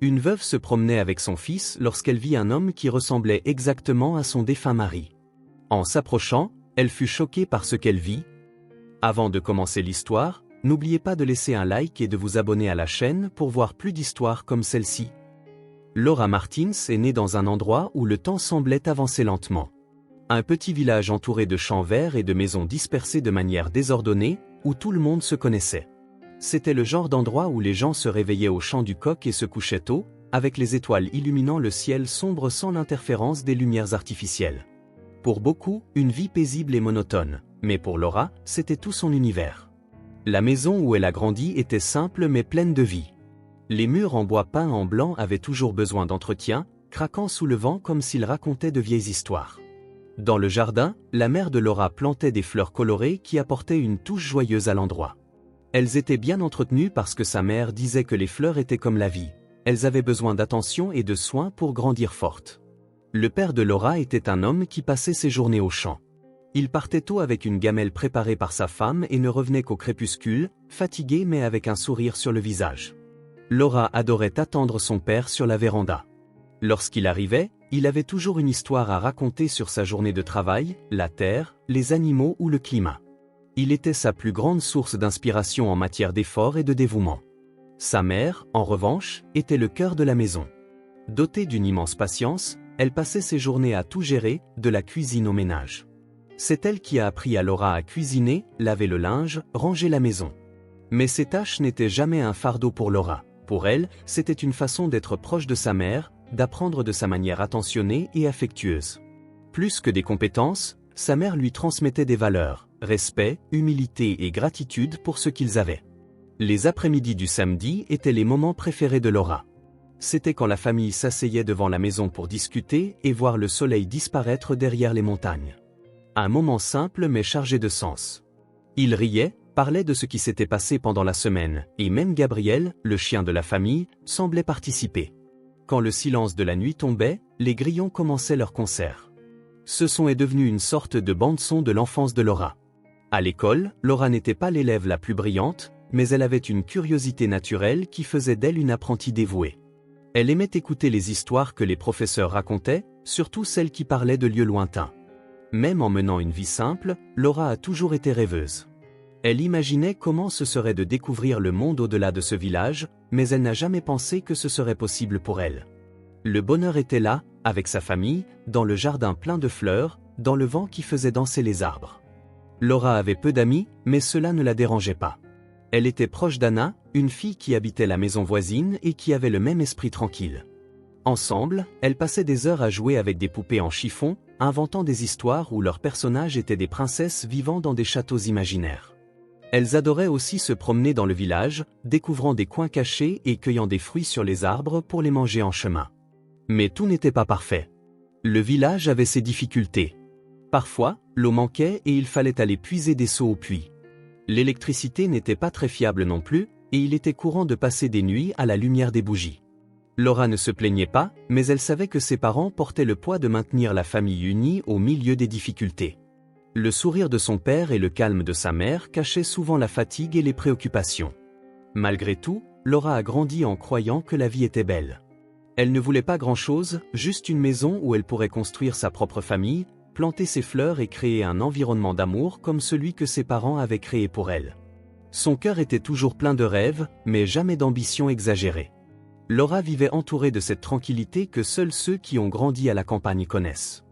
Une veuve se promenait avec son fils lorsqu'elle vit un homme qui ressemblait exactement à son défunt mari. En s'approchant, elle fut choquée par ce qu'elle vit. Avant de commencer l'histoire, n'oubliez pas de laisser un like et de vous abonner à la chaîne pour voir plus d'histoires comme celle-ci. Laura Martins est née dans un endroit où le temps semblait avancer lentement. Un petit village entouré de champs verts et de maisons dispersées de manière désordonnée, où tout le monde se connaissait. C'était le genre d'endroit où les gens se réveillaient au chant du coq et se couchaient tôt, avec les étoiles illuminant le ciel sombre sans l'interférence des lumières artificielles. Pour beaucoup, une vie paisible et monotone, mais pour Laura, c'était tout son univers. La maison où elle a grandi était simple mais pleine de vie. Les murs en bois peint en blanc avaient toujours besoin d'entretien, craquant sous le vent comme s'ils racontaient de vieilles histoires. Dans le jardin, la mère de Laura plantait des fleurs colorées qui apportaient une touche joyeuse à l'endroit. Elles étaient bien entretenues parce que sa mère disait que les fleurs étaient comme la vie. Elles avaient besoin d'attention et de soins pour grandir fortes. Le père de Laura était un homme qui passait ses journées au champ. Il partait tôt avec une gamelle préparée par sa femme et ne revenait qu'au crépuscule, fatigué mais avec un sourire sur le visage. Laura adorait attendre son père sur la véranda. Lorsqu'il arrivait, il avait toujours une histoire à raconter sur sa journée de travail, la terre, les animaux ou le climat. Il était sa plus grande source d'inspiration en matière d'effort et de dévouement. Sa mère, en revanche, était le cœur de la maison. Dotée d'une immense patience, elle passait ses journées à tout gérer, de la cuisine au ménage. C'est elle qui a appris à Laura à cuisiner, laver le linge, ranger la maison. Mais ces tâches n'étaient jamais un fardeau pour Laura. Pour elle, c'était une façon d'être proche de sa mère, d'apprendre de sa manière attentionnée et affectueuse. Plus que des compétences, sa mère lui transmettait des valeurs, respect, humilité et gratitude pour ce qu'ils avaient. Les après-midi du samedi étaient les moments préférés de Laura. C'était quand la famille s'asseyait devant la maison pour discuter et voir le soleil disparaître derrière les montagnes. Un moment simple mais chargé de sens. Ils riaient, parlaient de ce qui s'était passé pendant la semaine, et même Gabriel, le chien de la famille, semblait participer. Quand le silence de la nuit tombait, les grillons commençaient leur concert. Ce son est devenu une sorte de bande-son de l'enfance de Laura. À l'école, Laura n'était pas l'élève la plus brillante, mais elle avait une curiosité naturelle qui faisait d'elle une apprentie dévouée. Elle aimait écouter les histoires que les professeurs racontaient, surtout celles qui parlaient de lieux lointains. Même en menant une vie simple, Laura a toujours été rêveuse. Elle imaginait comment ce serait de découvrir le monde au-delà de ce village, mais elle n'a jamais pensé que ce serait possible pour elle. Le bonheur était là, avec sa famille, dans le jardin plein de fleurs, dans le vent qui faisait danser les arbres. Laura avait peu d'amis, mais cela ne la dérangeait pas. Elle était proche d'Anna, une fille qui habitait la maison voisine et qui avait le même esprit tranquille. Ensemble, elles passaient des heures à jouer avec des poupées en chiffon, inventant des histoires où leurs personnages étaient des princesses vivant dans des châteaux imaginaires. Elles adoraient aussi se promener dans le village, découvrant des coins cachés et cueillant des fruits sur les arbres pour les manger en chemin. Mais tout n'était pas parfait. Le village avait ses difficultés. Parfois, l'eau manquait et il fallait aller puiser des seaux au puits. L'électricité n'était pas très fiable non plus, et il était courant de passer des nuits à la lumière des bougies. Laura ne se plaignait pas, mais elle savait que ses parents portaient le poids de maintenir la famille unie au milieu des difficultés. Le sourire de son père et le calme de sa mère cachaient souvent la fatigue et les préoccupations. Malgré tout, Laura a grandi en croyant que la vie était belle. Elle ne voulait pas grand-chose, juste une maison où elle pourrait construire sa propre famille, planter ses fleurs et créer un environnement d'amour comme celui que ses parents avaient créé pour elle. Son cœur était toujours plein de rêves, mais jamais d'ambition exagérée. Laura vivait entourée de cette tranquillité que seuls ceux qui ont grandi à la campagne connaissent.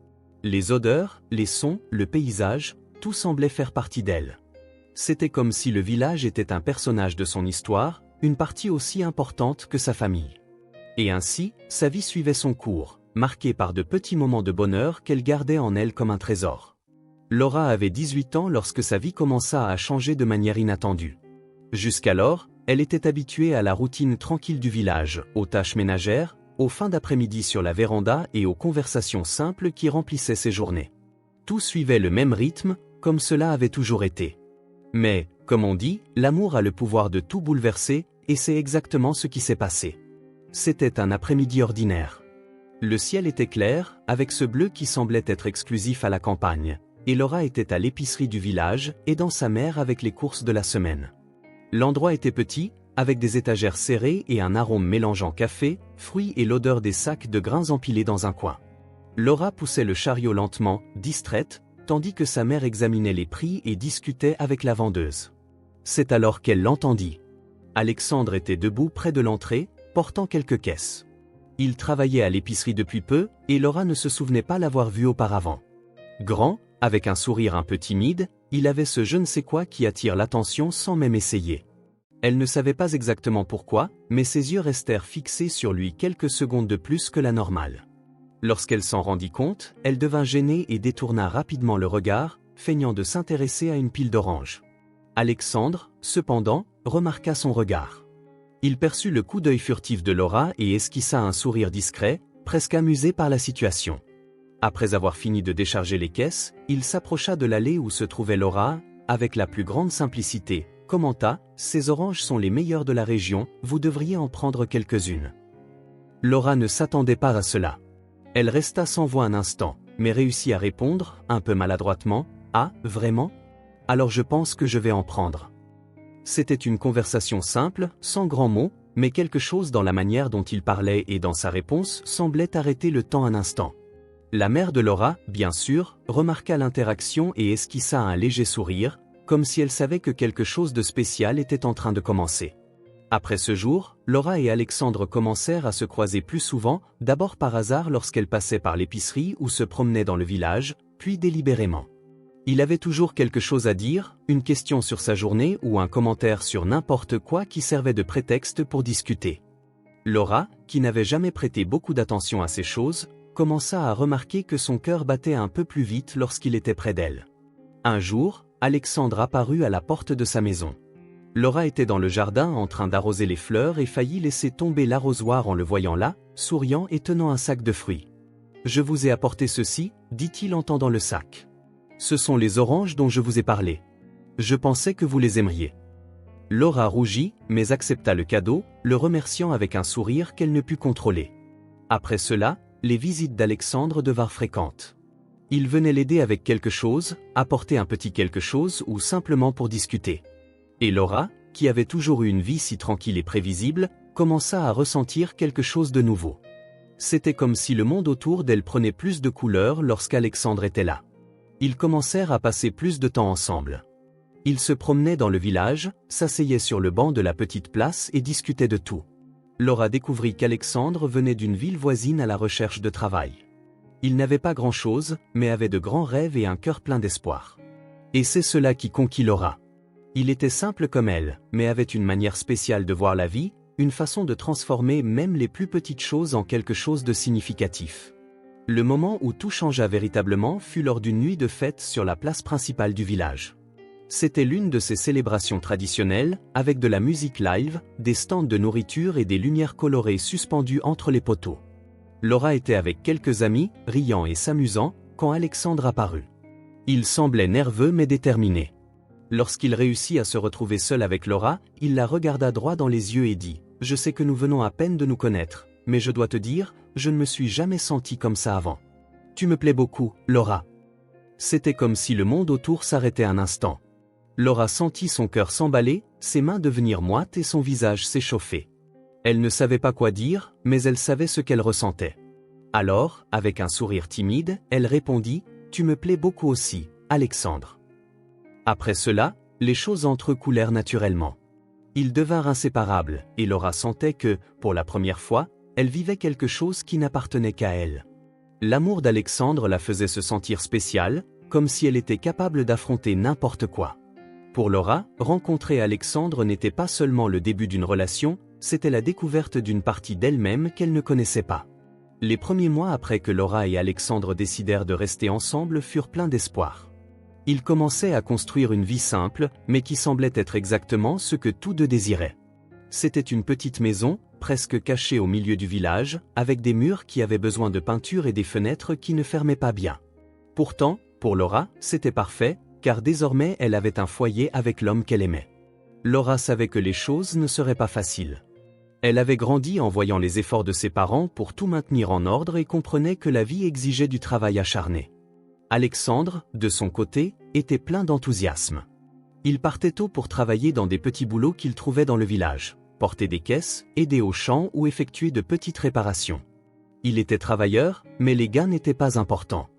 Les odeurs, les sons, le paysage, tout semblait faire partie d'elle. C'était comme si le village était un personnage de son histoire, une partie aussi importante que sa famille. Et ainsi, sa vie suivait son cours, marquée par de petits moments de bonheur qu'elle gardait en elle comme un trésor. Laura avait 18 ans lorsque sa vie commença à changer de manière inattendue. Jusqu'alors, elle était habituée à la routine tranquille du village, aux tâches ménagères, aux fins d'après-midi sur la véranda et aux conversations simples qui remplissaient ses journées. Tout suivait le même rythme, comme cela avait toujours été. Mais, comme on dit, l'amour a le pouvoir de tout bouleverser, et c'est exactement ce qui s'est passé. C'était un après-midi ordinaire. Le ciel était clair, avec ce bleu qui semblait être exclusif à la campagne, et Laura était à l'épicerie du village, aidant sa mère avec les courses de la semaine. L'endroit était petit, avec des étagères serrées et un arôme mélangeant café, fruits et l'odeur des sacs de grains empilés dans un coin. Laura poussait le chariot lentement, distraite, tandis que sa mère examinait les prix et discutait avec la vendeuse. C'est alors qu'elle l'entendit. Alexandre était debout près de l'entrée, portant quelques caisses. Il travaillait à l'épicerie depuis peu, et Laura ne se souvenait pas l'avoir vu auparavant. Grand, avec un sourire un peu timide, il avait ce je ne sais quoi qui attire l'attention sans même essayer. Elle ne savait pas exactement pourquoi, mais ses yeux restèrent fixés sur lui quelques secondes de plus que la normale. Lorsqu'elle s'en rendit compte, elle devint gênée et détourna rapidement le regard, feignant de s'intéresser à une pile d'oranges. Alexandre, cependant, remarqua son regard. Il perçut le coup d'œil furtif de Laura et esquissa un sourire discret, presque amusé par la situation. Après avoir fini de décharger les caisses, il s'approcha de l'allée où se trouvait Laura, avec la plus grande simplicité, commenta « Ces oranges sont les meilleures de la région, vous devriez en prendre quelques-unes. » Laura ne s'attendait pas à cela. Elle resta sans voix un instant, mais réussit à répondre, un peu maladroitement « Ah, vraiment ? Alors je pense que je vais en prendre. » C'était une conversation simple, sans grands mots, mais quelque chose dans la manière dont il parlait et dans sa réponse semblait arrêter le temps un instant. La mère de Laura, bien sûr, remarqua l'interaction et esquissa un léger sourire, comme si elle savait que quelque chose de spécial était en train de commencer. Après ce jour, Laura et Alexandre commencèrent à se croiser plus souvent, d'abord par hasard lorsqu'elle passait par l'épicerie ou se promenait dans le village, puis délibérément. Il avait toujours quelque chose à dire, une question sur sa journée ou un commentaire sur n'importe quoi qui servait de prétexte pour discuter. Laura, qui n'avait jamais prêté beaucoup d'attention à ces choses, commença à remarquer que son cœur battait un peu plus vite lorsqu'il était près d'elle. Un jour, Alexandre apparut à la porte de sa maison. Laura était dans le jardin en train d'arroser les fleurs et faillit laisser tomber l'arrosoir en le voyant là, souriant et tenant un sac de fruits. « Je vous ai apporté ceci, dit-il en tendant le sac. Ce sont les oranges dont je vous ai parlé. Je pensais que vous les aimeriez. » Laura rougit, mais accepta le cadeau, le remerciant avec un sourire qu'elle ne put contrôler. Après cela, les visites d'Alexandre devinrent fréquentes. Il venait l'aider avec quelque chose, apporter un petit quelque chose ou simplement pour discuter. Et Laura, qui avait toujours eu une vie si tranquille et prévisible, commença à ressentir quelque chose de nouveau. C'était comme si le monde autour d'elle prenait plus de couleurs lorsqu'Alexandre était là. Ils commencèrent à passer plus de temps ensemble. Ils se promenaient dans le village, s'asseyaient sur le banc de la petite place et discutaient de tout. Laura découvrit qu'Alexandre venait d'une ville voisine à la recherche de travail. Il n'avait pas grand-chose, mais avait de grands rêves et un cœur plein d'espoir. Et c'est cela qui conquit Laura. Il était simple comme elle, mais avait une manière spéciale de voir la vie, une façon de transformer même les plus petites choses en quelque chose de significatif. Le moment où tout changea véritablement fut lors d'une nuit de fête sur la place principale du village. C'était l'une de ces célébrations traditionnelles, avec de la musique live, des stands de nourriture et des lumières colorées suspendues entre les poteaux. Laura était avec quelques amis, riant et s'amusant, quand Alexandre apparut. Il semblait nerveux mais déterminé. Lorsqu'il réussit à se retrouver seul avec Laura, il la regarda droit dans les yeux et dit « Je sais que nous venons à peine de nous connaître, mais je dois te dire, je ne me suis jamais senti comme ça avant. Tu me plais beaucoup, Laura. » C'était comme si le monde autour s'arrêtait un instant. Laura sentit son cœur s'emballer, ses mains devenir moites et son visage s'échauffer. Elle ne savait pas quoi dire, mais elle savait ce qu'elle ressentait. Alors, avec un sourire timide, elle répondit « Tu me plais beaucoup aussi, Alexandre. » Après cela, les choses entre eux coulèrent naturellement. Ils devinrent inséparables, et Laura sentait que, pour la première fois, elle vivait quelque chose qui n'appartenait qu'à elle. L'amour d'Alexandre la faisait se sentir spéciale, comme si elle était capable d'affronter n'importe quoi. Pour Laura, rencontrer Alexandre n'était pas seulement le début d'une relation, c'était la découverte d'une partie d'elle-même qu'elle ne connaissait pas. Les premiers mois après que Laura et Alexandre décidèrent de rester ensemble furent pleins d'espoir. Ils commençaient à construire une vie simple, mais qui semblait être exactement ce que tous deux désiraient. C'était une petite maison, presque cachée au milieu du village, avec des murs qui avaient besoin de peinture et des fenêtres qui ne fermaient pas bien. Pourtant, pour Laura, c'était parfait, car désormais elle avait un foyer avec l'homme qu'elle aimait. Laura savait que les choses ne seraient pas faciles. Elle avait grandi en voyant les efforts de ses parents pour tout maintenir en ordre et comprenait que la vie exigeait du travail acharné. Alexandre, de son côté, était plein d'enthousiasme. Il partait tôt pour travailler dans des petits boulots qu'il trouvait dans le village. porter des caisses, aider au champ ou effectuer de petites réparations. Il était travailleur, mais les gains n'étaient pas importants.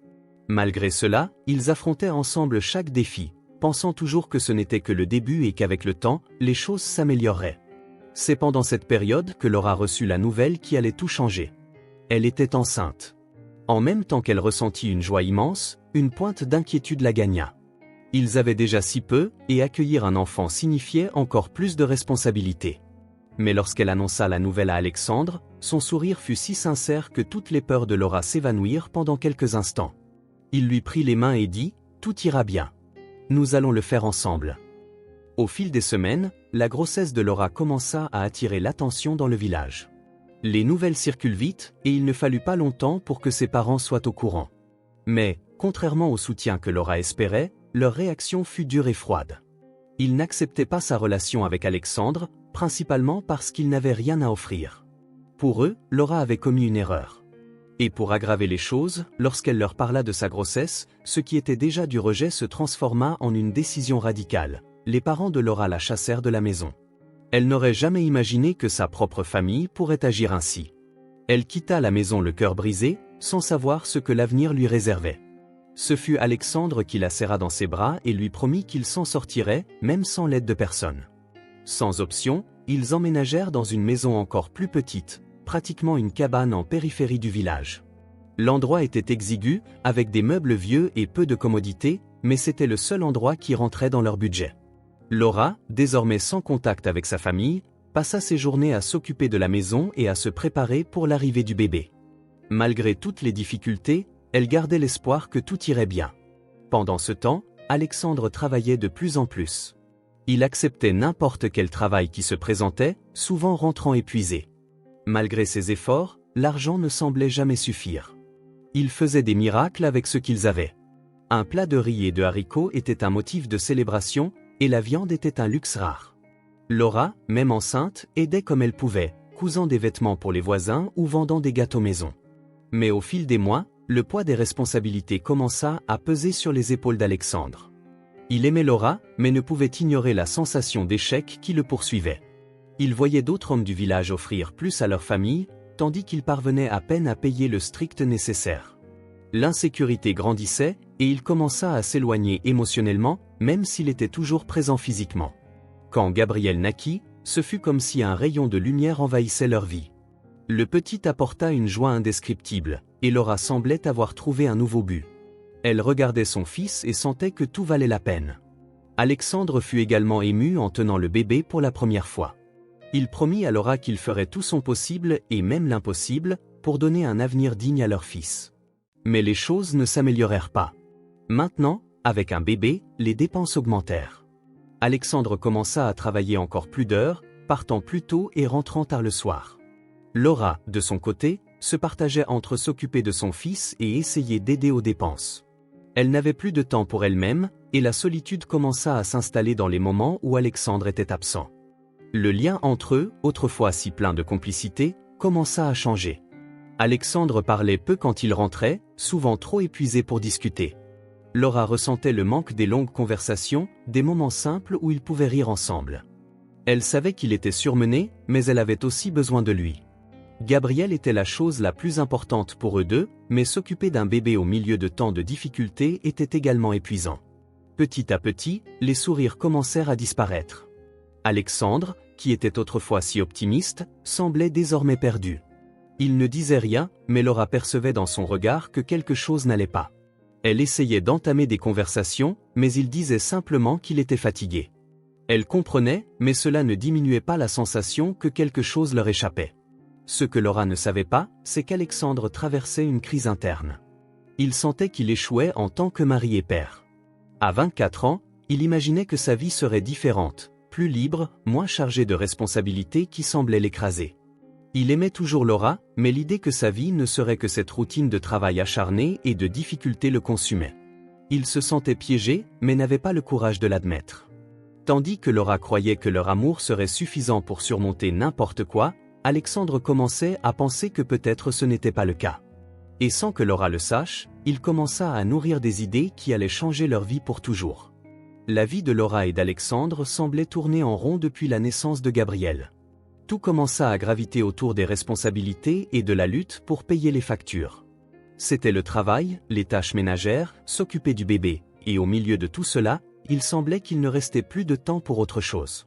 Malgré cela, ils affrontaient ensemble chaque défi, pensant toujours que ce n'était que le début et qu'avec le temps, les choses s'amélioreraient. C'est pendant cette période que Laura reçut la nouvelle qui allait tout changer. Elle était enceinte. En même temps qu'elle ressentit une joie immense, une pointe d'inquiétude la gagna. Ils avaient déjà si peu, et accueillir un enfant signifiait encore plus de responsabilités. Mais lorsqu'elle annonça la nouvelle à Alexandre, son sourire fut si sincère que toutes les peurs de Laura s'évanouirent pendant quelques instants. Il lui prit les mains et dit « Tout ira bien. Nous allons le faire ensemble. » Au fil des semaines, la grossesse de Laura commença à attirer l'attention dans le village. Les nouvelles circulent vite et il ne fallut pas longtemps pour que ses parents soient au courant. Mais, contrairement au soutien que Laura espérait, leur réaction fut dure et froide. Ils n'acceptaient pas sa relation avec Alexandre, principalement parce qu'il n'avait rien à offrir. Pour eux, Laura avait commis une erreur. Et pour aggraver les choses, lorsqu'elle leur parla de sa grossesse, ce qui était déjà du rejet se transforma en une décision radicale. Les parents de Laura la chassèrent de la maison. Elle n'aurait jamais imaginé que sa propre famille pourrait agir ainsi. Elle quitta la maison le cœur brisé, sans savoir ce que l'avenir lui réservait. Ce fut Alexandre qui la serra dans ses bras et lui promit qu'il s'en sortirait, même sans l'aide de personne. Sans option, ils emménagèrent dans une maison encore plus petite, pratiquement une cabane en périphérie du village. L'endroit était exigu, avec des meubles vieux et peu de commodités, mais c'était le seul endroit qui rentrait dans leur budget. Laura, désormais sans contact avec sa famille, passa ses journées à s'occuper de la maison et à se préparer pour l'arrivée du bébé. Malgré toutes les difficultés, elle gardait l'espoir que tout irait bien. Pendant ce temps, Alexandre travaillait de plus en plus. Il acceptait n'importe quel travail qui se présentait, souvent rentrant épuisé. Malgré ses efforts, l'argent ne semblait jamais suffire. Ils faisaient des miracles avec ce qu'ils avaient. Un plat de riz et de haricots était un motif de célébration, et la viande était un luxe rare. Laura, même enceinte, aidait comme elle pouvait, cousant des vêtements pour les voisins ou vendant des gâteaux maison. Mais au fil des mois, le poids des responsabilités commença à peser sur les épaules d'Alexandre. Il aimait Laura, mais ne pouvait ignorer la sensation d'échec qui le poursuivait. Il voyait d'autres hommes du village offrir plus à leur famille, tandis qu'il parvenait à peine à payer le strict nécessaire. L'insécurité grandissait, et il commença à s'éloigner émotionnellement, même s'il était toujours présent physiquement. Quand Gabriel naquit, ce fut comme si un rayon de lumière envahissait leur vie. Le petit apporta une joie indescriptible, et Laura semblait avoir trouvé un nouveau but. Elle regardait son fils et sentait que tout valait la peine. Alexandre fut également ému en tenant le bébé pour la première fois. Il promit à Laura qu'il ferait tout son possible et même l'impossible pour donner un avenir digne à leur fils. Mais les choses ne s'améliorèrent pas. Maintenant, avec un bébé, les dépenses augmentèrent. Alexandre commença à travailler encore plus d'heures, partant plus tôt et rentrant tard le soir. Laura, de son côté, se partageait entre s'occuper de son fils et essayer d'aider aux dépenses. Elle n'avait plus de temps pour elle-même, et la solitude commença à s'installer dans les moments où Alexandre était absent. Le lien entre eux, autrefois si plein de complicité, commença à changer. Alexandre parlait peu quand il rentrait, souvent trop épuisé pour discuter. Laura ressentait le manque des longues conversations, des moments simples où ils pouvaient rire ensemble. Elle savait qu'il était surmené, mais elle avait aussi besoin de lui. Gabriel était la chose la plus importante pour eux deux, mais s'occuper d'un bébé au milieu de tant de difficultés était également épuisant. Petit à petit, les sourires commencèrent à disparaître. Alexandre, qui était autrefois si optimiste, semblait désormais perdu. Il ne disait rien, mais Laura percevait dans son regard que quelque chose n'allait pas. Elle essayait d'entamer des conversations, mais il disait simplement qu'il était fatigué. Elle comprenait, mais cela ne diminuait pas la sensation que quelque chose leur échappait. Ce que Laura ne savait pas, c'est qu'Alexandre traversait une crise interne. Il sentait qu'il échouait en tant que mari et père. À 24 ans, il imaginait que sa vie serait différente, plus libre, moins chargée de responsabilités qui semblaient l'écraser. Il aimait toujours Laura, mais l'idée que sa vie ne serait que cette routine de travail acharné et de difficultés le consumait. Il se sentait piégé, mais n'avait pas le courage de l'admettre. Tandis que Laura croyait que leur amour serait suffisant pour surmonter n'importe quoi, Alexandre commençait à penser que peut-être ce n'était pas le cas. Et sans que Laura le sache, il commença à nourrir des idées qui allaient changer leur vie pour toujours. La vie de Laura et d'Alexandre semblait tourner en rond depuis la naissance de Gabriel. Tout commença à graviter autour des responsabilités et de la lutte pour payer les factures. C'était le travail, les tâches ménagères, s'occuper du bébé, et au milieu de tout cela, il semblait qu'il ne restait plus de temps pour autre chose.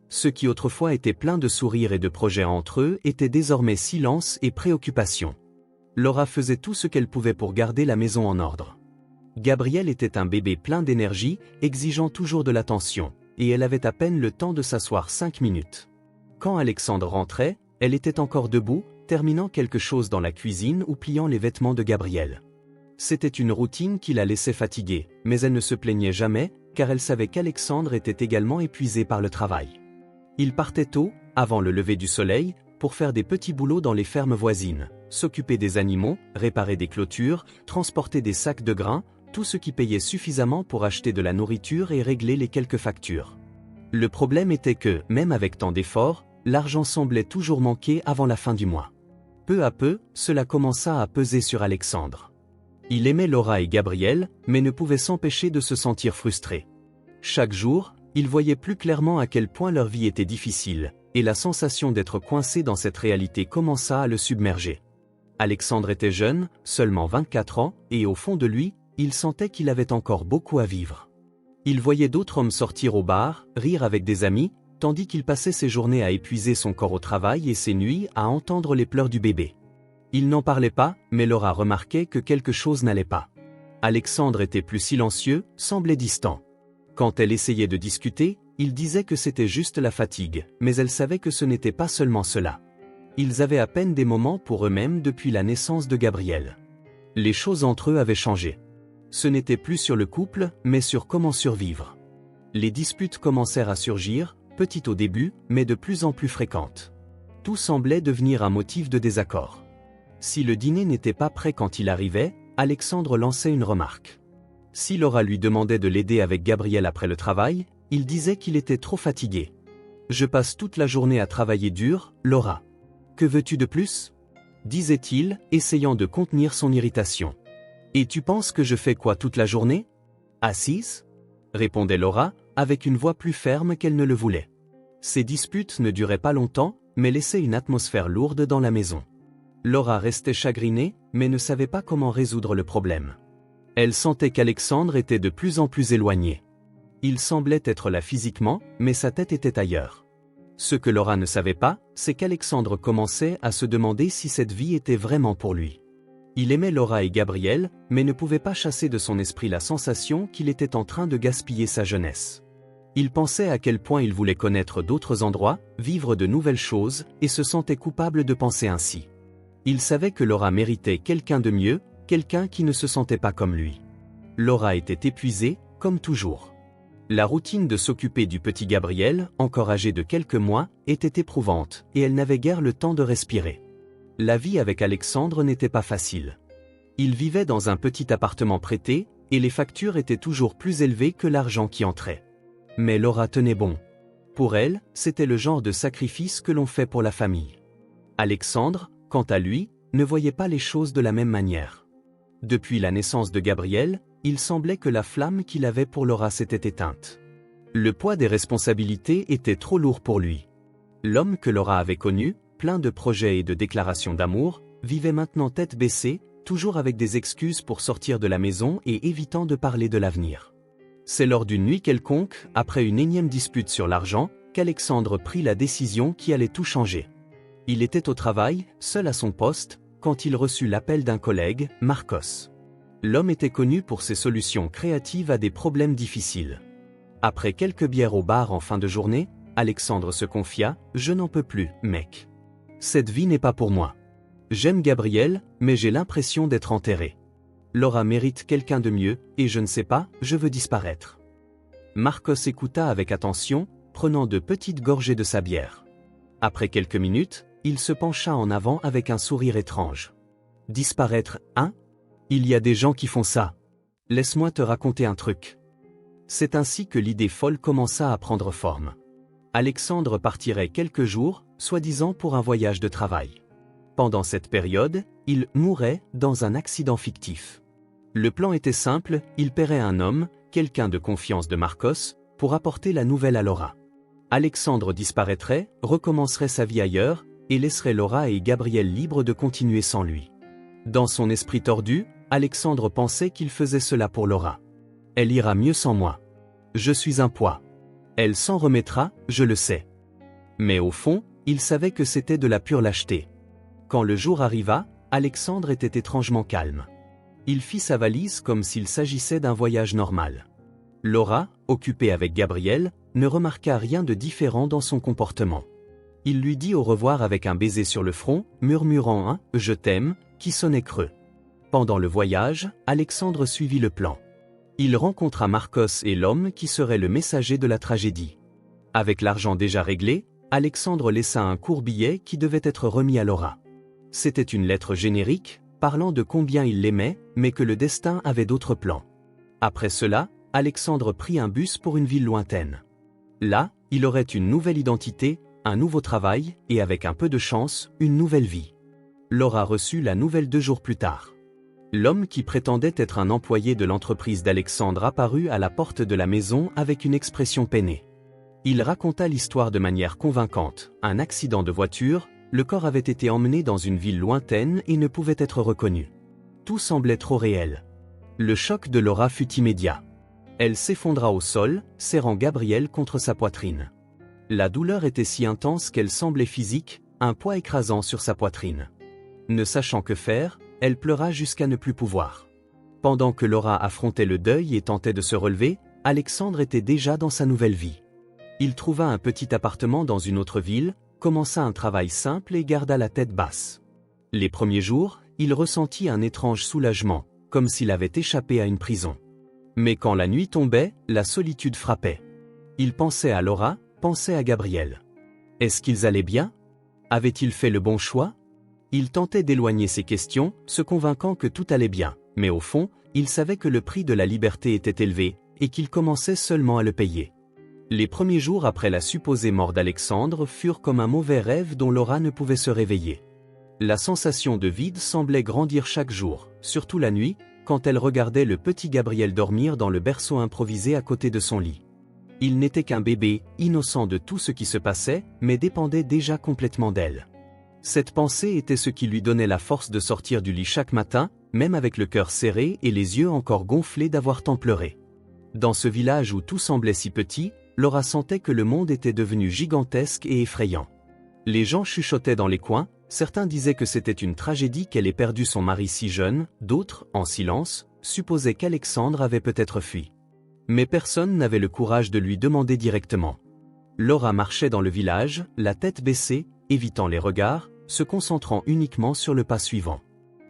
Ce qui autrefois était plein de sourires et de projets entre eux était désormais silence et préoccupation. Laura faisait tout ce qu'elle pouvait pour garder la maison en ordre. Gabriel était un bébé plein d'énergie, exigeant toujours de l'attention, et elle avait à peine le temps de s'asseoir 5 minutes. Quand Alexandre rentrait, elle était encore debout, terminant quelque chose dans la cuisine ou pliant les vêtements de Gabriel. C'était une routine qui la laissait fatiguée, mais elle ne se plaignait jamais, car elle savait qu'Alexandre était également épuisé par le travail. Il partait tôt, avant le lever du soleil, pour faire des petits boulots dans les fermes voisines, s'occuper des animaux, réparer des clôtures, transporter des sacs de grains, tout ce qui payait suffisamment pour acheter de la nourriture et régler les quelques factures. Le problème était que, même avec tant d'efforts, l'argent semblait toujours manquer avant la fin du mois. Peu à peu, cela commença à peser sur Alexandre. Il aimait Laura et Gabriel, mais ne pouvait s'empêcher de se sentir frustré. Chaque jour, il voyait plus clairement à quel point leur vie était difficile, et la sensation d'être coincé dans cette réalité commença à le submerger. Alexandre était jeune, seulement 24 ans, et au fond de lui, il sentait qu'il avait encore beaucoup à vivre. Il voyait d'autres hommes sortir au bar, rire avec des amis, tandis qu'il passait ses journées à épuiser son corps au travail et ses nuits à entendre les pleurs du bébé. Il n'en parlait pas, mais Laura remarquait que quelque chose n'allait pas. Alexandre était plus silencieux, semblait distant. Quand elle essayait de discuter, il disait que c'était juste la fatigue, mais elle savait que ce n'était pas seulement cela. Ils avaient à peine des moments pour eux-mêmes depuis la naissance de Gabriel. Les choses entre eux avaient changé. Ce n'était plus sur le couple, mais sur comment survivre. Les disputes commencèrent à surgir, petites au début, mais de plus en plus fréquentes. Tout semblait devenir un motif de désaccord. Si le dîner n'était pas prêt quand il arrivait, Alexandre lançait une remarque. Si Laura lui demandait de l'aider avec Gabriel après le travail, il disait qu'il était trop fatigué. « Je passe toute la journée à travailler dur, Laura. Que veux-tu de plus ?» disait-il, essayant de contenir son irritation. « Et tu penses que je fais quoi toute la journée ? Assise ?» répondait Laura, avec une voix plus ferme qu'elle ne le voulait. Ces disputes ne duraient pas longtemps, mais laissaient une atmosphère lourde dans la maison. Laura restait chagrinée, mais ne savait pas comment résoudre le problème. Elle sentait qu'Alexandre était de plus en plus éloigné. Il semblait être là physiquement, mais sa tête était ailleurs. Ce que Laura ne savait pas, c'est qu'Alexandre commençait à se demander si cette vie était vraiment pour lui. Il aimait Laura et Gabriel, mais ne pouvait pas chasser de son esprit la sensation qu'il était en train de gaspiller sa jeunesse. Il pensait à quel point il voulait connaître d'autres endroits, vivre de nouvelles choses, et se sentait coupable de penser ainsi. Il savait que Laura méritait quelqu'un de mieux, quelqu'un qui ne se sentait pas comme lui. Laura était épuisée, comme toujours. La routine de s'occuper du petit Gabriel, encore âgé de quelques mois, était éprouvante, et elle n'avait guère le temps de respirer. La vie avec Alexandre n'était pas facile. Il vivait dans un petit appartement prêté, et les factures étaient toujours plus élevées que l'argent qui entrait. Mais Laura tenait bon. Pour elle, c'était le genre de sacrifice que l'on fait pour la famille. Alexandre, quant à lui, ne voyait pas les choses de la même manière. Depuis la naissance de Gabriel, il semblait que la flamme qu'il avait pour Laura s'était éteinte. Le poids des responsabilités était trop lourd pour lui. L'homme que Laura avait connu, plein de projets et de déclarations d'amour, vivait maintenant tête baissée, toujours avec des excuses pour sortir de la maison et évitant de parler de l'avenir. C'est lors d'une nuit quelconque, après une énième dispute sur l'argent, qu'Alexandre prit la décision qui allait tout changer. Il était au travail, seul à son poste, quand il reçut l'appel d'un collègue, Marcos. L'homme était connu pour ses solutions créatives à des problèmes difficiles. Après quelques bières au bar en fin de journée, Alexandre se confia « Je n'en peux plus, mec. Cette vie n'est pas pour moi. J'aime Gabriel, mais j'ai l'impression d'être enterré. Laura mérite quelqu'un de mieux, et je ne sais pas, je veux disparaître. » Marcos écouta avec attention, prenant de petites gorgées de sa bière. Après quelques minutes, il se pencha en avant avec un sourire étrange. « Disparaître, hein ? Il y a des gens qui font ça. Laisse-moi te raconter un truc. » C'est ainsi que l'idée folle commença à prendre forme. Alexandre partirait quelques jours, soi-disant pour un voyage de travail. Pendant cette période, il mourrait dans un accident fictif. Le plan était simple, il paierait un homme, quelqu'un de confiance de Marcos, pour apporter la nouvelle à Laura. Alexandre disparaîtrait, recommencerait sa vie ailleurs, et laisserait Laura et Gabriel libres de continuer sans lui. Dans son esprit tordu, Alexandre pensait qu'il faisait cela pour Laura. Elle ira mieux sans moi. Je suis un poids. Elle s'en remettra, je le sais. Mais au fond, il savait que c'était de la pure lâcheté. Quand le jour arriva, Alexandre était étrangement calme. Il fit sa valise comme s'il s'agissait d'un voyage normal. Laura, occupée avec Gabriel, ne remarqua rien de différent dans son comportement. Il lui dit au revoir avec un baiser sur le front, murmurant un « je t'aime » qui sonnait creux. Pendant le voyage, Alexandre suivit le plan. Il rencontra Marcos et l'homme qui serait le messager de la tragédie. Avec l'argent déjà réglé, Alexandre laissa un court billet qui devait être remis à Laura. C'était une lettre générique, parlant de combien il l'aimait, mais que le destin avait d'autres plans. Après cela, Alexandre prit un bus pour une ville lointaine. Là, il aurait une nouvelle identité, un nouveau travail, et avec un peu de chance, une nouvelle vie. Laura reçut la nouvelle 2 jours plus tard. L'homme qui prétendait être un employé de l'entreprise d'Alexandre apparut à la porte de la maison avec une expression peinée. Il raconta l'histoire de manière convaincante. Un accident de voiture, le corps avait été emmené dans une ville lointaine et ne pouvait être reconnu. Tout semblait trop réel. Le choc de Laura fut immédiat. Elle s'effondra au sol, serrant Gabriel contre sa poitrine. La douleur était si intense qu'elle semblait physique, un poids écrasant sur sa poitrine. Ne sachant que faire, elle pleura jusqu'à ne plus pouvoir. Pendant que Laura affrontait le deuil et tentait de se relever, Alexandre était déjà dans sa nouvelle vie. Il trouva un petit appartement dans une autre ville, commença un travail simple et garda la tête basse. Les premiers jours, il ressentit un étrange soulagement, comme s'il avait échappé à une prison. Mais quand la nuit tombait, la solitude frappait. Il pensait à Laura, pensait à Gabriel. Est-ce qu'ils allaient bien? Avait-il fait le bon choix? Il tentait d'éloigner ces questions, se convainquant que tout allait bien, mais au fond, il savait que le prix de la liberté était élevé, et qu'il commençait seulement à le payer. Les premiers jours après la supposée mort d'Alexandre furent comme un mauvais rêve dont Laura ne pouvait se réveiller. La sensation de vide semblait grandir chaque jour, surtout la nuit, quand elle regardait le petit Gabriel dormir dans le berceau improvisé à côté de son lit. Il n'était qu'un bébé, innocent de tout ce qui se passait, mais dépendait déjà complètement d'elle. Cette pensée était ce qui lui donnait la force de sortir du lit chaque matin, même avec le cœur serré et les yeux encore gonflés d'avoir tant pleuré. Dans ce village où tout semblait si petit, Laura sentait que le monde était devenu gigantesque et effrayant. Les gens chuchotaient dans les coins, certains disaient que c'était une tragédie qu'elle ait perdu son mari si jeune, d'autres, en silence, supposaient qu'Alexandre avait peut-être fui. Mais personne n'avait le courage de lui demander directement. Laura marchait dans le village, la tête baissée, évitant les regards, se concentrant uniquement sur le pas suivant.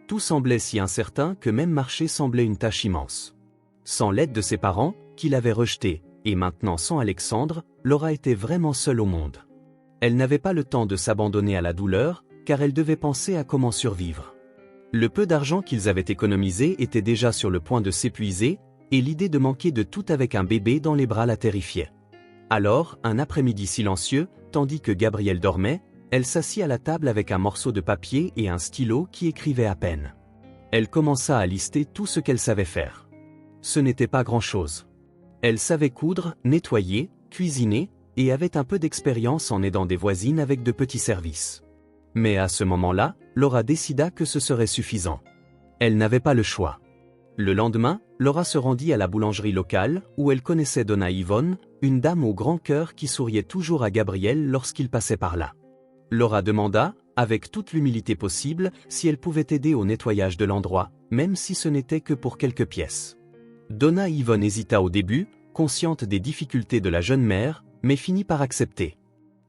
Tout semblait si incertain que même marcher semblait une tâche immense. Sans l'aide de ses parents, qui l'avaient rejetée, et maintenant sans Alexandre, Laura était vraiment seule au monde. Elle n'avait pas le temps de s'abandonner à la douleur, car elle devait penser à comment survivre. Le peu d'argent qu'ils avaient économisé était déjà sur le point de s'épuiser, et l'idée de manquer de tout avec un bébé dans les bras la terrifiait. Alors, un après-midi silencieux, tandis que Gabriel dormait, elle s'assit à la table avec un morceau de papier et un stylo qui écrivait à peine. Elle commença à lister tout ce qu'elle savait faire. Ce n'était pas grand-chose. Elle savait coudre, nettoyer, cuisiner, et avait un peu d'expérience en aidant des voisines avec de petits services. Mais à ce moment-là, Laura décida que ce serait suffisant. Elle n'avait pas le choix. Le lendemain, Laura se rendit à la boulangerie locale, où elle connaissait Donna Yvonne, une dame au grand cœur qui souriait toujours à Gabriel lorsqu'il passait par là. Laura demanda, avec toute l'humilité possible, si elle pouvait aider au nettoyage de l'endroit, même si ce n'était que pour quelques pièces. Donna Yvonne hésita au début, consciente des difficultés de la jeune mère, mais finit par accepter.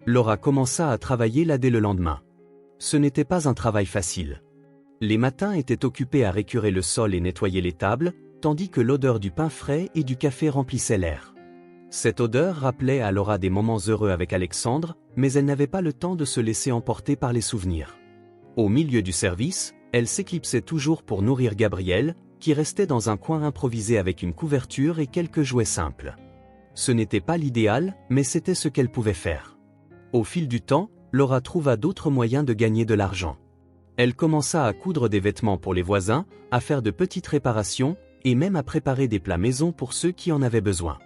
Laura commença à travailler là dès le lendemain. Ce n'était pas un travail facile. Les matins étaient occupés à récurer le sol et nettoyer les tables, tandis que l'odeur du pain frais et du café remplissait l'air. Cette odeur rappelait à Laura des moments heureux avec Alexandre, mais elle n'avait pas le temps de se laisser emporter par les souvenirs. Au milieu du service, elle s'éclipsait toujours pour nourrir Gabriel, qui restait dans un coin improvisé avec une couverture et quelques jouets simples. Ce n'était pas l'idéal, mais c'était ce qu'elle pouvait faire. Au fil du temps, Laura trouva d'autres moyens de gagner de l'argent. Elle commença à coudre des vêtements pour les voisins, à faire de petites réparations, et même à préparer des plats maison pour ceux qui en avaient besoin.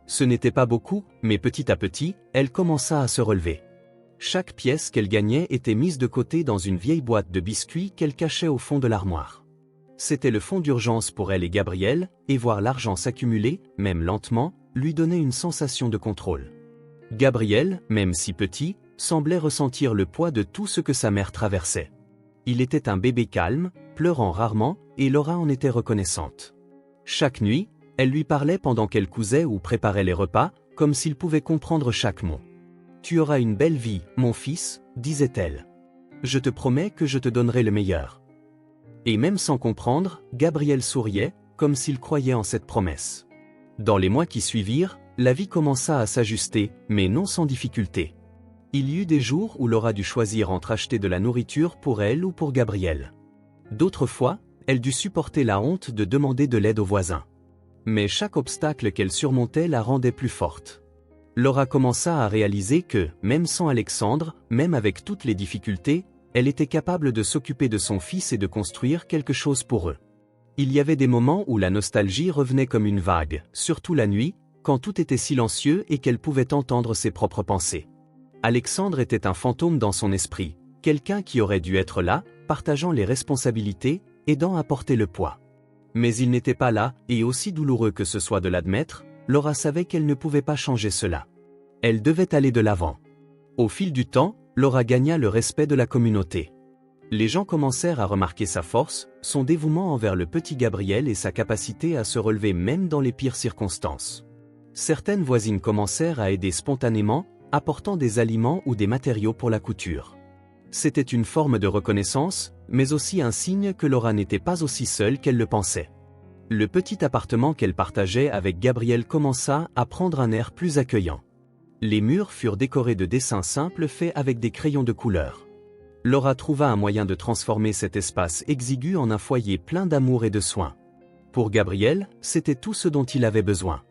Ce n'était pas beaucoup, mais petit à petit, elle commença à se relever. Chaque pièce qu'elle gagnait était mise de côté dans une vieille boîte de biscuits qu'elle cachait au fond de l'armoire. C'était le fonds d'urgence pour elle et Gabriel, et voir l'argent s'accumuler, même lentement, lui donnait une sensation de contrôle. Gabriel, même si petit, semblait ressentir le poids de tout ce que sa mère traversait. Il était un bébé calme, pleurant rarement, et Laura en était reconnaissante. Chaque nuit, elle lui parlait pendant qu'elle cousait ou préparait les repas, comme s'il pouvait comprendre chaque mot. « Tu auras une belle vie, mon fils », disait-elle. « Je te promets que je te donnerai le meilleur. » Et même sans comprendre, Gabriel souriait, comme s'il croyait en cette promesse. Dans les mois qui suivirent, la vie commença à s'ajuster, mais non sans difficulté. Il y eut des jours où Laura dut choisir entre acheter de la nourriture pour elle ou pour Gabriel. D'autres fois, elle dut supporter la honte de demander de l'aide aux voisins. Mais chaque obstacle qu'elle surmontait la rendait plus forte. Laura commença à réaliser que, même sans Alexandre, même avec toutes les difficultés, elle était capable de s'occuper de son fils et de construire quelque chose pour eux. Il y avait des moments où la nostalgie revenait comme une vague, surtout la nuit, quand tout était silencieux et qu'elle pouvait entendre ses propres pensées. Alexandre était un fantôme dans son esprit, quelqu'un qui aurait dû être là, partageant les responsabilités, aidant à porter le poids. Mais il n'était pas là, et aussi douloureux que ce soit de l'admettre, Laura savait qu'elle ne pouvait pas changer cela. Elle devait aller de l'avant. Au fil du temps, Laura gagna le respect de la communauté. Les gens commencèrent à remarquer sa force, son dévouement envers le petit Gabriel et sa capacité à se relever même dans les pires circonstances. Certaines voisines commencèrent à aider spontanément, apportant des aliments ou des matériaux pour la couture. C'était une forme de reconnaissance, mais aussi un signe que Laura n'était pas aussi seule qu'elle le pensait. Le petit appartement qu'elle partageait avec Gabriel commença à prendre un air plus accueillant. Les murs furent décorés de dessins simples faits avec des crayons de couleur. Laura trouva un moyen de transformer cet espace exigu en un foyer plein d'amour et de soins. Pour Gabriel, c'était tout ce dont il avait besoin.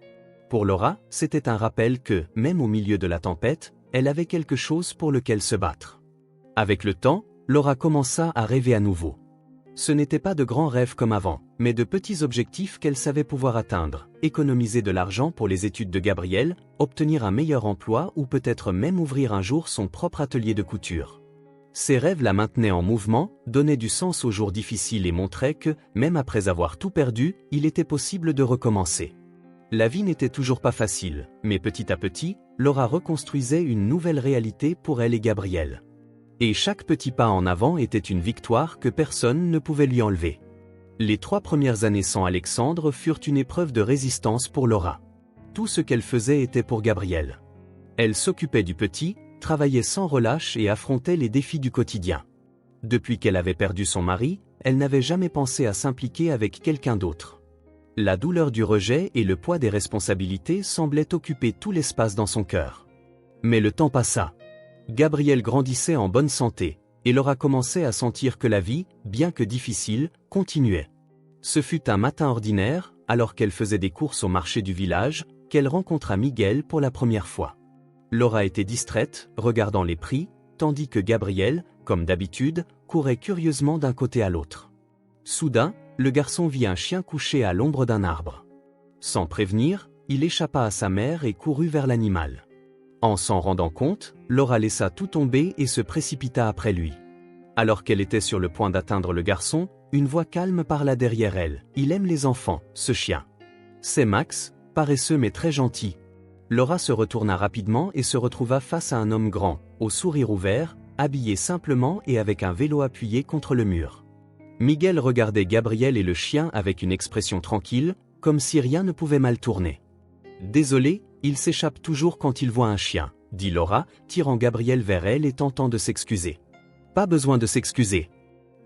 Pour Laura, c'était un rappel que, même au milieu de la tempête, elle avait quelque chose pour lequel se battre. Avec le temps, Laura commença à rêver à nouveau. Ce n'était pas de grands rêves comme avant, mais de petits objectifs qu'elle savait pouvoir atteindre, économiser de l'argent pour les études de Gabriel, obtenir un meilleur emploi ou peut-être même ouvrir un jour son propre atelier de couture. Ces rêves la maintenaient en mouvement, donnaient du sens aux jours difficiles et montraient que, même après avoir tout perdu, il était possible de recommencer. La vie n'était toujours pas facile, mais petit à petit, Laura reconstruisait une nouvelle réalité pour elle et Gabriel. Et chaque petit pas en avant était une victoire que personne ne pouvait lui enlever. Les 3 premières années sans Alexandre furent une épreuve de résistance pour Laura. Tout ce qu'elle faisait était pour Gabriel. Elle s'occupait du petit, travaillait sans relâche et affrontait les défis du quotidien. Depuis qu'elle avait perdu son mari, elle n'avait jamais pensé à s'impliquer avec quelqu'un d'autre. La douleur du rejet et le poids des responsabilités semblaient occuper tout l'espace dans son cœur. Mais le temps passa. Gabriel grandissait en bonne santé, et Laura commençait à sentir que la vie, bien que difficile, continuait. Ce fut un matin ordinaire, alors qu'elle faisait des courses au marché du village, qu'elle rencontra Miguel pour la première fois. Laura était distraite, regardant les prix, tandis que Gabriel, comme d'habitude, courait curieusement d'un côté à l'autre. Soudain, le garçon vit un chien couché à l'ombre d'un arbre. Sans prévenir, il échappa à sa mère et courut vers l'animal. En s'en rendant compte, Laura laissa tout tomber et se précipita après lui. Alors qu'elle était sur le point d'atteindre le garçon, une voix calme parla derrière elle. « Il aime les enfants, ce chien. » « C'est Max, paresseux mais très gentil. » Laura se retourna rapidement et se retrouva face à un homme grand, au sourire ouvert, habillé simplement et avec un vélo appuyé contre le mur. Miguel regardait Gabriel et le chien avec une expression tranquille, comme si rien ne pouvait mal tourner. « Désolé, il s'échappe toujours quand il voit un chien, » dit Laura, tirant Gabriel vers elle et tentant de s'excuser. « Pas besoin de s'excuser.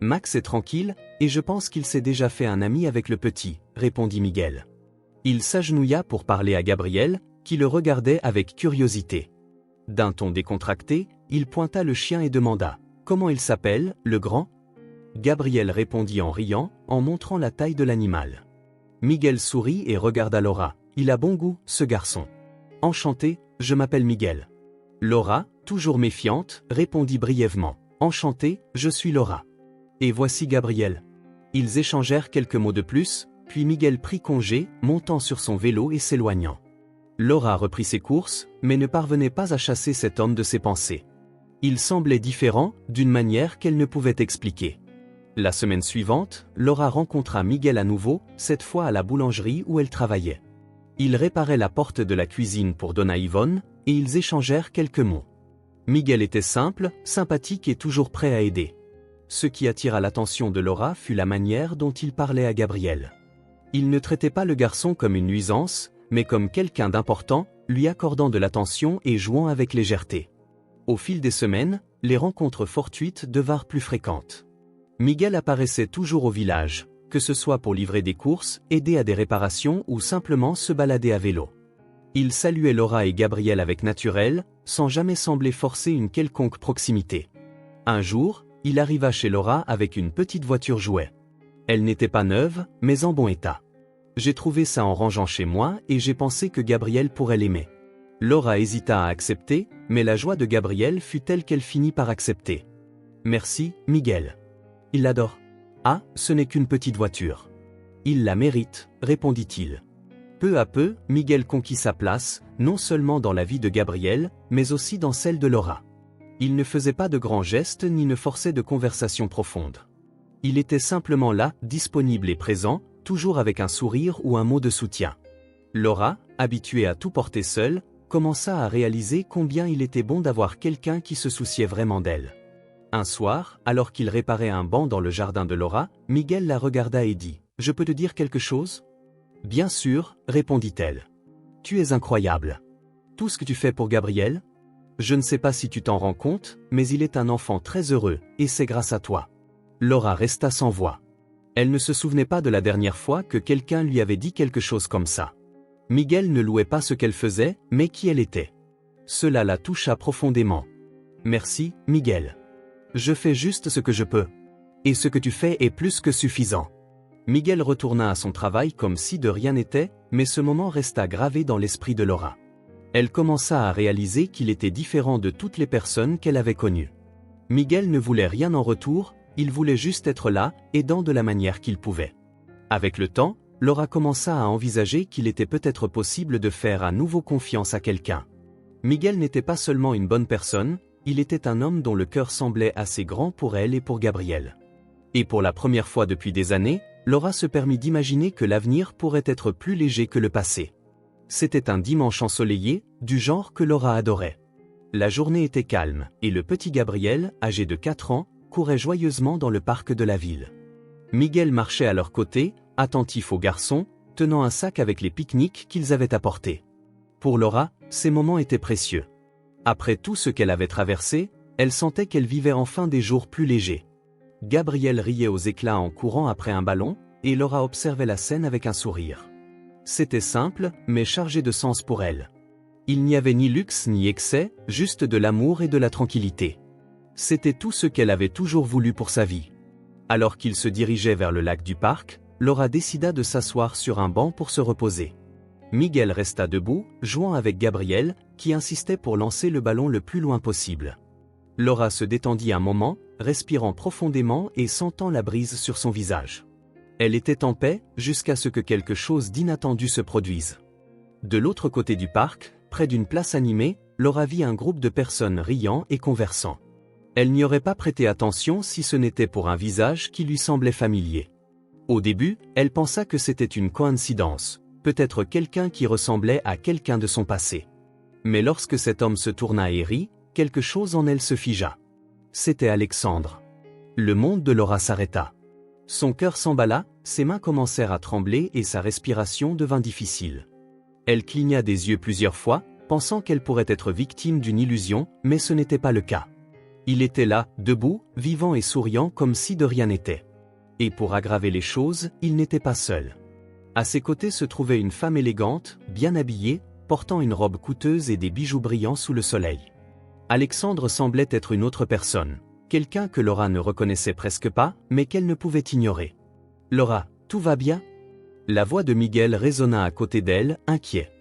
Max est tranquille, et je pense qu'il s'est déjà fait un ami avec le petit, » répondit Miguel. Il s'agenouilla pour parler à Gabriel, qui le regardait avec curiosité. D'un ton décontracté, il pointa le chien et demanda « Comment il s'appelle, le grand ?» Gabriel répondit en riant, en montrant la taille de l'animal. Miguel sourit et regarda Laura. « Il a bon goût, ce garçon. »« Enchanté, je m'appelle Miguel. » Laura, toujours méfiante, répondit brièvement. « Enchanté, je suis Laura. » Et voici Gabriel. Ils échangèrent quelques mots de plus, puis Miguel prit congé, montant sur son vélo et s'éloignant. Laura reprit ses courses, mais ne parvenait pas à chasser cet homme de ses pensées. Il semblait différent, d'une manière qu'elle ne pouvait expliquer. La semaine suivante, Laura rencontra Miguel à nouveau, cette fois à la boulangerie où elle travaillait. Il réparait la porte de la cuisine pour Donna Yvonne, et ils échangèrent quelques mots. Miguel était simple, sympathique et toujours prêt à aider. Ce qui attira l'attention de Laura fut la manière dont il parlait à Gabriel. Il ne traitait pas le garçon comme une nuisance, mais comme quelqu'un d'important, lui accordant de l'attention et jouant avec légèreté. Au fil des semaines, les rencontres fortuites devinrent plus fréquentes. Miguel apparaissait toujours au village, que ce soit pour livrer des courses, aider à des réparations ou simplement se balader à vélo. Il saluait Laura et Gabriel avec naturel, sans jamais sembler forcer une quelconque proximité. Un jour, il arriva chez Laura avec une petite voiture jouet. Elle n'était pas neuve, mais en bon état. J'ai trouvé ça en rangeant chez moi et j'ai pensé que Gabriel pourrait l'aimer. Laura hésita à accepter, mais la joie de Gabriel fut telle qu'elle finit par accepter. Merci, Miguel. Il l'adore. Ah, ce n'est qu'une petite voiture. Il la mérite, répondit-il. Peu à peu, Miguel conquit sa place, non seulement dans la vie de Gabriel, mais aussi dans celle de Laura. Il ne faisait pas de grands gestes ni ne forçait de conversations profondes. Il était simplement là, disponible et présent, toujours avec un sourire ou un mot de soutien. Laura, habituée à tout porter seule, commença à réaliser combien il était bon d'avoir quelqu'un qui se souciait vraiment d'elle. Un soir, alors qu'il réparait un banc dans le jardin de Laura, Miguel la regarda et dit « Je peux te dire quelque chose ?» « Bien sûr, répondit-elle. Tu es incroyable. Tout ce que tu fais pour Gabriel ? Je ne sais pas si tu t'en rends compte, mais il est un enfant très heureux, et c'est grâce à toi. » Laura resta sans voix. Elle ne se souvenait pas de la dernière fois que quelqu'un lui avait dit quelque chose comme ça. Miguel ne louait pas ce qu'elle faisait, mais qui elle était. Cela la toucha profondément. « Merci, Miguel. Je fais juste ce que je peux. Et ce que tu fais est plus que suffisant. » Miguel retourna à son travail comme si de rien n'était, mais ce moment resta gravé dans l'esprit de Laura. Elle commença à réaliser qu'il était différent de toutes les personnes qu'elle avait connues. Miguel ne voulait rien en retour, il voulait juste être là, aidant de la manière qu'il pouvait. Avec le temps, Laura commença à envisager qu'il était peut-être possible de faire à nouveau confiance à quelqu'un. Miguel n'était pas seulement une bonne personne, il était un homme dont le cœur semblait assez grand pour elle et pour Gabriel. Et pour la première fois depuis des années, Laura se permit d'imaginer que l'avenir pourrait être plus léger que le passé. C'était un dimanche ensoleillé, du genre que Laura adorait. La journée était calme, et le petit Gabriel, âgé de 4 ans, courait joyeusement dans le parc de la ville. Miguel marchait à leur côté, attentif aux garçons, tenant un sac avec les pique-niques qu'ils avaient apportés. Pour Laura, ces moments étaient précieux. Après tout ce qu'elle avait traversé, elle sentait qu'elle vivait enfin des jours plus légers. Gabriel riait aux éclats en courant après un ballon, et Laura observait la scène avec un sourire. C'était simple, mais chargé de sens pour elle. Il n'y avait ni luxe ni excès, juste de l'amour et de la tranquillité. C'était tout ce qu'elle avait toujours voulu pour sa vie. Alors qu'ils se dirigeaient vers le lac du parc, Laura décida de s'asseoir sur un banc pour se reposer. Miguel resta debout, jouant avec Gabriel, qui insistait pour lancer le ballon le plus loin possible. Laura se détendit un moment, respirant profondément et sentant la brise sur son visage. Elle était en paix, jusqu'à ce que quelque chose d'inattendu se produise. De l'autre côté du parc, près d'une place animée, Laura vit un groupe de personnes riant et conversant. Elle n'y aurait pas prêté attention si ce n'était pour un visage qui lui semblait familier. Au début, elle pensa que c'était une coïncidence, peut-être quelqu'un qui ressemblait à quelqu'un de son passé. Mais lorsque cet homme se tourna et rit, quelque chose en elle se figea. C'était Alexandre. Le monde de Laura s'arrêta. Son cœur s'emballa, ses mains commencèrent à trembler et sa respiration devint difficile. Elle cligna des yeux plusieurs fois, pensant qu'elle pourrait être victime d'une illusion, mais ce n'était pas le cas. Il était là, debout, vivant et souriant comme si de rien n'était. Et pour aggraver les choses, il n'était pas seul. À ses côtés se trouvait une femme élégante, bien habillée, portant une robe coûteuse et des bijoux brillants sous le soleil. Alexandre semblait être une autre personne, quelqu'un que Laura ne reconnaissait presque pas, mais qu'elle ne pouvait ignorer. « Laura, tout va bien ?» La voix de Miguel résonna à côté d'elle, inquiet.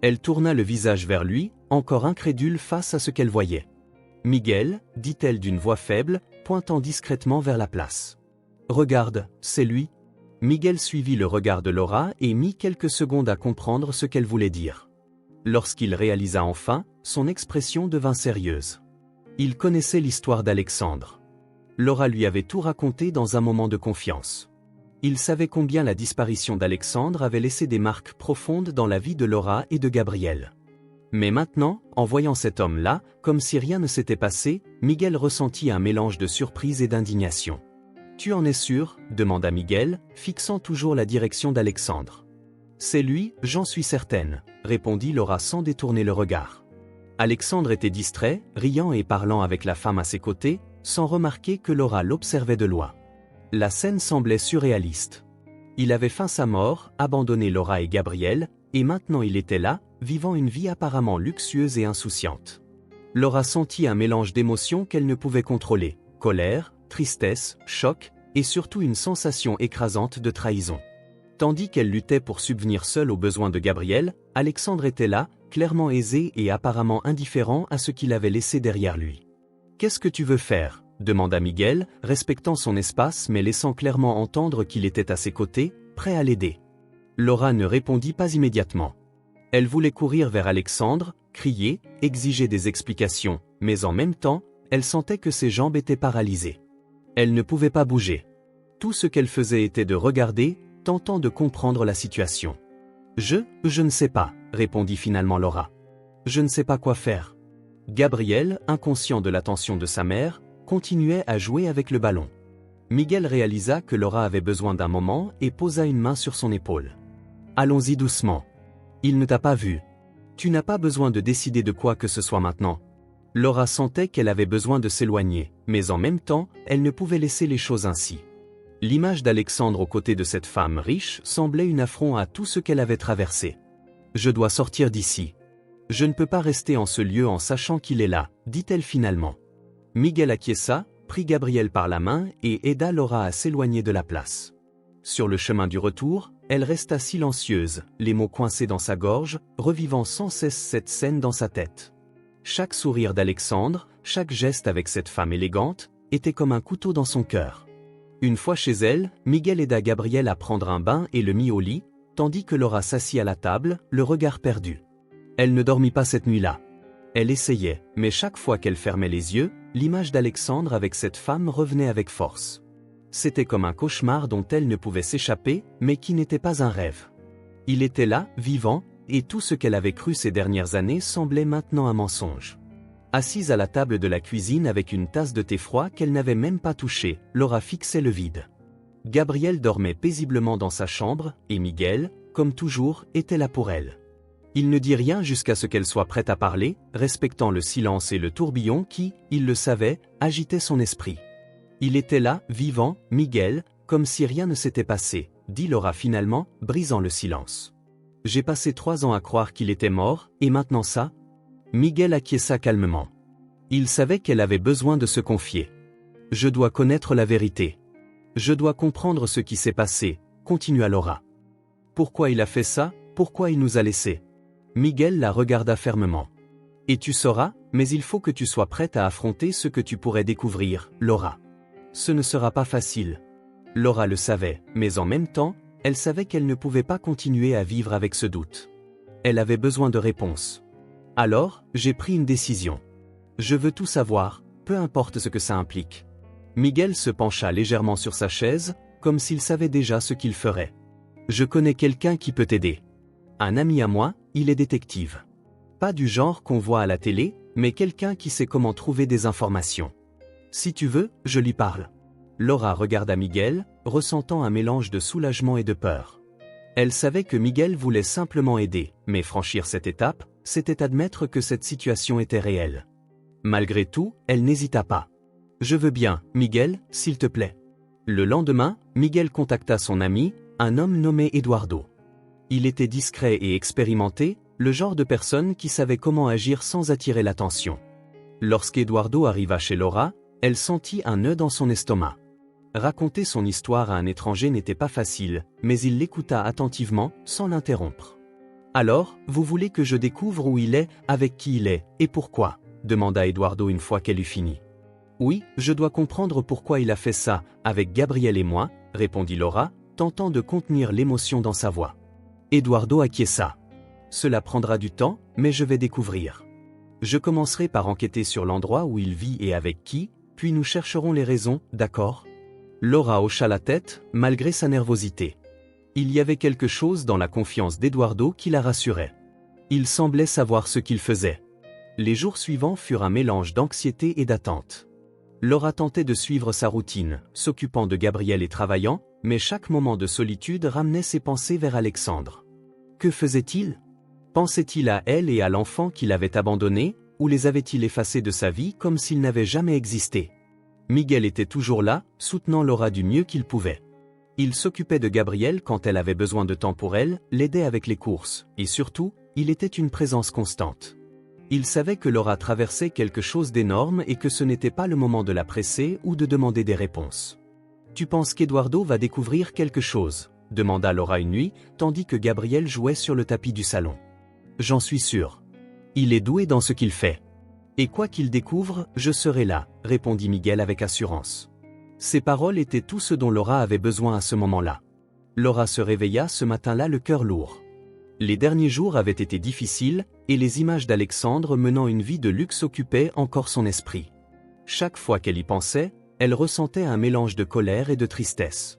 Elle tourna le visage vers lui, encore incrédule face à ce qu'elle voyait. « Miguel, dit-elle d'une voix faible, pointant discrètement vers la place. « Regarde, c'est lui. » Miguel suivit le regard de Laura et mit quelques secondes à comprendre ce qu'elle voulait dire. Lorsqu'il réalisa enfin, son expression devint sérieuse. Il connaissait l'histoire d'Alexandre. Laura lui avait tout raconté dans un moment de confiance. Il savait combien la disparition d'Alexandre avait laissé des marques profondes dans la vie de Laura et de Gabriel. Mais maintenant, en voyant cet homme-là, comme si rien ne s'était passé, Miguel ressentit un mélange de surprise et d'indignation. « Tu en es sûr ?» demanda Miguel, fixant toujours la direction d'Alexandre. « C'est lui, j'en suis certaine », répondit Laura sans détourner le regard. Alexandre était distrait, riant et parlant avec la femme à ses côtés, sans remarquer que Laura l'observait de loin. La scène semblait surréaliste. Il avait feint sa mort, abandonné Laura et Gabriel, et maintenant il était là, vivant une vie apparemment luxueuse et insouciante. Laura sentit un mélange d'émotions qu'elle ne pouvait contrôler, colère, tristesse, choc, et surtout une sensation écrasante de trahison. Tandis qu'elle luttait pour subvenir seule aux besoins de Gabriel, Alexandre était là, clairement aisé et apparemment indifférent à ce qu'il avait laissé derrière lui. « Qu'est-ce que tu veux faire ?» demanda Miguel, respectant son espace mais laissant clairement entendre qu'il était à ses côtés, prêt à l'aider. Laura ne répondit pas immédiatement. Elle voulait courir vers Alexandre, crier, exiger des explications, mais en même temps, elle sentait que ses jambes étaient paralysées. Elle ne pouvait pas bouger. Tout ce qu'elle faisait était de regarder, tentant de comprendre la situation. « Je ne sais pas », répondit finalement Laura. « Je ne sais pas quoi faire. » Gabriel, inconscient de l'attention de sa mère, continuait à jouer avec le ballon. Miguel réalisa que Laura avait besoin d'un moment et posa une main sur son épaule. « Allons-y doucement. Il ne t'a pas vu. Tu n'as pas besoin de décider de quoi que ce soit maintenant. » Laura sentait qu'elle avait besoin de s'éloigner, mais en même temps, elle ne pouvait laisser les choses ainsi. L'image d'Alexandre aux côtés de cette femme riche semblait une affront à tout ce qu'elle avait traversé. « Je dois sortir d'ici. Je ne peux pas rester en ce lieu en sachant qu'il est là, » dit-elle finalement. Miguel acquiesça, prit Gabriel par la main et aida Laura à s'éloigner de la place. Sur le chemin du retour, elle resta silencieuse, les mots coincés dans sa gorge, revivant sans cesse cette scène dans sa tête. Chaque sourire d'Alexandre, chaque geste avec cette femme élégante, était comme un couteau dans son cœur. Une fois chez elle, Miguel aida Gabriel à prendre un bain et le mit au lit, tandis que Laura s'assit à la table, le regard perdu. Elle ne dormit pas cette nuit-là. Elle essayait, mais chaque fois qu'elle fermait les yeux, l'image d'Alexandre avec cette femme revenait avec force. C'était comme un cauchemar dont elle ne pouvait s'échapper, mais qui n'était pas un rêve. Il était là, vivant, et tout ce qu'elle avait cru ces dernières années semblait maintenant un mensonge. Assise à la table de la cuisine avec une tasse de thé froid qu'elle n'avait même pas touchée, Laura fixait le vide. Gabriel dormait paisiblement dans sa chambre, et Miguel, comme toujours, était là pour elle. Il ne dit rien jusqu'à ce qu'elle soit prête à parler, respectant le silence et le tourbillon qui, il le savait, agitait son esprit. Il était là, vivant, Miguel, comme si rien ne s'était passé, dit Laura finalement, brisant le silence. J'ai passé 3 ans à croire qu'il était mort, et maintenant ça ? Miguel acquiesça calmement. Il savait qu'elle avait besoin de se confier. Je dois connaître la vérité. Je dois comprendre ce qui s'est passé, continua Laura. Pourquoi il a fait ça ? Pourquoi il nous a laissés ? Miguel la regarda fermement. Et tu sauras, mais il faut que tu sois prête à affronter ce que tu pourrais découvrir, Laura. Ce ne sera pas facile. Laura le savait, mais en même temps, elle savait qu'elle ne pouvait pas continuer à vivre avec ce doute. Elle avait besoin de réponses. Alors, j'ai pris une décision. Je veux tout savoir, peu importe ce que ça implique. Miguel se pencha légèrement sur sa chaise, comme s'il savait déjà ce qu'il ferait. Je connais quelqu'un qui peut t'aider. Un ami à moi, il est détective. Pas du genre qu'on voit à la télé, mais quelqu'un qui sait comment trouver des informations. Si tu veux, je lui parle. Laura regarda Miguel, ressentant un mélange de soulagement et de peur. Elle savait que Miguel voulait simplement aider, mais franchir cette étape, c'était admettre que cette situation était réelle. Malgré tout, elle n'hésita pas. « Je veux bien, Miguel, s'il te plaît. » Le lendemain, Miguel contacta son ami, un homme nommé Eduardo. Il était discret et expérimenté, le genre de personne qui savait comment agir sans attirer l'attention. Lorsqu'Eduardo arriva chez Laura, elle sentit un nœud dans son estomac. Raconter son histoire à un étranger n'était pas facile, mais il l'écouta attentivement, sans l'interrompre. « Alors, vous voulez que je découvre où il est, avec qui il est, et pourquoi ?» demanda Eduardo une fois qu'elle eut fini. « Oui, je dois comprendre pourquoi il a fait ça, avec Gabriel et moi, » répondit Laura, tentant de contenir l'émotion dans sa voix. Eduardo acquiesça. cela prendra du temps, mais je vais découvrir. Je commencerai par enquêter sur l'endroit où il vit et avec qui, puis nous chercherons les raisons, d'accord? Laura hocha la tête, malgré sa nervosité. Il y avait quelque chose dans la confiance d'Eduardo qui la rassurait. Il semblait savoir ce qu'il faisait. Les jours suivants furent un mélange d'anxiété et d'attente. Laura tentait de suivre sa routine, s'occupant de Gabriel et travaillant, mais chaque moment de solitude ramenait ses pensées vers Alexandre. Que faisait-il? Pensait-il à elle et à l'enfant qu'il avait abandonné, ou les avait-il effacés de sa vie comme s'ils n'avaient jamais existé? Miguel était toujours là, soutenant Laura du mieux qu'il pouvait. Il s'occupait de Gabriel quand elle avait besoin de temps pour elle, l'aidait avec les courses, et surtout, il était une présence constante. Il savait que Laura traversait quelque chose d'énorme et que ce n'était pas le moment de la presser ou de demander des réponses. « Tu penses qu'Eduardo va découvrir quelque chose ?» demanda Laura une nuit, tandis que Gabriel jouait sur le tapis du salon. « J'en suis sûr. Il est doué dans ce qu'il fait. Et quoi qu'il découvre, je serai là, » répondit Miguel avec assurance. Ces paroles étaient tout ce dont Laura avait besoin à ce moment-là. Laura se réveilla ce matin-là le cœur lourd. Les derniers jours avaient été difficiles, et les images d'Alexandre menant une vie de luxe occupaient encore son esprit. Chaque fois qu'elle y pensait, elle ressentait un mélange de colère et de tristesse.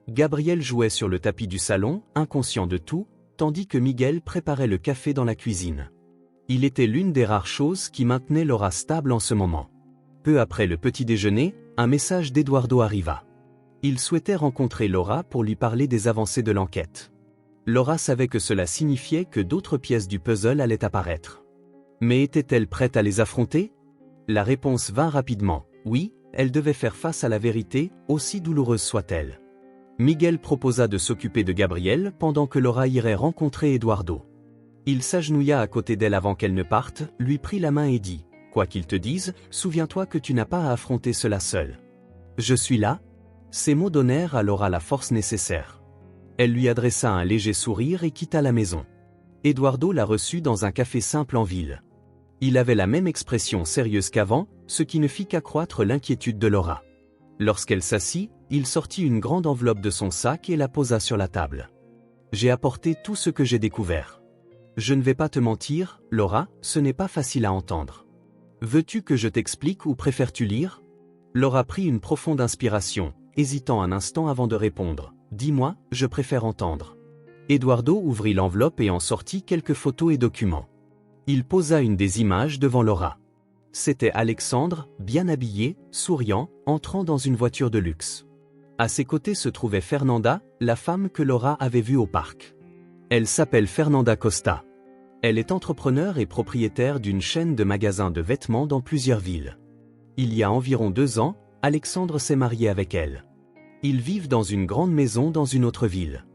Gabriel jouait sur le tapis du salon, inconscient de tout, tandis que Miguel préparait le café dans la cuisine. Il était l'une des rares choses qui maintenaient Laura stable en ce moment. Peu après le petit déjeuner, un message d'Eduardo arriva. Il souhaitait rencontrer Laura pour lui parler des avancées de l'enquête. Laura savait que cela signifiait que d'autres pièces du puzzle allaient apparaître. Mais était-elle prête à les affronter? La réponse vint rapidement. Oui, elle devait faire face à la vérité, aussi douloureuse soit-elle. Miguel proposa de s'occuper de Gabriel pendant que Laura irait rencontrer Eduardo. Il s'agenouilla à côté d'elle avant qu'elle ne parte, lui prit la main et dit « Quoi qu'il te dise, souviens-toi que tu n'as pas à affronter cela seul. Je suis là ?» Ces mots donnèrent à Laura la force nécessaire. Elle lui adressa un léger sourire et quitta la maison. Eduardo la reçut dans un café simple en ville. Il avait la même expression sérieuse qu'avant, ce qui ne fit qu'accroître l'inquiétude de Laura. Lorsqu'elle s'assit, il sortit une grande enveloppe de son sac et la posa sur la table. « J'ai apporté tout ce que j'ai découvert. Je ne vais pas te mentir, Laura, ce n'est pas facile à entendre. Veux-tu que je t'explique ou préfères-tu lire ?» Laura prit une profonde inspiration, hésitant un instant avant de répondre. « Dis-moi, je préfère entendre. » Eduardo ouvrit l'enveloppe et en sortit quelques photos et documents. Il posa une des images devant Laura. C'était Alexandre, bien habillé, souriant, entrant dans une voiture de luxe. À ses côtés se trouvait Fernanda, la femme que Laura avait vue au parc. Elle s'appelle Fernanda Costa. Elle est entrepreneur et propriétaire d'une chaîne de magasins de vêtements dans plusieurs villes. Il y a environ 2 ans, Alexandre s'est marié avec elle. Ils vivent dans une grande maison dans une autre ville.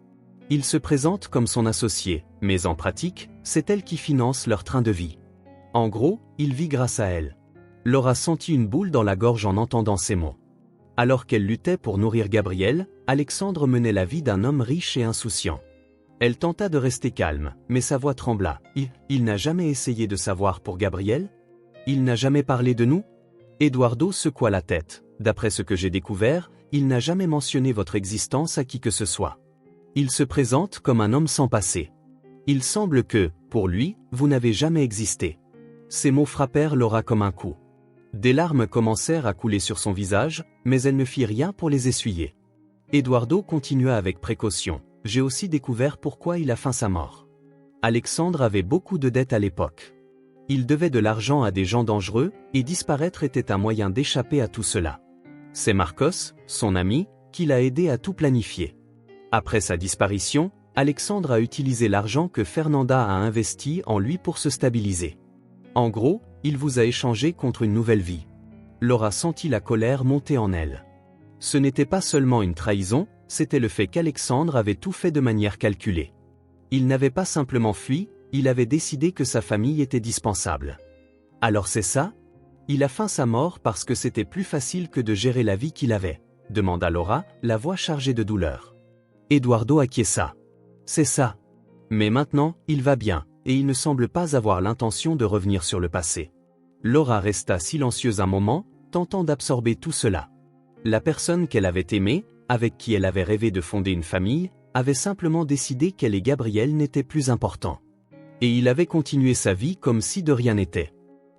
Il se présente comme son associé, mais en pratique, c'est elle qui finance leur train de vie. En gros, il vit grâce à elle. Laura sentit une boule dans la gorge en entendant ces mots. Alors qu'elle luttait pour nourrir Gabriel, Alexandre menait la vie d'un homme riche et insouciant. Elle tenta de rester calme, mais sa voix trembla. Il n'a jamais essayé de savoir pour Gabriel? Il n'a jamais parlé de nous? Eduardo secoua la tête. D'après ce que j'ai découvert, il n'a jamais mentionné votre existence à qui que ce soit. Il se présente comme un homme sans passé. Il semble que, pour lui, vous n'avez jamais existé. Ces mots frappèrent Laura comme un coup. Des larmes commencèrent à couler sur son visage, mais elle ne fit rien pour les essuyer. Eduardo continua avec précaution. J'ai aussi découvert pourquoi il a feint sa mort. Alexandre avait beaucoup de dettes à l'époque. Il devait de l'argent à des gens dangereux, et disparaître était un moyen d'échapper à tout cela. C'est Marcos, son ami, qui l'a aidé à tout planifier. Après sa disparition, Alexandre a utilisé l'argent que Fernanda a investi en lui pour se stabiliser. En gros, il vous a échangé contre une nouvelle vie. Laura sentit la colère monter en elle. Ce n'était pas seulement une trahison, c'était le fait qu'Alexandre avait tout fait de manière calculée. Il n'avait pas simplement fui, il avait décidé que sa famille était dispensable. Alors c'est ça? Il a feint sa mort parce que c'était plus facile que de gérer la vie qu'il avait, demanda Laura, la voix chargée de douleur. Eduardo acquiesça. C'est ça. Mais maintenant, il va bien, et il ne semble pas avoir l'intention de revenir sur le passé. Laura resta silencieuse un moment, tentant d'absorber tout cela. La personne qu'elle avait aimée, avec qui elle avait rêvé de fonder une famille, avait simplement décidé qu'elle et Gabriel n'étaient plus importants. Et il avait continué sa vie comme si de rien n'était.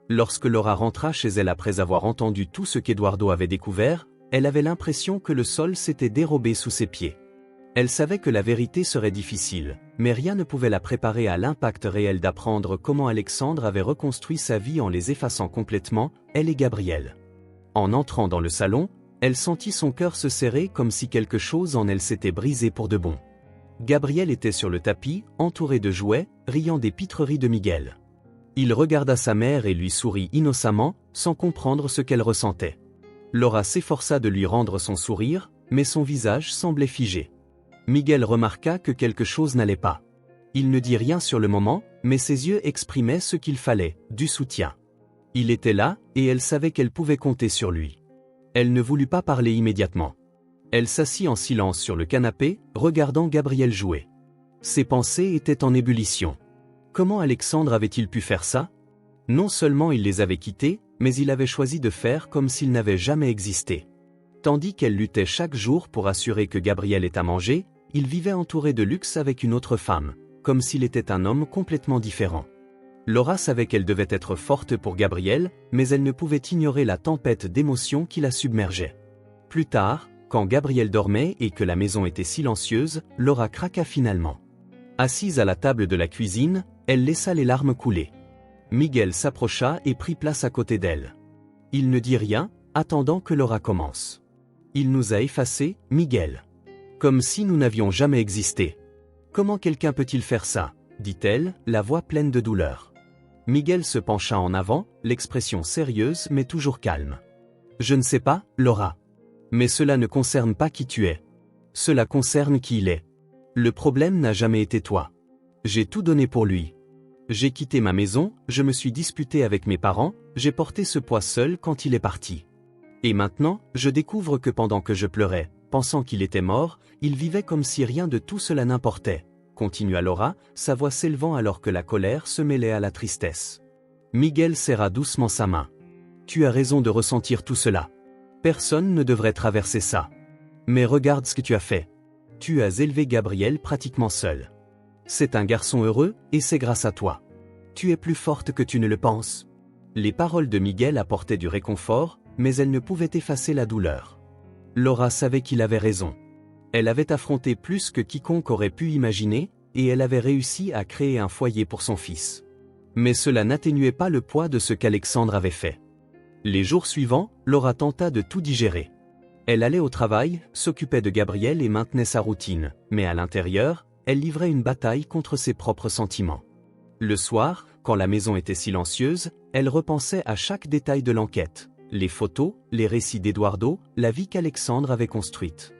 Lorsque Laura rentra chez elle après avoir entendu tout ce qu'Eduardo avait découvert, elle avait l'impression que le sol s'était dérobé sous ses pieds. Elle savait que la vérité serait difficile, mais rien ne pouvait la préparer à l'impact réel d'apprendre comment Alexandre avait reconstruit sa vie en les effaçant complètement, elle et Gabriel. En entrant dans le salon, elle sentit son cœur se serrer comme si quelque chose en elle s'était brisé pour de bon. Gabriel était sur le tapis, entouré de jouets, riant des pitreries de Miguel. Il regarda sa mère et lui sourit innocemment, sans comprendre ce qu'elle ressentait. Laura s'efforça de lui rendre son sourire, mais son visage semblait figé. Miguel remarqua que quelque chose n'allait pas. Il ne dit rien sur le moment, mais ses yeux exprimaient ce qu'il fallait, du soutien. Il était là, et elle savait qu'elle pouvait compter sur lui. Elle ne voulut pas parler immédiatement. Elle s'assit en silence sur le canapé, regardant Gabriel jouer. Ses pensées étaient en ébullition. Comment Alexandre avait-il pu faire ça? Non seulement il les avait quittés, mais il avait choisi de faire comme s'il n'avait jamais existé. Tandis qu'elle luttait chaque jour pour assurer que Gabriel ait à manger, il vivait entouré de luxe avec une autre femme, comme s'il était un homme complètement différent. Laura savait qu'elle devait être forte pour Gabriel, mais elle ne pouvait ignorer la tempête d'émotions qui la submergeait. Plus tard, quand Gabriel dormait et que la maison était silencieuse, Laura craqua finalement. Assise à la table de la cuisine, elle laissa les larmes couler. Miguel s'approcha et prit place à côté d'elle. Il ne dit rien, attendant que Laura commence. Il nous a effacés, Miguel. Comme si nous n'avions jamais existé. Comment quelqu'un peut-il faire ça? Dit-elle, la voix pleine de douleur. Miguel se pencha en avant, l'expression sérieuse mais toujours calme. Je ne sais pas, Laura. Mais cela ne concerne pas qui tu es. Cela concerne qui il est. Le problème n'a jamais été toi. J'ai tout donné pour lui. J'ai quitté ma maison, je me suis disputé avec mes parents, j'ai porté ce poids seul quand il est parti. Et maintenant, je découvre que pendant que je pleurais, pensant qu'il était mort, il vivait comme si rien de tout cela n'importait, continua Laura, sa voix s'élevant alors que la colère se mêlait à la tristesse. Miguel serra doucement sa main. Tu as raison de ressentir tout cela. Personne ne devrait traverser ça. Mais regarde ce que tu as fait. Tu as élevé Gabriel pratiquement seul. C'est un garçon heureux, et c'est grâce à toi. Tu es plus forte que tu ne le penses. Les paroles de Miguel apportaient du réconfort, mais elles ne pouvaient effacer la douleur. Laura savait qu'il avait raison. Elle avait affronté plus que quiconque aurait pu imaginer, et elle avait réussi à créer un foyer pour son fils. Mais cela n'atténuait pas le poids de ce qu'Alexandre avait fait. Les jours suivants, Laura tenta de tout digérer. Elle allait au travail, s'occupait de Gabriel et maintenait sa routine, mais à l'intérieur, elle livrait une bataille contre ses propres sentiments. Le soir, quand la maison était silencieuse, elle repensait à chaque détail de l'enquête. Les photos, les récits d'Eduardo, la vie qu'Alexandre avait construite.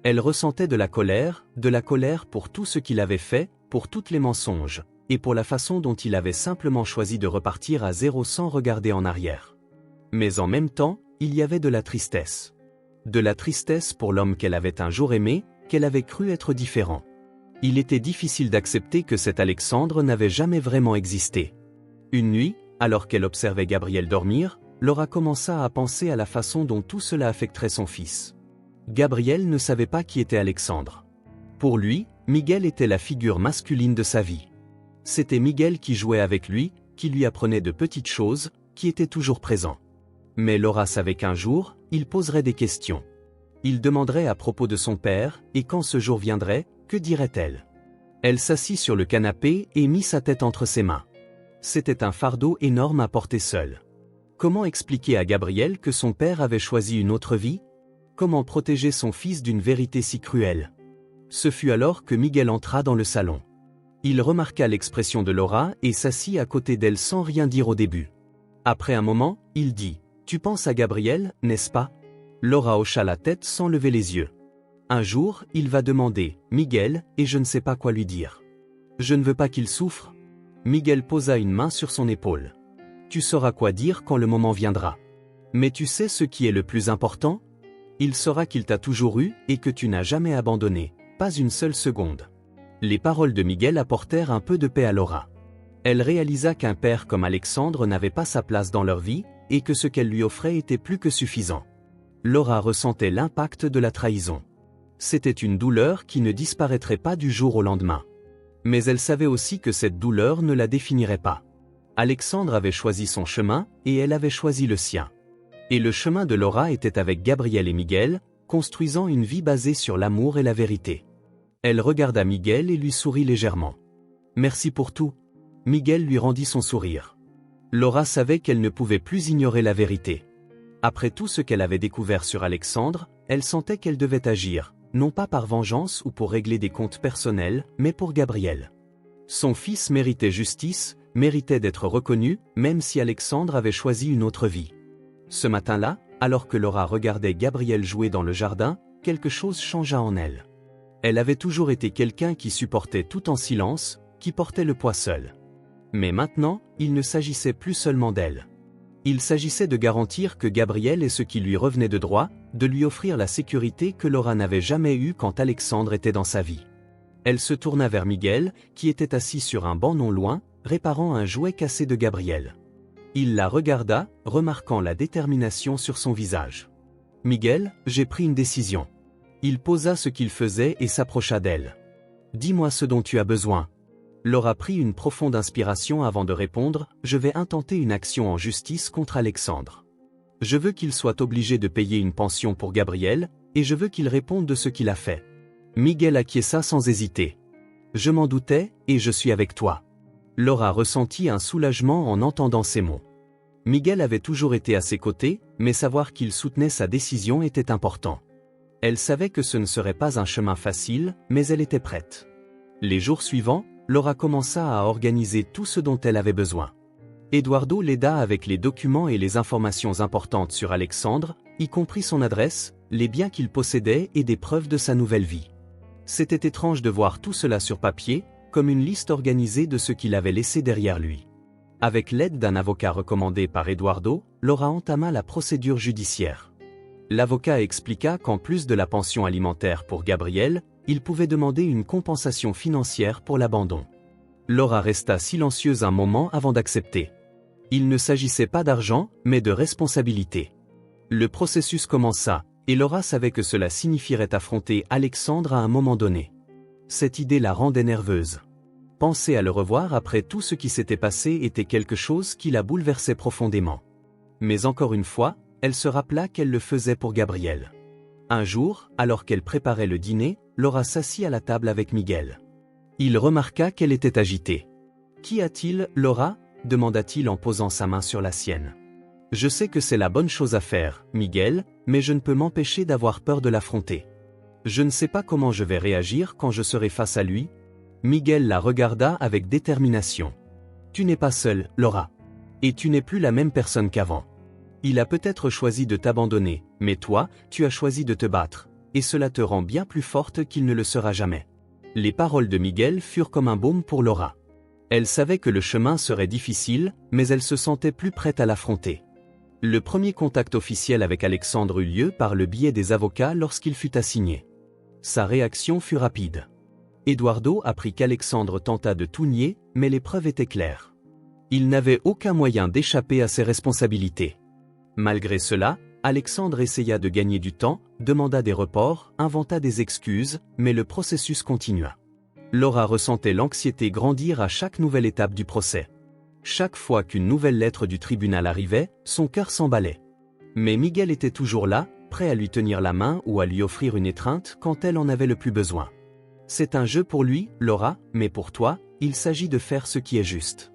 Elle ressentait de la colère pour tout ce qu'il avait fait, pour tous les mensonges, et pour la façon dont il avait simplement choisi de repartir à zéro sans regarder en arrière. Mais en même temps, il y avait de la tristesse. De la tristesse pour l'homme qu'elle avait un jour aimé, qu'elle avait cru être différent. Il était difficile d'accepter que cet Alexandre n'avait jamais vraiment existé. Une nuit, alors qu'elle observait Gabriel dormir, Laura commença à penser à la façon dont tout cela affecterait son fils. Gabriel ne savait pas qui était Alexandre. Pour lui, Miguel était la figure masculine de sa vie. C'était Miguel qui jouait avec lui, qui lui apprenait de petites choses, qui était toujours présent. Mais Laura savait qu'un jour, il poserait des questions. Il demanderait à propos de son père, et quand ce jour viendrait, que dirait-elle? Elle s'assit sur le canapé et mit sa tête entre ses mains. C'était un fardeau énorme à porter seule. Comment expliquer à Gabriel que son père avait choisi une autre vie? Comment protéger son fils d'une vérité si cruelle? Ce fut alors que Miguel entra dans le salon. Il remarqua l'expression de Laura et s'assit à côté d'elle sans rien dire au début. Après un moment, il dit « Tu penses à Gabriel, n'est-ce pas ?» Laura hocha la tête sans lever les yeux. Un jour, il va demander « Miguel » et je ne sais pas quoi lui dire. Je ne veux pas qu'il souffre. Miguel posa une main sur son épaule. Tu sauras quoi dire quand le moment viendra. Mais tu sais ce qui est le plus important? Il saura qu'il t'a toujours eu et que tu n'as jamais abandonné, pas une seule seconde. Les paroles de Miguel apportèrent un peu de paix à Laura. Elle réalisa qu'un père comme Alexandre n'avait pas sa place dans leur vie et que ce qu'elle lui offrait était plus que suffisant. Laura ressentait l'impact de la trahison. C'était une douleur qui ne disparaîtrait pas du jour au lendemain. Mais elle savait aussi que cette douleur ne la définirait pas. Alexandre avait choisi son chemin, et elle avait choisi le sien. Et le chemin de Laura était avec Gabriel et Miguel, construisant une vie basée sur l'amour et la vérité. Elle regarda Miguel et lui sourit légèrement. « Merci pour tout. » Miguel lui rendit son sourire. Laura savait qu'elle ne pouvait plus ignorer la vérité. Après tout ce qu'elle avait découvert sur Alexandre, elle sentait qu'elle devait agir, non pas par vengeance ou pour régler des comptes personnels, mais pour Gabriel. Son fils méritait justice, méritait d'être reconnu, même si Alexandre avait choisi une autre vie. Ce matin-là, alors que Laura regardait Gabriel jouer dans le jardin, quelque chose changea en elle. Elle avait toujours été quelqu'un qui supportait tout en silence, qui portait le poids seul. Mais maintenant, il ne s'agissait plus seulement d'elle. Il s'agissait de garantir que Gabriel ait ce qui lui revenait de droit, de lui offrir la sécurité que Laura n'avait jamais eue quand Alexandre était dans sa vie. Elle se tourna vers Miguel, qui était assis sur un banc non loin, réparant un jouet cassé de Gabriel. Il la regarda, remarquant la détermination sur son visage. « Miguel, j'ai pris une décision. » Il posa ce qu'il faisait et s'approcha d'elle. « Dis-moi ce dont tu as besoin. » Laura prit une profonde inspiration avant de répondre « Je vais intenter une action en justice contre Alexandre. Je veux qu'il soit obligé de payer une pension pour Gabriel, et je veux qu'il réponde de ce qu'il a fait. » Miguel acquiesça sans hésiter. « Je m'en doutais, et je suis avec toi. » Laura ressentit un soulagement en entendant ces mots. Miguel avait toujours été à ses côtés, mais savoir qu'il soutenait sa décision était important. Elle savait que ce ne serait pas un chemin facile, mais elle était prête. Les jours suivants, Laura commença à organiser tout ce dont elle avait besoin. Eduardo l'aida avec les documents et les informations importantes sur Alexandre, y compris son adresse, les biens qu'il possédait et des preuves de sa nouvelle vie. C'était étrange de voir tout cela sur papier, comme une liste organisée de ce qu'il avait laissé derrière lui. Avec l'aide d'un avocat recommandé par Eduardo, Laura entama la procédure judiciaire. L'avocat expliqua qu'en plus de la pension alimentaire pour Gabriel, il pouvait demander une compensation financière pour l'abandon. Laura resta silencieuse un moment avant d'accepter. Il ne s'agissait pas d'argent, mais de responsabilité. Le processus commença, et Laura savait que cela signifierait affronter Alexandre à un moment donné. Cette idée la rendait nerveuse. Penser à le revoir après tout ce qui s'était passé était quelque chose qui la bouleversait profondément. Mais encore une fois, elle se rappela qu'elle le faisait pour Gabriel. Un jour, alors qu'elle préparait le dîner, Laura s'assit à la table avec Miguel. Il remarqua qu'elle était agitée. « Qu'y a-t-il, Laura ?» demanda-t-il en posant sa main sur la sienne. « Je sais que c'est la bonne chose à faire, Miguel, mais je ne peux m'empêcher d'avoir peur de l'affronter. Je ne sais pas comment je vais réagir quand je serai face à lui. » Miguel la regarda avec détermination. « Tu n'es pas seule, Laura. Et tu n'es plus la même personne qu'avant. Il a peut-être choisi de t'abandonner, mais toi, tu as choisi de te battre, et cela te rend bien plus forte qu'il ne le sera jamais. » Les paroles de Miguel furent comme un baume pour Laura. Elle savait que le chemin serait difficile, mais elle se sentait plus prête à l'affronter. Le premier contact officiel avec Alexandre eut lieu par le biais des avocats lorsqu'il fut assigné. Sa réaction fut rapide. Eduardo apprit qu'Alexandre tenta de tout nier, mais les preuves étaient claires. Il n'avait aucun moyen d'échapper à ses responsabilités. Malgré cela, Alexandre essaya de gagner du temps, demanda des reports, inventa des excuses, mais le processus continua. Laura ressentait l'anxiété grandir à chaque nouvelle étape du procès. Chaque fois qu'une nouvelle lettre du tribunal arrivait, son cœur s'emballait. Mais Miguel était toujours là, prêt à lui tenir la main ou à lui offrir une étreinte quand elle en avait le plus besoin. C'est un jeu pour lui, Laura, mais pour toi, il s'agit de faire ce qui est juste.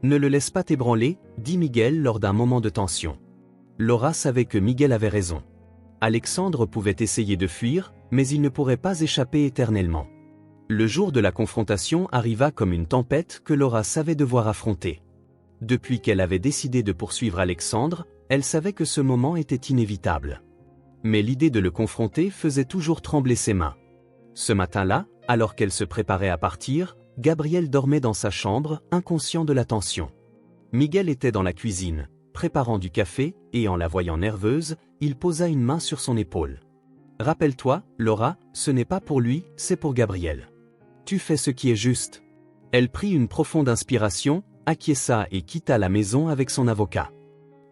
Ne le laisse pas t'ébranler, dit Miguel lors d'un moment de tension. Laura savait que Miguel avait raison. Alexandre pouvait essayer de fuir, mais il ne pourrait pas échapper éternellement. Le jour de la confrontation arriva comme une tempête que Laura savait devoir affronter. Depuis qu'elle avait décidé de poursuivre Alexandre, elle savait que ce moment était inévitable. Mais l'idée de le confronter faisait toujours trembler ses mains. Ce matin-là, alors qu'elle se préparait à partir, Gabriel dormait dans sa chambre, inconscient de la tension. Miguel était dans la cuisine, préparant du café, et en la voyant nerveuse, il posa une main sur son épaule. « Rappelle-toi, Laura, ce n'est pas pour lui, c'est pour Gabriel. Tu fais ce qui est juste. » Elle prit une profonde inspiration, acquiesça et quitta la maison avec son avocat.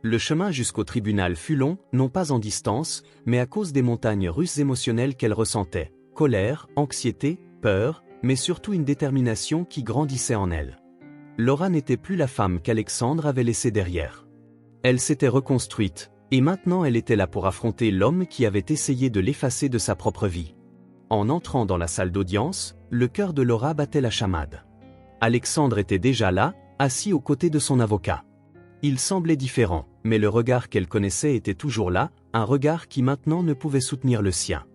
Le chemin jusqu'au tribunal fut long, non pas en distance, mais à cause des montagnes russes émotionnelles qu'elle ressentait. Colère, anxiété, peur, mais surtout une détermination qui grandissait en elle. Laura n'était plus la femme qu'Alexandre avait laissée derrière. Elle s'était reconstruite, et maintenant elle était là pour affronter l'homme qui avait essayé de l'effacer de sa propre vie. En entrant dans la salle d'audience, le cœur de Laura battait la chamade. Alexandre était déjà là, assis aux côtés de son avocat. Il semblait différent, mais le regard qu'elle connaissait était toujours là, un regard qui maintenant ne pouvait soutenir le sien.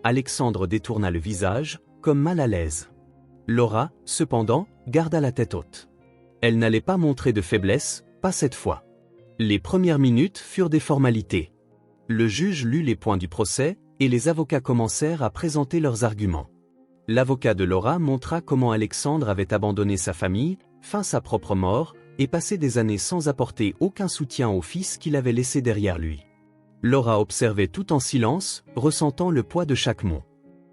Alexandre détourna le visage, comme mal à l'aise. Laura, cependant, garda la tête haute. Elle n'allait pas montrer de faiblesse, pas cette fois. Les premières minutes furent des formalités. Le juge lut les points du procès, et les avocats commencèrent à présenter leurs arguments. L'avocat de Laura montra comment Alexandre avait abandonné sa famille, feint sa propre mort, et passé des années sans apporter aucun soutien au fils qu'il avait laissé derrière lui. Laura observait tout en silence, ressentant le poids de chaque mot.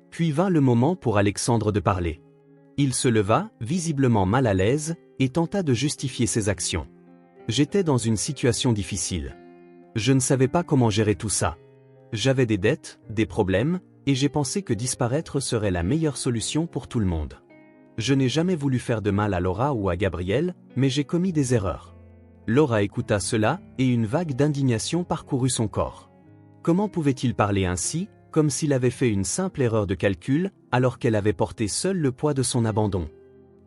Puis vint le moment pour Alexandre de parler. Il se leva, visiblement mal à l'aise, et tenta de justifier ses actions. J'étais dans une situation difficile. Je ne savais pas comment gérer tout ça. J'avais des dettes, des problèmes, et j'ai pensé que disparaître serait la meilleure solution pour tout le monde. Je n'ai jamais voulu faire de mal à Laura ou à Gabriel, mais j'ai commis des erreurs. Laura écouta cela, et une vague d'indignation parcourut son corps. Comment pouvait-il parler ainsi, comme s'il avait fait une simple erreur de calcul, alors qu'elle avait porté seule le poids de son abandon?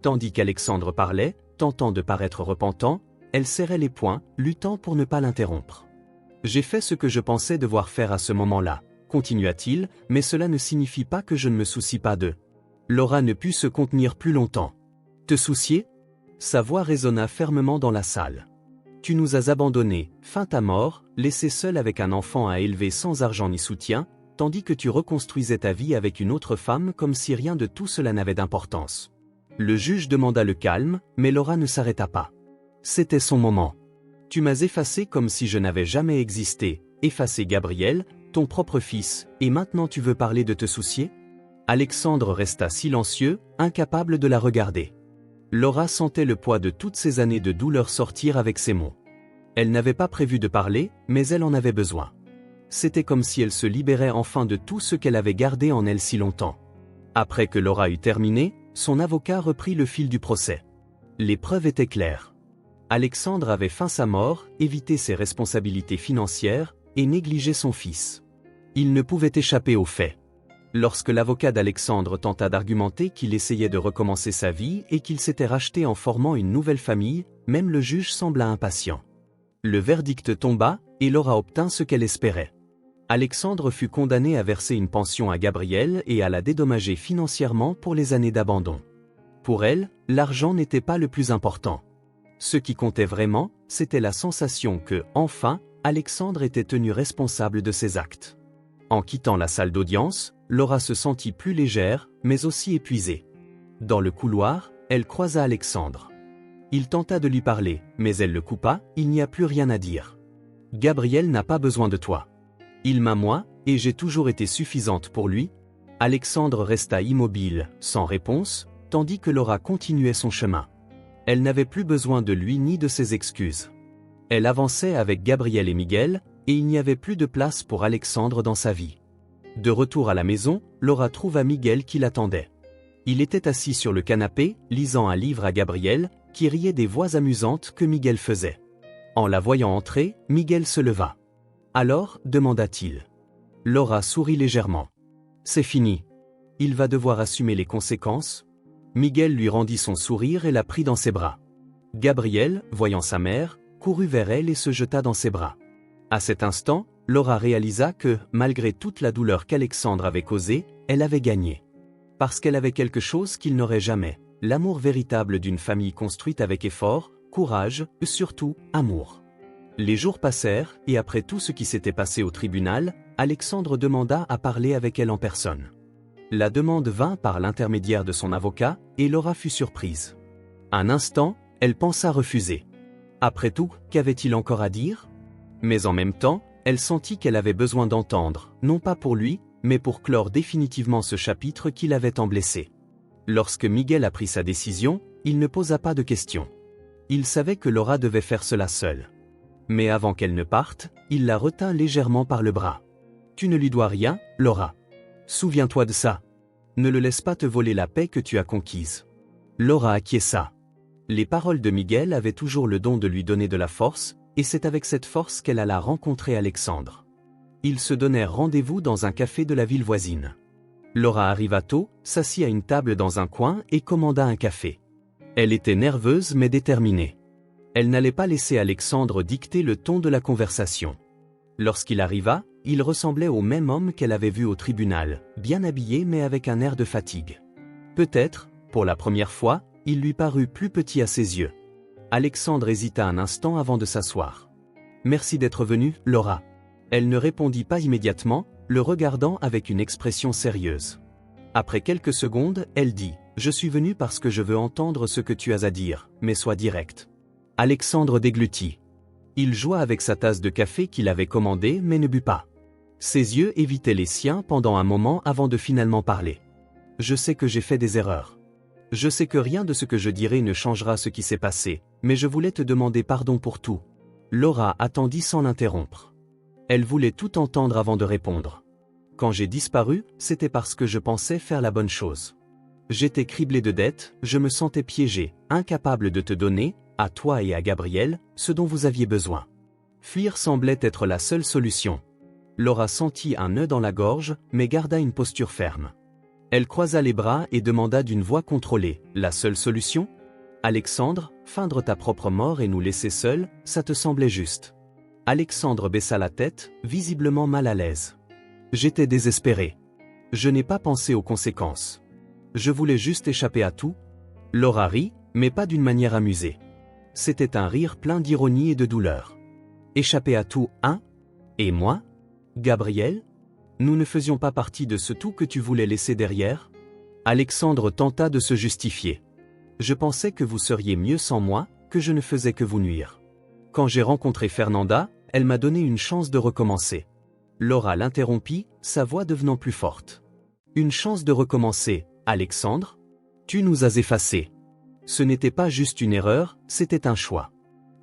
Tandis qu'Alexandre parlait, tentant de paraître repentant, elle serrait les poings, luttant pour ne pas l'interrompre. « J'ai fait ce que je pensais devoir faire à ce moment-là, » continua-t-il, « mais cela ne signifie pas que je ne me soucie pas d'eux. » Laura ne put se contenir plus longtemps. « Te soucier ?» Sa voix résonna fermement dans la salle. « Tu nous as abandonnés, feint ta mort, laissé seul avec un enfant à élever sans argent ni soutien, tandis que tu reconstruisais ta vie avec une autre femme comme si rien de tout cela n'avait d'importance. » Le juge demanda le calme, mais Laura ne s'arrêta pas. C'était son moment. « Tu m'as effacé comme si je n'avais jamais existé, effacé Gabriel, ton propre fils, et maintenant tu veux parler de te soucier ?» Alexandre resta silencieux, incapable de la regarder. Laura sentait le poids de toutes ces années de douleur sortir avec ses mots. Elle n'avait pas prévu de parler, mais elle en avait besoin. C'était comme si elle se libérait enfin de tout ce qu'elle avait gardé en elle si longtemps. Après que Laura eut terminé, son avocat reprit le fil du procès. Les preuves étaient claires. Alexandre avait feint sa mort, évité ses responsabilités financières, et négligé son fils. Il ne pouvait échapper aux faits. Lorsque l'avocat d'Alexandre tenta d'argumenter qu'il essayait de recommencer sa vie et qu'il s'était racheté en formant une nouvelle famille, même le juge sembla impatient. Le verdict tomba, et Laura obtint ce qu'elle espérait. Alexandre fut condamné à verser une pension à Gabriel et à la dédommager financièrement pour les années d'abandon. Pour elle, l'argent n'était pas le plus important. Ce qui comptait vraiment, c'était la sensation que, enfin, Alexandre était tenu responsable de ses actes. En quittant la salle d'audience, Laura se sentit plus légère, mais aussi épuisée. Dans le couloir, elle croisa Alexandre. Il tenta de lui parler, mais elle le coupa, il n'y a plus rien à dire. Gabriel n'a pas besoin de toi. Il m'a moi, et j'ai toujours été suffisante pour lui. Alexandre resta immobile, sans réponse, tandis que Laura continuait son chemin. Elle n'avait plus besoin de lui ni de ses excuses. Elle avançait avec Gabriel et Miguel, et il n'y avait plus de place pour Alexandre dans sa vie. De retour à la maison, Laura trouva Miguel qui l'attendait. Il était assis sur le canapé, lisant un livre à Gabriel, qui riait des voix amusantes que Miguel faisait. En la voyant entrer, Miguel se leva. « Alors » demanda-t-il. Laura sourit légèrement. « C'est fini. Il va devoir assumer les conséquences. » Miguel lui rendit son sourire et la prit dans ses bras. Gabriel, voyant sa mère, courut vers elle et se jeta dans ses bras. À cet instant, Laura réalisa que, malgré toute la douleur qu'Alexandre avait causée, elle avait gagné. Parce qu'elle avait quelque chose qu'il n'aurait jamais, l'amour véritable d'une famille construite avec effort, courage, et surtout, amour. Les jours passèrent, et après tout ce qui s'était passé au tribunal, Alexandre demanda à parler avec elle en personne. La demande vint par l'intermédiaire de son avocat, et Laura fut surprise. Un instant, elle pensa refuser. Après tout, qu'avait-il encore à dire ? Mais en même temps, elle sentit qu'elle avait besoin d'entendre, non pas pour lui, mais pour clore définitivement ce chapitre qui l'avait tant blessé. Lorsque Miguel a pris sa décision, il ne posa pas de questions. Il savait que Laura devait faire cela seule. Mais avant qu'elle ne parte, il la retint légèrement par le bras. « Tu ne lui dois rien, Laura. Souviens-toi de ça. » Ne le laisse pas te voler la paix que tu as conquise. Laura acquiesça. Les paroles de Miguel avaient toujours le don de lui donner de la force, et c'est avec cette force qu'elle alla rencontrer Alexandre. Ils se donnèrent rendez-vous dans un café de la ville voisine. Laura arriva tôt, s'assit à une table dans un coin et commanda un café. Elle était nerveuse mais déterminée. Elle n'allait pas laisser Alexandre dicter le ton de la conversation. Lorsqu'il arriva, il ressemblait au même homme qu'elle avait vu au tribunal, bien habillé mais avec un air de fatigue. Peut-être, pour la première fois, il lui parut plus petit à ses yeux. Alexandre hésita un instant avant de s'asseoir. « Merci d'être venue, Laura. » Elle ne répondit pas immédiatement, le regardant avec une expression sérieuse. Après quelques secondes, elle dit « Je suis venue parce que je veux entendre ce que tu as à dire, mais sois direct. » Alexandre déglutit. Il joua avec sa tasse de café qu'il avait commandée mais ne but pas. Ses yeux évitaient les siens pendant un moment avant de finalement parler. « Je sais que j'ai fait des erreurs. Je sais que rien de ce que je dirai ne changera ce qui s'est passé, mais je voulais te demander pardon pour tout. » Laura attendit sans l'interrompre. Elle voulait tout entendre avant de répondre. « Quand j'ai disparu, c'était parce que je pensais faire la bonne chose. J'étais criblé de dettes, je me sentais piégé, incapable de te donner, à toi et à Gabriel, ce dont vous aviez besoin. Fuir semblait être la seule solution. » Laura sentit un nœud dans la gorge, mais garda une posture ferme. Elle croisa les bras et demanda d'une voix contrôlée, « La seule solution ? Alexandre, feindre ta propre mort et nous laisser seuls, ça te semblait juste. » Alexandre baissa la tête, visiblement mal à l'aise. « J'étais désespéré. Je n'ai pas pensé aux conséquences. Je voulais juste échapper à tout. » Laura rit, mais pas d'une manière amusée. C'était un rire plein d'ironie et de douleur. « Échapper à tout, hein ? Et moi ? Gabriel ? Nous ne faisions pas partie de ce tout que tu voulais laisser derrière ?» Alexandre tenta de se justifier. « Je pensais que vous seriez mieux sans moi, que je ne faisais que vous nuire. Quand j'ai rencontré Fernanda, elle m'a donné une chance de recommencer. » Laura l'interrompit, sa voix devenant plus forte. « Une chance de recommencer, Alexandre ? Tu nous as effacés. Ce n'était pas juste une erreur, c'était un choix.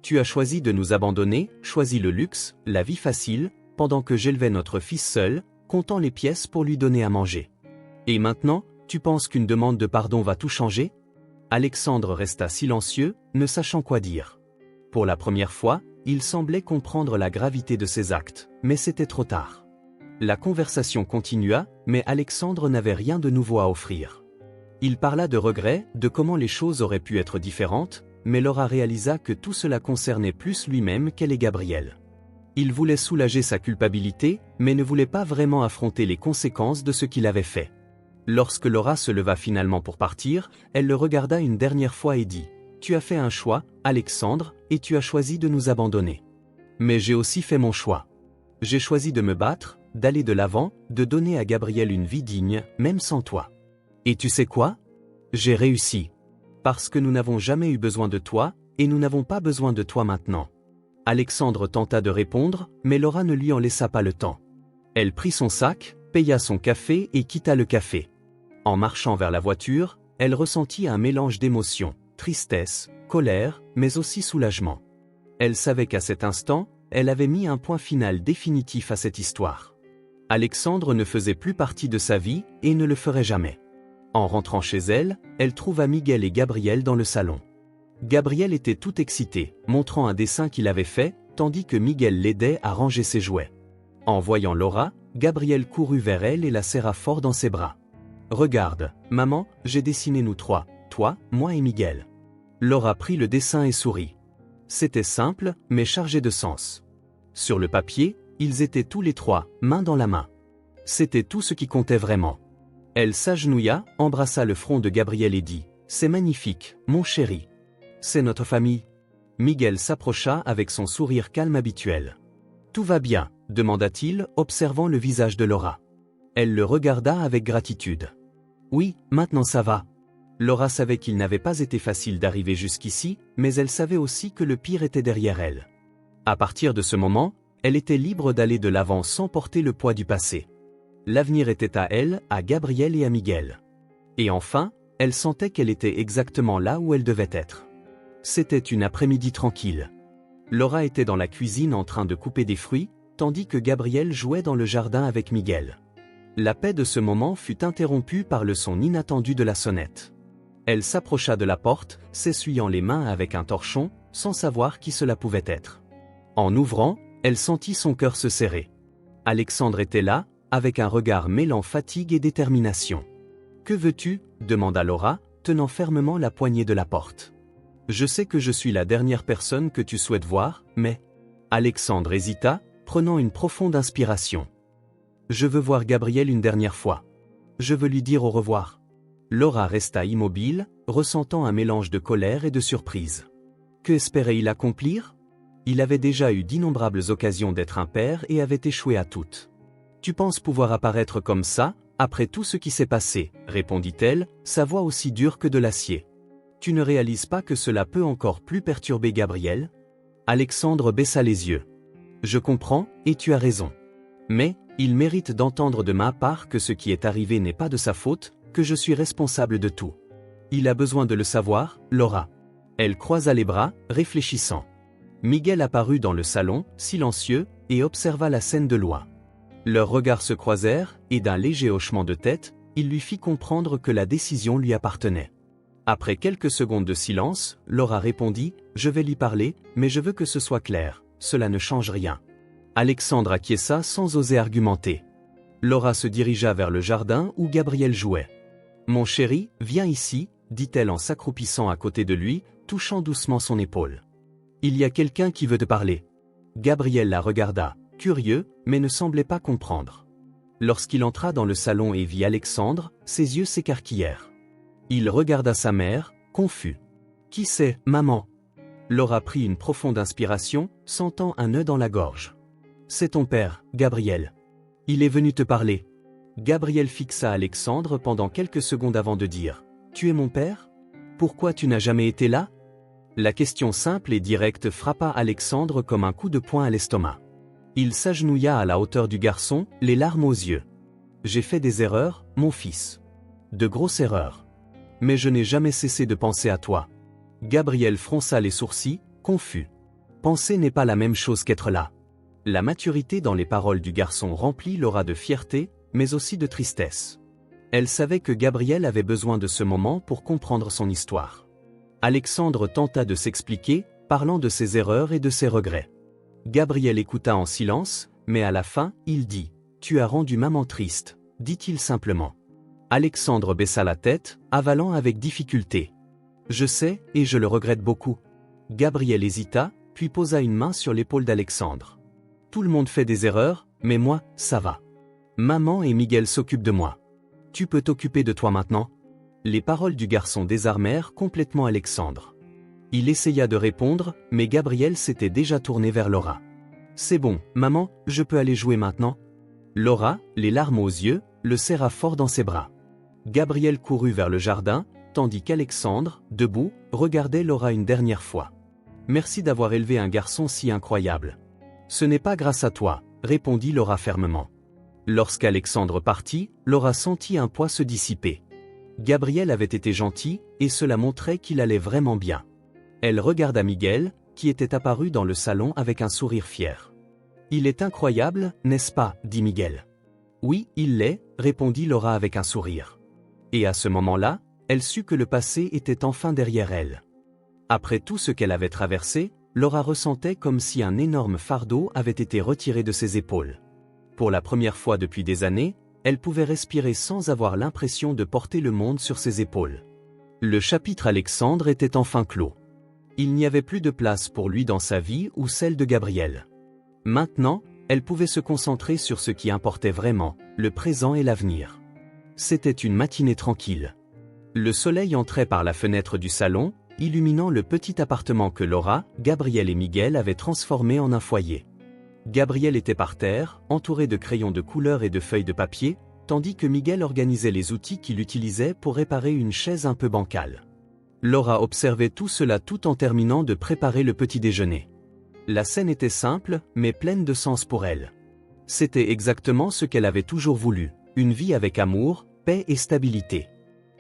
Tu as choisi de nous abandonner, choisi le luxe, la vie facile, pendant que j'élevais notre fils seul, comptant les pièces pour lui donner à manger. Et maintenant, tu penses qu'une demande de pardon va tout changer ? » Alexandre resta silencieux, ne sachant quoi dire. Pour la première fois, il semblait comprendre la gravité de ses actes, mais c'était trop tard. La conversation continua, mais Alexandre n'avait rien de nouveau à offrir. Il parla de regrets, de comment les choses auraient pu être différentes, mais Laura réalisa que tout cela concernait plus lui-même qu'elle et Gabriel. Il voulait soulager sa culpabilité, mais ne voulait pas vraiment affronter les conséquences de ce qu'il avait fait. Lorsque Laura se leva finalement pour partir, elle le regarda une dernière fois et dit « Tu as fait un choix, Alexandre, et tu as choisi de nous abandonner. Mais j'ai aussi fait mon choix. J'ai choisi de me battre, d'aller de l'avant, de donner à Gabriel une vie digne, même sans toi. Et tu sais quoi ? J'ai réussi. Parce que nous n'avons jamais eu besoin de toi, et nous n'avons pas besoin de toi maintenant. » Alexandre tenta de répondre, mais Laura ne lui en laissa pas le temps. Elle prit son sac, paya son café et quitta le café. En marchant vers la voiture, elle ressentit un mélange d'émotions, tristesse, colère, mais aussi soulagement. Elle savait qu'à cet instant, elle avait mis un point final définitif à cette histoire. Alexandre ne faisait plus partie de sa vie et ne le ferait jamais. En rentrant chez elle, elle trouva Miguel et Gabriel dans le salon. Gabriel était tout excité, montrant un dessin qu'il avait fait, tandis que Miguel l'aidait à ranger ses jouets. En voyant Laura, Gabriel courut vers elle et la serra fort dans ses bras. « Regarde, maman, j'ai dessiné nous trois, toi, moi et Miguel. » Laura prit le dessin et sourit. C'était simple, mais chargé de sens. Sur le papier, ils étaient tous les trois, main dans la main. C'était tout ce qui comptait vraiment. Elle s'agenouilla, embrassa le front de Gabriel et dit « C'est magnifique, mon chéri. C'est notre famille. » Miguel s'approcha avec son sourire calme habituel. « Tout va bien ?» demanda-t-il, observant le visage de Laura. Elle le regarda avec gratitude. « Oui, maintenant ça va. » Laura savait qu'il n'avait pas été facile d'arriver jusqu'ici, mais elle savait aussi que le pire était derrière elle. À partir de ce moment, elle était libre d'aller de l'avant sans porter le poids du passé. L'avenir était à elle, à Gabriel et à Miguel. Et enfin, elle sentait qu'elle était exactement là où elle devait être. C'était une après-midi tranquille. Laura était dans la cuisine en train de couper des fruits, tandis que Gabriel jouait dans le jardin avec Miguel. La paix de ce moment fut interrompue par le son inattendu de la sonnette. Elle s'approcha de la porte, s'essuyant les mains avec un torchon, sans savoir qui cela pouvait être. En ouvrant, elle sentit son cœur se serrer. Alexandre était là, avec un regard mêlant fatigue et détermination. « Que veux-tu » demanda Laura, tenant fermement la poignée de la porte. « Je sais que je suis la dernière personne que tu souhaites voir, mais… » Alexandre hésita, prenant une profonde inspiration. « Je veux voir Gabriel une dernière fois. Je veux lui dire au revoir. » Laura resta immobile, ressentant un mélange de colère et de surprise. Que espérait-il accomplir? Il avait déjà eu d'innombrables occasions d'être un père et avait échoué à toutes. « Tu penses pouvoir apparaître comme ça, après tout ce qui s'est passé ?» répondit-elle, sa voix aussi dure que de l'acier. « Tu ne réalises pas que cela peut encore plus perturber Gabriel ?» Alexandre baissa les yeux. « Je comprends, et tu as raison. Mais, il mérite d'entendre de ma part que ce qui est arrivé n'est pas de sa faute, que je suis responsable de tout. Il a besoin de le savoir, Laura. » Elle croisa les bras, réfléchissant. Miguel apparut dans le salon, silencieux, et observa la scène de loin. Leurs regards se croisèrent, et d'un léger hochement de tête, il lui fit comprendre que la décision lui appartenait. Après quelques secondes de silence, Laura répondit « Je vais lui parler, mais je veux que ce soit clair, cela ne change rien. » Alexandre acquiesça sans oser argumenter. Laura se dirigea vers le jardin où Gabriel jouait. « Mon chéri, viens ici » dit-elle en s'accroupissant à côté de lui, touchant doucement son épaule. « Il y a quelqu'un qui veut te parler. » Gabriel la regarda, curieux, mais ne semblait pas comprendre. Lorsqu'il entra dans le salon et vit Alexandre, ses yeux s'écarquillèrent. Il regarda sa mère, confus. « Qui c'est, maman ?» Laura prit une profonde inspiration, sentant un nœud dans la gorge. « C'est ton père, Gabriel. Il est venu te parler. » Gabriel fixa Alexandre pendant quelques secondes avant de dire « Tu es mon père? Pourquoi tu n'as jamais été là ?» La question simple et directe frappa Alexandre comme un coup de poing à l'estomac. Il s'agenouilla à la hauteur du garçon, les larmes aux yeux. « J'ai fait des erreurs, mon fils. De grosses erreurs. Mais je n'ai jamais cessé de penser à toi. » Gabriel fronça les sourcils, confus. Penser n'est pas la même chose qu'être là. La maturité dans les paroles du garçon remplit Laura de fierté, mais aussi de tristesse. Elle savait que Gabriel avait besoin de ce moment pour comprendre son histoire. Alexandre tenta de s'expliquer, parlant de ses erreurs et de ses regrets. Gabriel écouta en silence, mais à la fin, il dit « Tu as rendu maman triste », dit-il simplement. Alexandre baissa la tête, avalant avec difficulté. « Je sais, et je le regrette beaucoup. » Gabriel hésita, puis posa une main sur l'épaule d'Alexandre. « Tout le monde fait des erreurs, mais moi, ça va. Maman et Miguel s'occupent de moi. Tu peux t'occuper de toi maintenant ?» Les paroles du garçon désarmèrent complètement Alexandre. Il essaya de répondre, mais Gabriel s'était déjà tourné vers Laura. « C'est bon, maman, je peux aller jouer maintenant ?» Laura, les larmes aux yeux, le serra fort dans ses bras. Gabriel courut vers le jardin, tandis qu'Alexandre, debout, regardait Laura une dernière fois. « Merci d'avoir élevé un garçon si incroyable. »« Ce n'est pas grâce à toi, » répondit Laura fermement. Lorsqu'Alexandre partit, Laura sentit un poids se dissiper. Gabriel avait été gentil, et cela montrait qu'il allait vraiment bien. Elle regarda Miguel, qui était apparu dans le salon avec un sourire fier. « Il est incroyable, n'est-ce pas ?» dit Miguel. « Oui, il l'est » répondit Laura avec un sourire. Et à ce moment-là, elle sut que le passé était enfin derrière elle. Après tout ce qu'elle avait traversé, Laura ressentait comme si un énorme fardeau avait été retiré de ses épaules. Pour la première fois depuis des années, elle pouvait respirer sans avoir l'impression de porter le monde sur ses épaules. Le chapitre Alexandre était enfin clos. Il n'y avait plus de place pour lui dans sa vie ou celle de Gabriel. Maintenant, elle pouvait se concentrer sur ce qui importait vraiment, le présent et l'avenir. C'était une matinée tranquille. Le soleil entrait par la fenêtre du salon, illuminant le petit appartement que Laura, Gabriel et Miguel avaient transformé en un foyer. Gabriel était par terre, entouré de crayons de couleur et de feuilles de papier, tandis que Miguel organisait les outils qu'il utilisait pour réparer une chaise un peu bancale. Laura observait tout cela tout en terminant de préparer le petit déjeuner. La scène était simple, mais pleine de sens pour elle. C'était exactement ce qu'elle avait toujours voulu, une vie avec amour, paix et stabilité.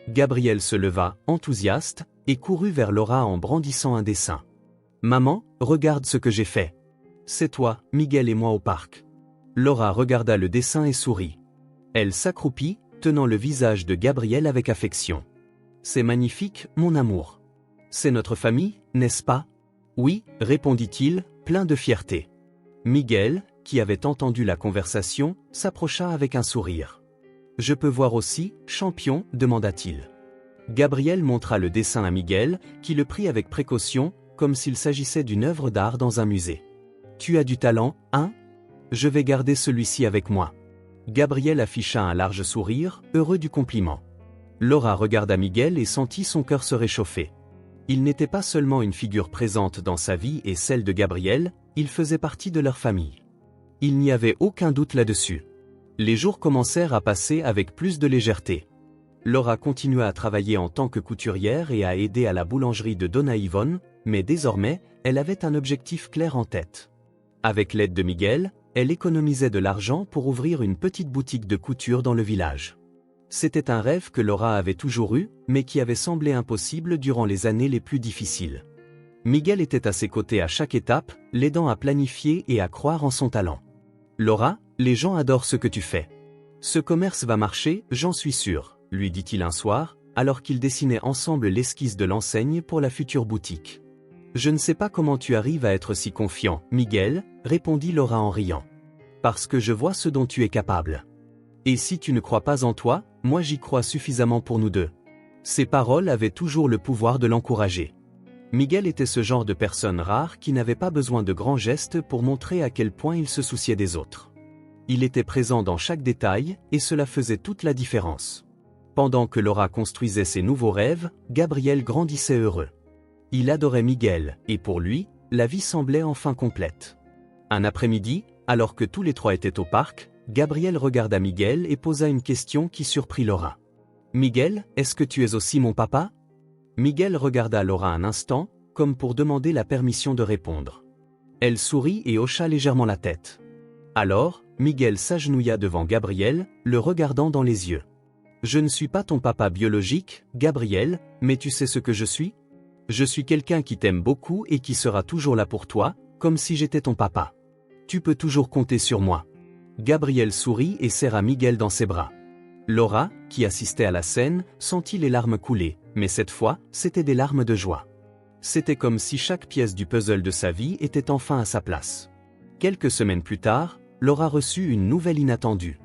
Gabriel se leva, enthousiaste, et courut vers Laura en brandissant un dessin. « Maman, regarde ce que j'ai fait. C'est toi, Miguel et moi au parc. » Laura regarda le dessin et sourit. « Elle s'accroupit, tenant le visage de Gabriel avec affection. C'est magnifique, mon amour. C'est notre famille, n'est-ce pas? Oui, répondit-il, plein de fierté. Miguel, qui avait entendu la conversation, s'approcha avec un sourire. Je peux voir aussi, champion, demanda-t-il. Gabriel montra le dessin à Miguel, qui le prit avec précaution, comme s'il s'agissait d'une œuvre d'art dans un musée. Tu as du talent, hein? Je vais garder celui-ci avec moi. Gabriel afficha un large sourire, heureux du compliment. Laura regarda Miguel et sentit son cœur se réchauffer. Il n'était pas seulement une figure présente dans sa vie et celle de Gabriel, il faisait partie de leur famille. Il n'y avait aucun doute là-dessus. Les jours commencèrent à passer avec plus de légèreté. Laura continua à travailler en tant que couturière et à aider à la boulangerie de Donna Yvonne, mais désormais, elle avait un objectif clair en tête. Avec l'aide de Miguel, elle économisait de l'argent pour ouvrir une petite boutique de couture dans le village. C'était un rêve que Laura avait toujours eu, mais qui avait semblé impossible durant les années les plus difficiles. Miguel était à ses côtés à chaque étape, l'aidant à planifier et à croire en son talent. Laura, les gens adorent ce que tu fais. Ce commerce va marcher, j'en suis sûr, lui dit-il un soir, alors qu'ils dessinaient ensemble l'esquisse de l'enseigne pour la future boutique. Je ne sais pas comment tu arrives à être si confiant, Miguel, répondit Laura en riant. Parce que je vois ce dont tu es capable. Et si tu ne crois pas en toi, moi j'y crois suffisamment pour nous deux. Ces paroles avaient toujours le pouvoir de l'encourager. Miguel était ce genre de personne rare qui n'avait pas besoin de grands gestes pour montrer à quel point il se souciait des autres. Il était présent dans chaque détail, et cela faisait toute la différence. Pendant que Laura construisait ses nouveaux rêves, Gabriel grandissait heureux. Il adorait Miguel, et pour lui, la vie semblait enfin complète. Un après-midi, alors que tous les trois étaient au parc, Gabriel regarda Miguel et posa une question qui surprit Laura. « Miguel, est-ce que tu es aussi mon papa ?» Miguel regarda Laura un instant, comme pour demander la permission de répondre. Elle sourit et hocha légèrement la tête. Alors, Miguel s'agenouilla devant Gabriel, le regardant dans les yeux. « Je ne suis pas ton papa biologique, Gabriel, mais tu sais ce que je suis ? Je suis quelqu'un qui t'aime beaucoup et qui sera toujours là pour toi, comme si j'étais ton papa. Tu peux toujours compter sur moi. » Gabriel sourit et serra Miguel dans ses bras. Laura, qui assistait à la scène, sentit les larmes couler, mais cette fois, c'était des larmes de joie. C'était comme si chaque pièce du puzzle de sa vie était enfin à sa place. Quelques semaines plus tard, Laura reçut une nouvelle inattendue.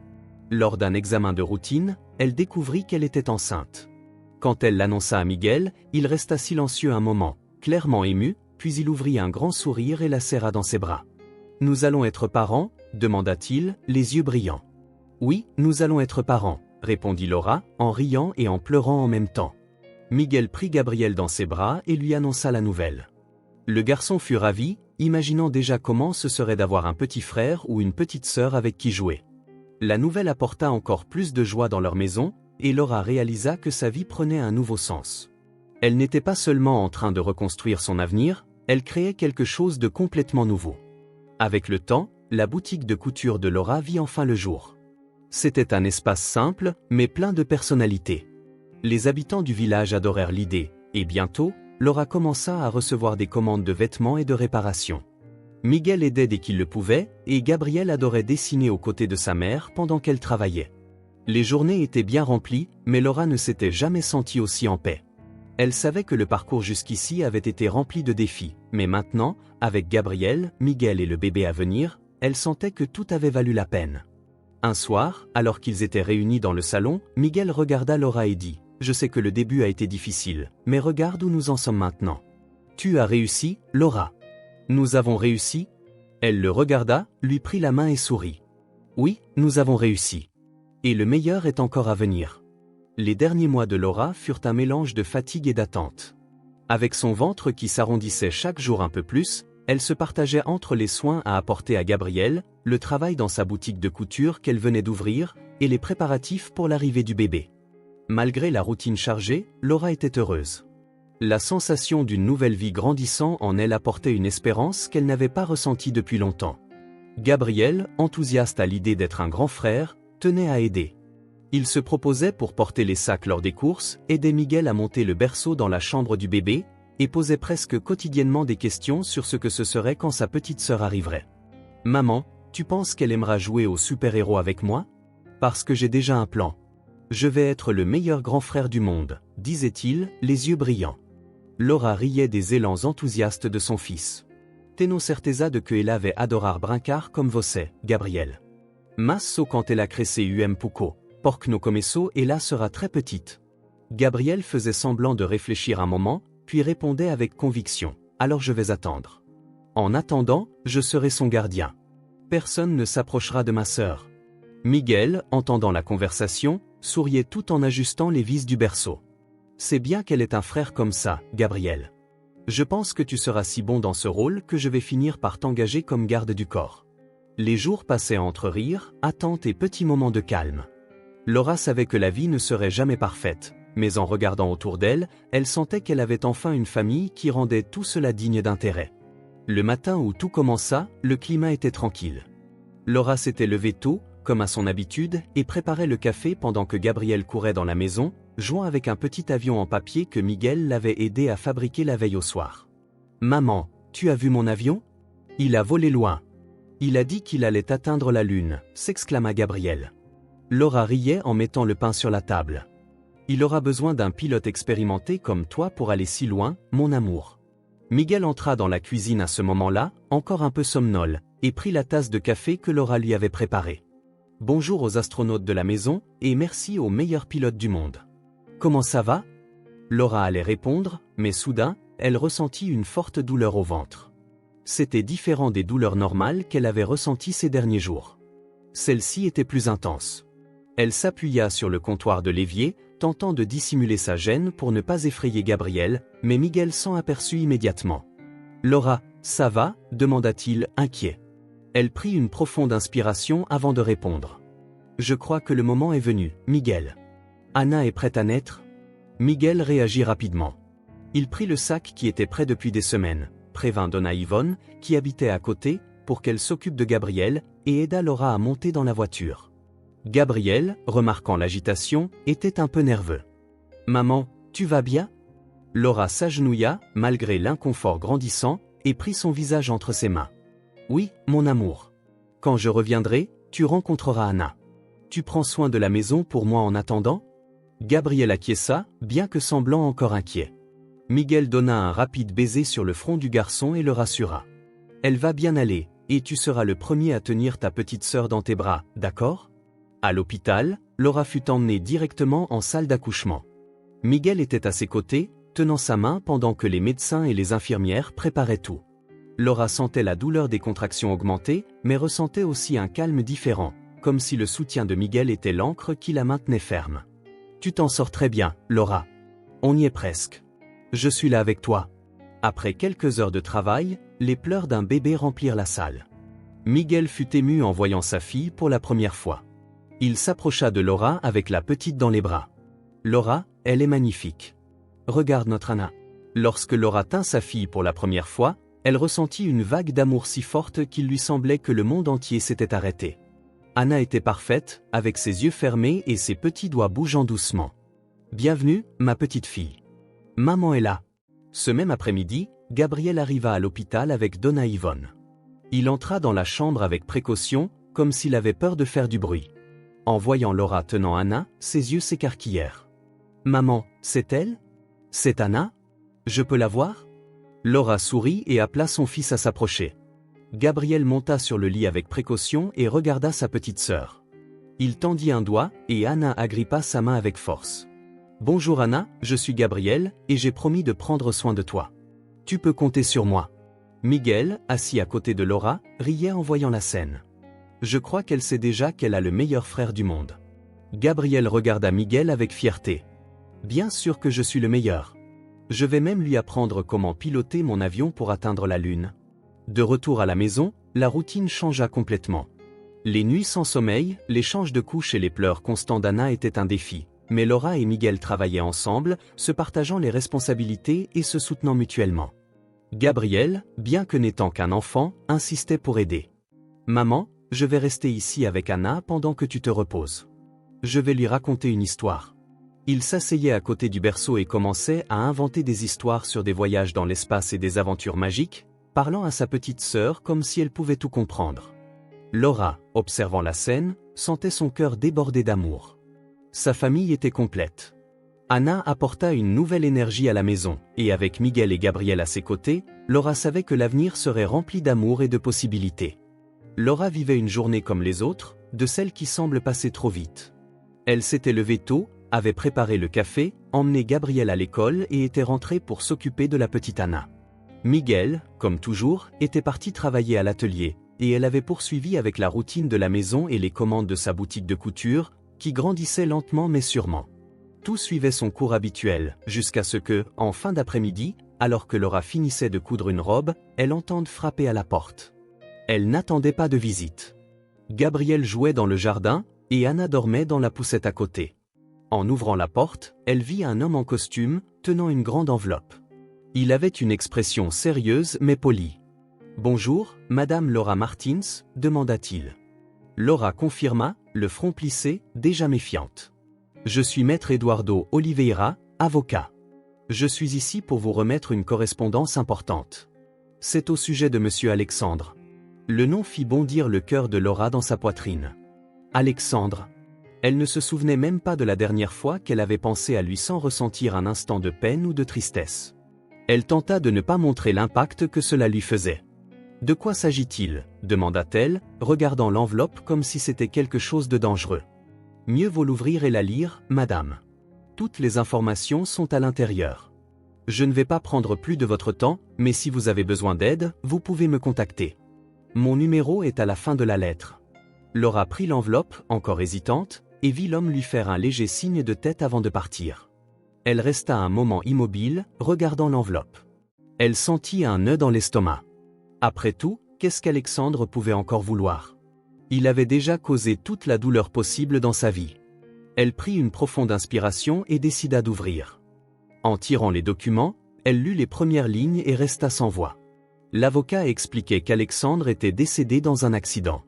Lors d'un examen de routine, elle découvrit qu'elle était enceinte. Quand elle l'annonça à Miguel, il resta silencieux un moment, clairement ému, puis il ouvrit un grand sourire et la serra dans ses bras. « Nous allons être parents ?» demanda-t-il, les yeux brillants. « Oui, nous allons être parents », répondit Laura, en riant et en pleurant en même temps. Miguel prit Gabriel dans ses bras et lui annonça la nouvelle. Le garçon fut ravi, imaginant déjà comment ce serait d'avoir un petit frère ou une petite sœur avec qui jouer. La nouvelle apporta encore plus de joie dans leur maison, et Laura réalisa que sa vie prenait un nouveau sens. Elle n'était pas seulement en train de reconstruire son avenir, elle créait quelque chose de complètement nouveau. Avec le temps, la boutique de couture de Laura vit enfin le jour. C'était un espace simple, mais plein de personnalité. Les habitants du village adorèrent l'idée, et bientôt, Laura commença à recevoir des commandes de vêtements et de réparations. Miguel aidait dès qu'il le pouvait, et Gabriel adorait dessiner aux côtés de sa mère pendant qu'elle travaillait. Les journées étaient bien remplies, mais Laura ne s'était jamais sentie aussi en paix. Elle savait que le parcours jusqu'ici avait été rempli de défis, mais maintenant, avec Gabriel, Miguel et le bébé à venir, elle sentait que tout avait valu la peine. Un soir, alors qu'ils étaient réunis dans le salon, Miguel regarda Laura et dit « Je sais que le début a été difficile, mais regarde où nous en sommes maintenant. Tu as réussi, Laura. Nous avons réussi ?» Elle le regarda, lui prit la main et sourit. « Oui, nous avons réussi. Et le meilleur est encore à venir. » Les derniers mois de Laura furent un mélange de fatigue et d'attente. Avec son ventre qui s'arrondissait chaque jour un peu plus, elle se partageait entre les soins à apporter à Gabriel, le travail dans sa boutique de couture qu'elle venait d'ouvrir, et les préparatifs pour l'arrivée du bébé. Malgré la routine chargée, Laura était heureuse. La sensation d'une nouvelle vie grandissant en elle apportait une espérance qu'elle n'avait pas ressentie depuis longtemps. Gabriel, enthousiaste à l'idée d'être un grand frère, tenait à aider. Il se proposait pour porter les sacs lors des courses, aider Miguel à monter le berceau dans la chambre du bébé, et posait presque quotidiennement des questions sur ce que ce serait quand sa petite sœur arriverait. « Maman, tu penses qu'elle aimera jouer au super-héros avec moi ? Parce que j'ai déjà un plan. Je vais être le meilleur grand frère du monde, disait-il, les yeux brillants. Laura riait des élans enthousiastes de son fils. Tenho certeza de que ela vai adorar brincar comme você, Gabriel. Mas só quand ela crescer pouco, porque no começo ela sera très petite. Gabriel faisait semblant de réfléchir un moment, puis répondait avec conviction. Alors je vais attendre. En attendant, je serai son gardien. Personne ne s'approchera de ma sœur. Miguel, entendant la conversation, souriait tout en ajustant les vis du berceau. C'est bien qu'elle ait un frère comme ça, Gabriel. Je pense que tu seras si bon dans ce rôle que je vais finir par t'engager comme garde du corps. Les jours passaient entre rires, attentes et petits moments de calme. Laura savait que la vie ne serait jamais parfaite, mais en regardant autour d'elle, elle sentait qu'elle avait enfin une famille qui rendait tout cela digne d'intérêt. Le matin où tout commença, le climat était tranquille. Laura s'était levée tôt, comme à son habitude, et préparait le café pendant que Gabriel courait dans la maison, jouant avec un petit avion en papier que Miguel l'avait aidé à fabriquer la veille au soir. « Maman, tu as vu mon avion ? Il a volé loin. Il a dit qu'il allait atteindre la lune », s'exclama Gabriel. Laura riait en mettant le pain sur la table. « Il aura besoin d'un pilote expérimenté comme toi pour aller si loin, mon amour. » Miguel entra dans la cuisine à ce moment-là, encore un peu somnole, et prit la tasse de café que Laura lui avait préparée. « Bonjour aux astronautes de la maison, et merci aux meilleurs pilotes du monde. Comment ça va ?» Laura allait répondre, mais soudain, elle ressentit une forte douleur au ventre. C'était différent des douleurs normales qu'elle avait ressenties ces derniers jours. Celle-ci était plus intense. Elle s'appuya sur le comptoir de l'évier, tentant de dissimuler sa gêne pour ne pas effrayer Gabriel, mais Miguel s'en aperçut immédiatement. « Laura, ça va ?» demanda-t-il, inquiet. Elle prit une profonde inspiration avant de répondre. « Je crois que le moment est venu, Miguel. Anna est prête à naître ?» Miguel réagit rapidement. Il prit le sac qui était prêt depuis des semaines, prévint Donna Yvonne, qui habitait à côté, pour qu'elle s'occupe de Gabriel, et aida Laura à monter dans la voiture. Gabriel, remarquant l'agitation, était un peu nerveux. « Maman, tu vas bien ?» Laura s'agenouilla, malgré l'inconfort grandissant, et prit son visage entre ses mains. « Oui, mon amour. Quand je reviendrai, tu rencontreras Anna. Tu prends soin de la maison pour moi en attendant ?» Gabriel acquiesça, bien que semblant encore inquiet. Miguel donna un rapide baiser sur le front du garçon et le rassura. « Elle va bien aller, et tu seras le premier à tenir ta petite sœur dans tes bras, d'accord ?» À l'hôpital, Laura fut emmenée directement en salle d'accouchement. Miguel était à ses côtés, tenant sa main pendant que les médecins et les infirmières préparaient tout. Laura sentait la douleur des contractions augmenter, mais ressentait aussi un calme différent, comme si le soutien de Miguel était l'ancre qui la maintenait ferme. « Tu t'en sors très bien, Laura. On y est presque. Je suis là avec toi. » Après quelques heures de travail, les pleurs d'un bébé remplirent la salle. Miguel fut ému en voyant sa fille pour la première fois. Il s'approcha de Laura avec la petite dans les bras. « Laura, elle est magnifique. Regarde notre Anna. » Lorsque Laura tint sa fille pour la première fois, elle ressentit une vague d'amour si forte qu'il lui semblait que le monde entier s'était arrêté. Anna était parfaite, avec ses yeux fermés et ses petits doigts bougeant doucement. « Bienvenue, ma petite fille. Maman est là. » Ce même après-midi, Gabriel arriva à l'hôpital avec Donna Yvonne. Il entra dans la chambre avec précaution, comme s'il avait peur de faire du bruit. En voyant Laura tenant Anna, ses yeux s'écarquillèrent. « Maman, c'est elle ? C'est Anna ? Je peux la voir ?» Laura sourit et appela son fils à s'approcher. Gabriel monta sur le lit avec précaution et regarda sa petite sœur. Il tendit un doigt, et Anna agrippa sa main avec force. « Bonjour Anna, je suis Gabriel, et j'ai promis de prendre soin de toi. Tu peux compter sur moi. » Miguel, assis à côté de Laura, riait en voyant la scène. Je crois qu'elle sait déjà qu'elle a le meilleur frère du monde. Gabriel regarda Miguel avec fierté. Bien sûr que je suis le meilleur. Je vais même lui apprendre comment piloter mon avion pour atteindre la lune. De retour à la maison, la routine changea complètement. Les nuits sans sommeil, l'échange de couches et les pleurs constants d'Anna étaient un défi, mais Laura et Miguel travaillaient ensemble, se partageant les responsabilités et se soutenant mutuellement. Gabriel, bien que n'étant qu'un enfant, insistait pour aider. « Maman, je vais rester ici avec Anna pendant que tu te reposes. Je vais lui raconter une histoire. » Il s'asseyait à côté du berceau et commençait à inventer des histoires sur des voyages dans l'espace et des aventures magiques, parlant à sa petite sœur comme si elle pouvait tout comprendre. Laura, observant la scène, sentait son cœur déborder d'amour. Sa famille était complète. Anna apporta une nouvelle énergie à la maison, et avec Miguel et Gabriel à ses côtés, Laura savait que l'avenir serait rempli d'amour et de possibilités. Laura vivait une journée comme les autres, de celles qui semblent passer trop vite. Elle s'était levée tôt, avait préparé le café, emmené Gabriel à l'école et était rentrée pour s'occuper de la petite Anna. Miguel, comme toujours, était parti travailler à l'atelier, et elle avait poursuivi avec la routine de la maison et les commandes de sa boutique de couture, qui grandissait lentement mais sûrement. Tout suivait son cours habituel, jusqu'à ce que, en fin d'après-midi, alors que Laura finissait de coudre une robe, elle entende frapper à la porte. Elle n'attendait pas de visite. Gabriel jouait dans le jardin, et Anna dormait dans la poussette à côté. En ouvrant la porte, elle vit un homme en costume, tenant une grande enveloppe. Il avait une expression sérieuse mais polie. « Bonjour, Madame Laura Martins ?» demanda-t-il. Laura confirma, le front plissé, déjà méfiante. « Je suis Maître Eduardo Oliveira, avocat. Je suis ici pour vous remettre une correspondance importante. C'est au sujet de Monsieur Alexandre. » Le nom fit bondir le cœur de Laura dans sa poitrine. Alexandre. Elle ne se souvenait même pas de la dernière fois qu'elle avait pensé à lui sans ressentir un instant de peine ou de tristesse. Elle tenta de ne pas montrer l'impact que cela lui faisait. « De quoi s'agit-il » demanda-t-elle, regardant l'enveloppe comme si c'était quelque chose de dangereux. « Mieux vaut l'ouvrir et la lire, madame. Toutes les informations sont à l'intérieur. Je ne vais pas prendre plus de votre temps, mais si vous avez besoin d'aide, vous pouvez me contacter. Mon numéro est à la fin de la lettre. » Laura prit l'enveloppe, encore hésitante, et vit l'homme lui faire un léger signe de tête avant de partir. Elle resta un moment immobile, regardant l'enveloppe. Elle sentit un nœud dans l'estomac. Après tout, qu'est-ce qu'Alexandre pouvait encore vouloir? Il avait déjà causé toute la douleur possible dans sa vie. Elle prit une profonde inspiration et décida d'ouvrir. En tirant les documents, elle lut les premières lignes et resta sans voix. L'avocat expliquait qu'Alexandre était décédé dans un accident.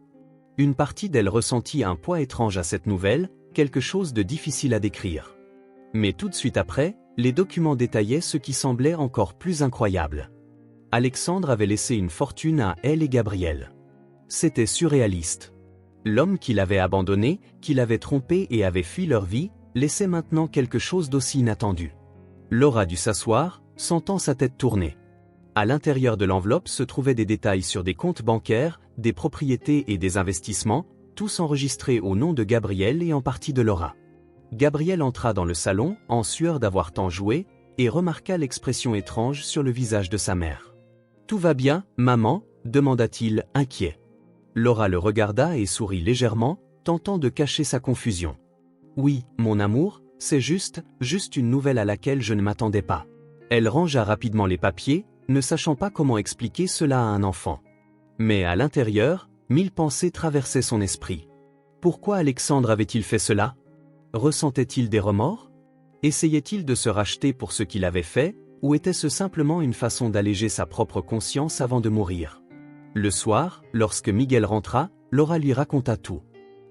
Une partie d'elle ressentit un poids étrange à cette nouvelle, quelque chose de difficile à décrire. Mais tout de suite après, les documents détaillaient ce qui semblait encore plus incroyable. Alexandre avait laissé une fortune à elle et Gabriel. C'était surréaliste. L'homme qui l'avait abandonné, qui l'avait trompé et avait fui leur vie, laissait maintenant quelque chose d'aussi inattendu. Laura dut s'asseoir, sentant sa tête tourner. À l'intérieur de l'enveloppe se trouvaient des détails sur des comptes bancaires, des propriétés et des investissements, tous enregistrés au nom de Gabriel et en partie de Laura. Gabriel entra dans le salon, en sueur d'avoir tant joué, et remarqua l'expression étrange sur le visage de sa mère. « Tout va bien, maman ?» demanda-t-il, inquiet. Laura le regarda et sourit légèrement, tentant de cacher sa confusion. « Oui, mon amour, c'est juste une nouvelle à laquelle je ne m'attendais pas. » Elle rangea rapidement les papiers, ne sachant pas comment expliquer cela à un enfant. Mais à l'intérieur, 1000 pensées traversaient son esprit. Pourquoi Alexandre avait-il fait cela? Ressentait-il des remords? Essayait-il de se racheter pour ce qu'il avait fait, ou était-ce simplement une façon d'alléger sa propre conscience avant de mourir? Le soir, lorsque Miguel rentra, Laura lui raconta tout.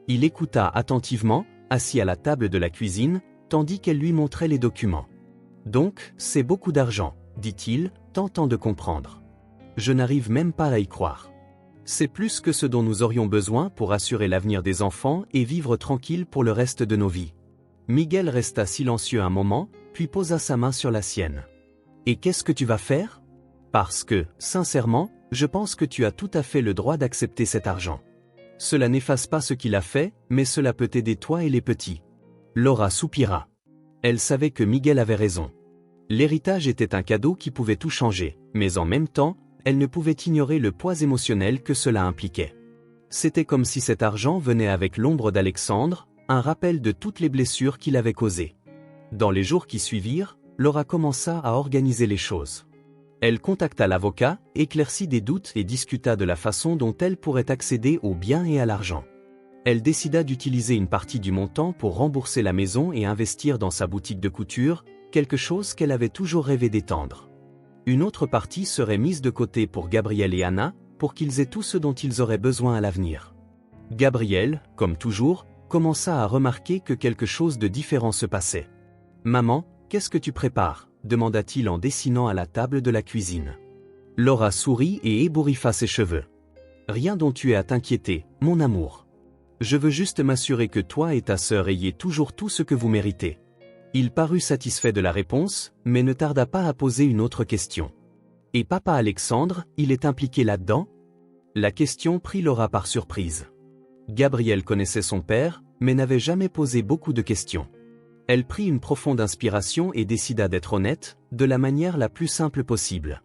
Il écouta attentivement, assis à la table de la cuisine, tandis qu'elle lui montrait les documents. « Donc, c'est beaucoup d'argent, » dit-il, tentant de comprendre. « Je n'arrive même pas à y croire. C'est plus que ce dont nous aurions besoin pour assurer l'avenir des enfants et vivre tranquille pour le reste de nos vies. » Miguel resta silencieux un moment, puis posa sa main sur la sienne. « Et qu'est-ce que tu vas faire? Parce que, sincèrement, je pense que tu as tout à fait le droit d'accepter cet argent. Cela n'efface pas ce qu'il a fait, mais cela peut aider toi et les petits. » Laura soupira. Elle savait que Miguel avait raison. L'héritage était un cadeau qui pouvait tout changer, mais en même temps, elle ne pouvait ignorer le poids émotionnel que cela impliquait. C'était comme si cet argent venait avec l'ombre d'Alexandre, un rappel de toutes les blessures qu'il avait causées. Dans les jours qui suivirent, Laura commença à organiser les choses. Elle contacta l'avocat, éclaircit des doutes et discuta de la façon dont elle pourrait accéder aux biens et à l'argent. Elle décida d'utiliser une partie du montant pour rembourser la maison et investir dans sa boutique de couture, quelque chose qu'elle avait toujours rêvé d'étendre. Une autre partie serait mise de côté pour Gabriel et Anna, pour qu'ils aient tout ce dont ils auraient besoin à l'avenir. Gabriel, comme toujours, commença à remarquer que quelque chose de différent se passait. « Maman, qu'est-ce que tu prépares ?» demanda-t-il en dessinant à la table de la cuisine. Laura sourit et ébouriffa ses cheveux. « Rien dont tu aies à t'inquiéter, mon amour. Je veux juste m'assurer que toi et ta sœur ayez toujours tout ce que vous méritez. Il parut satisfait de la réponse, mais ne tarda pas à poser une autre question. Et papa Alexandre, il est impliqué là-dedans? La question prit Laura par surprise. Gabrielle connaissait son père, mais n'avait jamais posé beaucoup de questions. Elle prit une profonde inspiration et décida d'être honnête, de la manière la plus simple possible.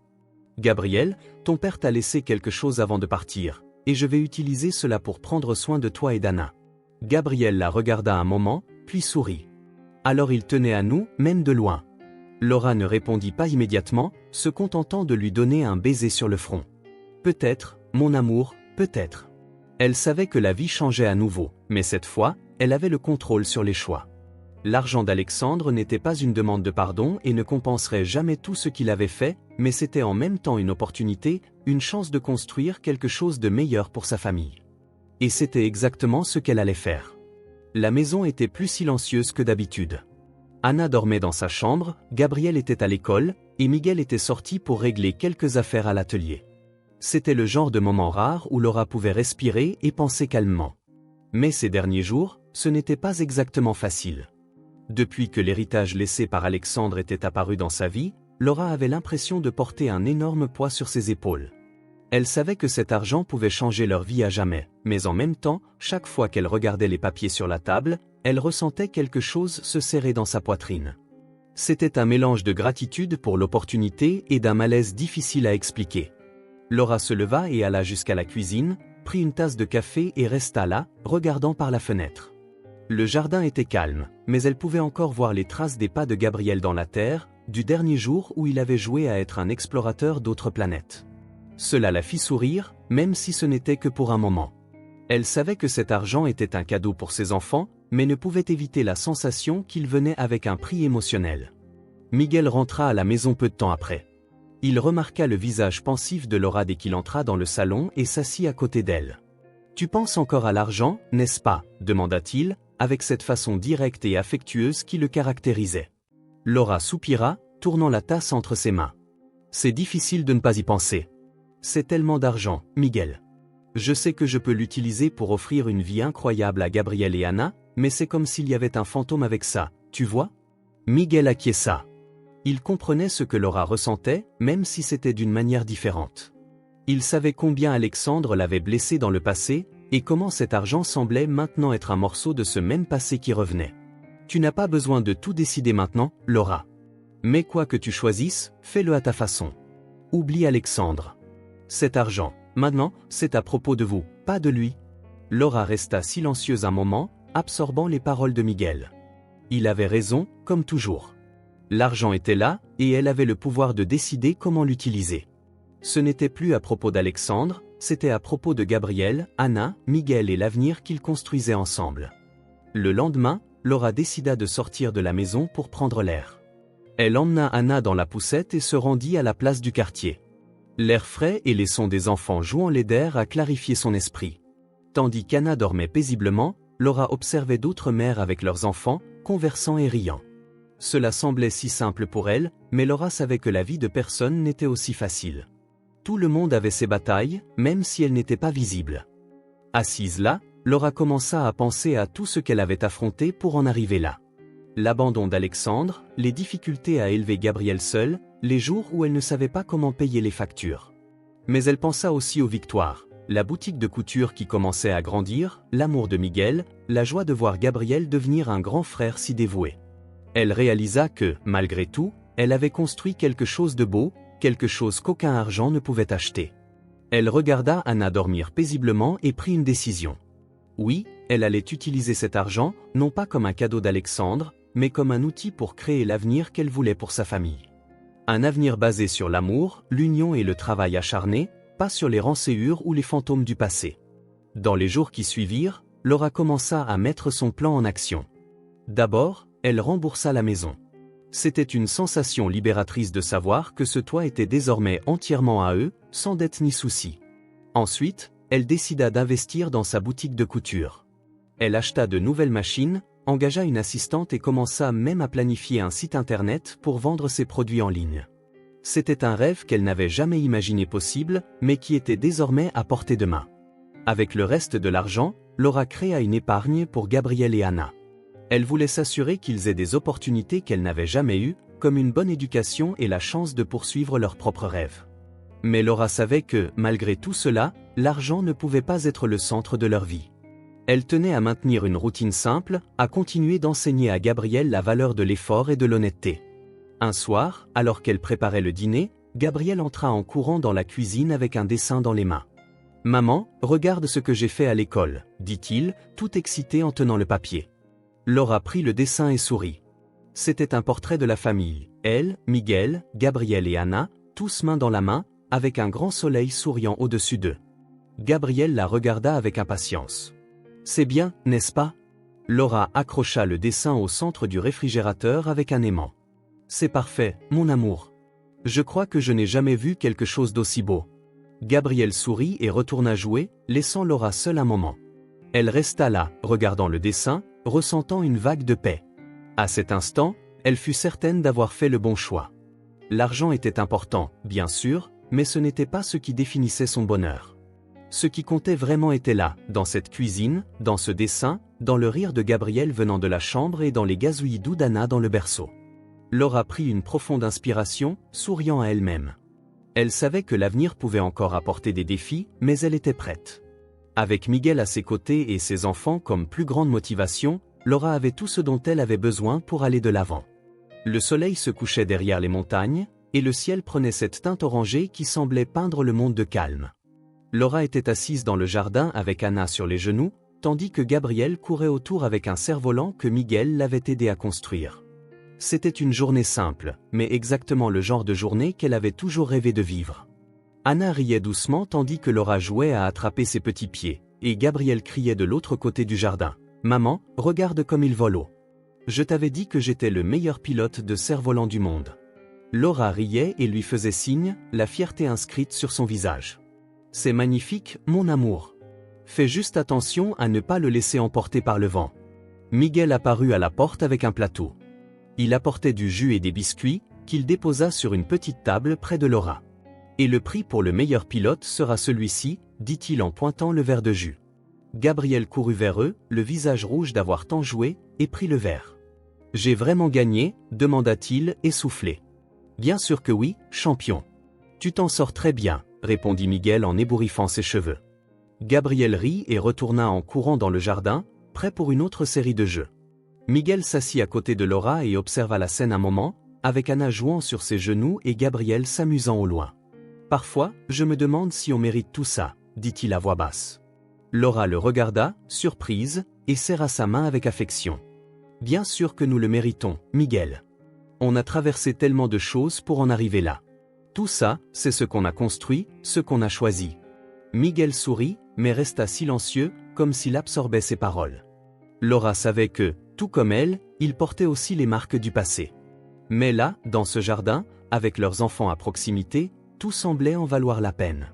Gabrielle, ton père t'a laissé quelque chose avant de partir, et je vais utiliser cela pour prendre soin de toi et d'Anna. Gabrielle la regarda un moment, puis sourit. Alors il tenait à nous, même de loin. Laura ne répondit pas immédiatement, se contentant de lui donner un baiser sur le front. Peut-être, mon amour, peut-être. Elle savait que la vie changeait à nouveau, mais cette fois, elle avait le contrôle sur les choix. L'argent d'Alexandre n'était pas une demande de pardon et ne compenserait jamais tout ce qu'il avait fait, mais c'était en même temps une opportunité, une chance de construire quelque chose de meilleur pour sa famille. Et c'était exactement ce qu'elle allait faire. La maison était plus silencieuse que d'habitude. Anna dormait dans sa chambre, Gabrielle était à l'école, et Miguel était sorti pour régler quelques affaires à l'atelier. C'était le genre de moment rare où Laura pouvait respirer et penser calmement. Mais ces derniers jours, ce n'était pas exactement facile. Depuis que l'héritage laissé par Alexandre était apparu dans sa vie, Laura avait l'impression de porter un énorme poids sur ses épaules. Elle savait que cet argent pouvait changer leur vie à jamais, mais en même temps, chaque fois qu'elle regardait les papiers sur la table, elle ressentait quelque chose se serrer dans sa poitrine. C'était un mélange de gratitude pour l'opportunité et d'un malaise difficile à expliquer. Laura se leva et alla jusqu'à la cuisine, prit une tasse de café et resta là, regardant par la fenêtre. Le jardin était calme, mais elle pouvait encore voir les traces des pas de Gabriel dans la terre, du dernier jour où il avait joué à être un explorateur d'autres planètes. Cela la fit sourire, même si ce n'était que pour un moment. Elle savait que cet argent était un cadeau pour ses enfants, mais ne pouvait éviter la sensation qu'il venait avec un prix émotionnel. Miguel rentra à la maison peu de temps après. Il remarqua le visage pensif de Laura dès qu'il entra dans le salon et s'assit à côté d'elle. « Tu penses encore à l'argent, n'est-ce pas ?» demanda-t-il, avec cette façon directe et affectueuse qui le caractérisait. Laura soupira, tournant la tasse entre ses mains. « C'est difficile de ne pas y penser. C'est tellement d'argent, Miguel. Je sais que je peux l'utiliser pour offrir une vie incroyable à Gabriel et Anna, mais c'est comme s'il y avait un fantôme avec ça, tu vois ?» Miguel acquiesça. Il comprenait ce que Laura ressentait, même si c'était d'une manière différente. Il savait combien Alexandre l'avait blessé dans le passé, et comment cet argent semblait maintenant être un morceau de ce même passé qui revenait. Tu n'as pas besoin de tout décider maintenant, Laura. Mais quoi que tu choisisses, fais-le à ta façon. Oublie Alexandre. Cet argent, maintenant, c'est à propos de vous, pas de lui. Laura resta silencieuse un moment, absorbant les paroles de Miguel. Il avait raison, comme toujours. L'argent était là, et elle avait le pouvoir de décider comment l'utiliser. Ce n'était plus à propos d'Alexandre, c'était à propos de Gabriel, Anna, Miguel et l'avenir qu'ils construisaient ensemble. Le lendemain, Laura décida de sortir de la maison pour prendre l'air. Elle emmena Anna dans la poussette et se rendit à la place du quartier. L'air frais et les sons des enfants jouant l'aidèrent à clarifier son esprit. Tandis qu'Anna dormait paisiblement, Laura observait d'autres mères avec leurs enfants, conversant et riant. Cela semblait si simple pour elle, mais Laura savait que la vie de personne n'était aussi facile. Tout le monde avait ses batailles, même si elles n'étaient pas visibles. Assise là, Laura commença à penser à tout ce qu'elle avait affronté pour en arriver là. L'abandon d'Alexandre, les difficultés à élever Gabriel seule, les jours où elle ne savait pas comment payer les factures. Mais elle pensa aussi aux victoires, la boutique de couture qui commençait à grandir, l'amour de Miguel, la joie de voir Gabriel devenir un grand frère si dévoué. Elle réalisa que, malgré tout, elle avait construit quelque chose de beau, quelque chose qu'aucun argent ne pouvait acheter. Elle regarda Anna dormir paisiblement et prit une décision. Oui, elle allait utiliser cet argent, non pas comme un cadeau d'Alexandre, mais comme un outil pour créer l'avenir qu'elle voulait pour sa famille. Un avenir basé sur l'amour, l'union et le travail acharné, pas sur les rançéures ou les fantômes du passé. Dans les jours qui suivirent, Laura commença à mettre son plan en action. D'abord, elle remboursa la maison. C'était une sensation libératrice de savoir que ce toit était désormais entièrement à eux, sans dette ni souci. Ensuite, elle décida d'investir dans sa boutique de couture. Elle acheta de nouvelles machines, engagea une assistante et commença même à planifier un site internet pour vendre ses produits en ligne. C'était un rêve qu'elle n'avait jamais imaginé possible, mais qui était désormais à portée de main. Avec le reste de l'argent, Laura créa une épargne pour Gabriel et Anna. Elle voulait s'assurer qu'ils aient des opportunités qu'elle n'avait jamais eues, comme une bonne éducation et la chance de poursuivre leurs propres rêves. Mais Laura savait que, malgré tout cela, l'argent ne pouvait pas être le centre de leur vie. Elle tenait à maintenir une routine simple, à continuer d'enseigner à Gabriel la valeur de l'effort et de l'honnêteté. Un soir, alors qu'elle préparait le dîner, Gabriel entra en courant dans la cuisine avec un dessin dans les mains. « Maman, regarde ce que j'ai fait à l'école », dit-il, tout excité en tenant le papier. Laura prit le dessin et sourit. C'était un portrait de la famille, elle, Miguel, Gabriel et Anna, tous main dans la main, avec un grand soleil souriant au-dessus d'eux. Gabriel la regarda avec impatience. « C'est bien, n'est-ce pas ?» Laura accrocha le dessin au centre du réfrigérateur avec un aimant. « C'est parfait, mon amour. Je crois que je n'ai jamais vu quelque chose d'aussi beau. » Gabriel sourit et retourna jouer, laissant Laura seule un moment. Elle resta là, regardant le dessin, ressentant une vague de paix. À cet instant, elle fut certaine d'avoir fait le bon choix. L'argent était important, bien sûr, mais ce n'était pas ce qui définissait son bonheur. Ce qui comptait vraiment était là, dans cette cuisine, dans ce dessin, dans le rire de Gabriel venant de la chambre et dans les gazouillis doux d'Anna dans le berceau. Laura prit une profonde inspiration, souriant à elle-même. Elle savait que l'avenir pouvait encore apporter des défis, mais elle était prête. Avec Miguel à ses côtés et ses enfants comme plus grande motivation, Laura avait tout ce dont elle avait besoin pour aller de l'avant. Le soleil se couchait derrière les montagnes, et le ciel prenait cette teinte orangée qui semblait peindre le monde de calme. Laura était assise dans le jardin avec Anna sur les genoux, tandis que Gabriel courait autour avec un cerf-volant que Miguel l'avait aidé à construire. C'était une journée simple, mais exactement le genre de journée qu'elle avait toujours rêvé de vivre. Anna riait doucement tandis que Laura jouait à attraper ses petits pieds, et Gabriel criait de l'autre côté du jardin. « Maman, regarde comme il vole haut. Je t'avais dit que j'étais le meilleur pilote de cerf-volant du monde. » Laura riait et lui faisait signe, la fierté inscrite sur son visage. « C'est magnifique, mon amour. Fais juste attention à ne pas le laisser emporter par le vent. » Miguel apparut à la porte avec un plateau. Il apportait du jus et des biscuits, qu'il déposa sur une petite table près de Laura. « Et le prix pour le meilleur pilote sera celui-ci, » dit-il en pointant le verre de jus. Gabriel courut vers eux, le visage rouge d'avoir tant joué, et prit le verre. « J'ai vraiment gagné ?» demanda-t-il, essoufflé. « Bien sûr que oui, champion. Tu t'en sors très bien, » répondit Miguel en ébouriffant ses cheveux. Gabriel rit et retourna en courant dans le jardin, prêt pour une autre série de jeux. Miguel s'assit à côté de Laura et observa la scène un moment, avec Anna jouant sur ses genoux et Gabriel s'amusant au loin. « Parfois, je me demande si on mérite tout ça, » dit-il à voix basse. Laura le regarda, surprise, et serra sa main avec affection. « Bien sûr que nous le méritons, Miguel. On a traversé tellement de choses pour en arriver là. Tout ça, c'est ce qu'on a construit, ce qu'on a choisi. » Miguel sourit, mais resta silencieux, comme s'il absorbait ses paroles. Laura savait que, tout comme elle, il portait aussi les marques du passé. Mais là, dans ce jardin, avec leurs enfants à proximité, tout semblait en valoir la peine.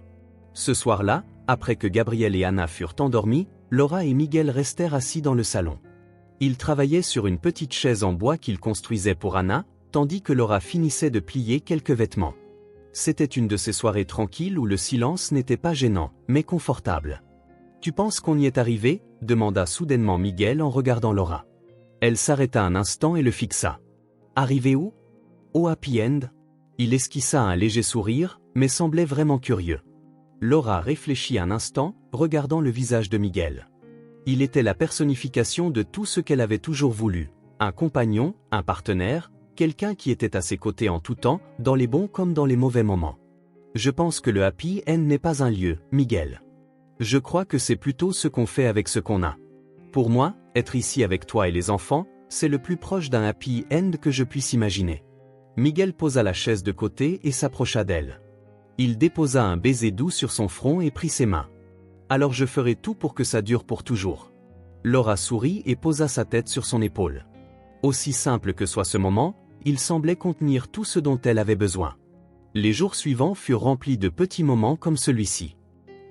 Ce soir-là, après que Gabriel et Anna furent endormis, Laura et Miguel restèrent assis dans le salon. Ils travaillaient sur une petite chaise en bois qu'ils construisaient pour Anna, tandis que Laura finissait de plier quelques vêtements. C'était une de ces soirées tranquilles où le silence n'était pas gênant, mais confortable. « Tu penses qu'on y est arrivé ?» demanda soudainement Miguel en regardant Laura. Elle s'arrêta un instant et le fixa. « Arrivé où ? Au happy end ?» Il esquissa un léger sourire, mais semblait vraiment curieux. Laura réfléchit un instant, regardant le visage de Miguel. Il était la personnification de tout ce qu'elle avait toujours voulu. Un compagnon, un partenaire, quelqu'un qui était à ses côtés en tout temps, dans les bons comme dans les mauvais moments. « Je pense que le happy end n'est pas un lieu, Miguel. Je crois que c'est plutôt ce qu'on fait avec ce qu'on a. Pour moi, être ici avec toi et les enfants, c'est le plus proche d'un happy end que je puisse imaginer. » Miguel posa la chaise de côté et s'approcha d'elle. Il déposa un baiser doux sur son front et prit ses mains. « Alors je ferai tout pour que ça dure pour toujours. » Laura sourit et posa sa tête sur son épaule. Aussi simple que soit ce moment, il semblait contenir tout ce dont elle avait besoin. Les jours suivants furent remplis de petits moments comme celui-ci.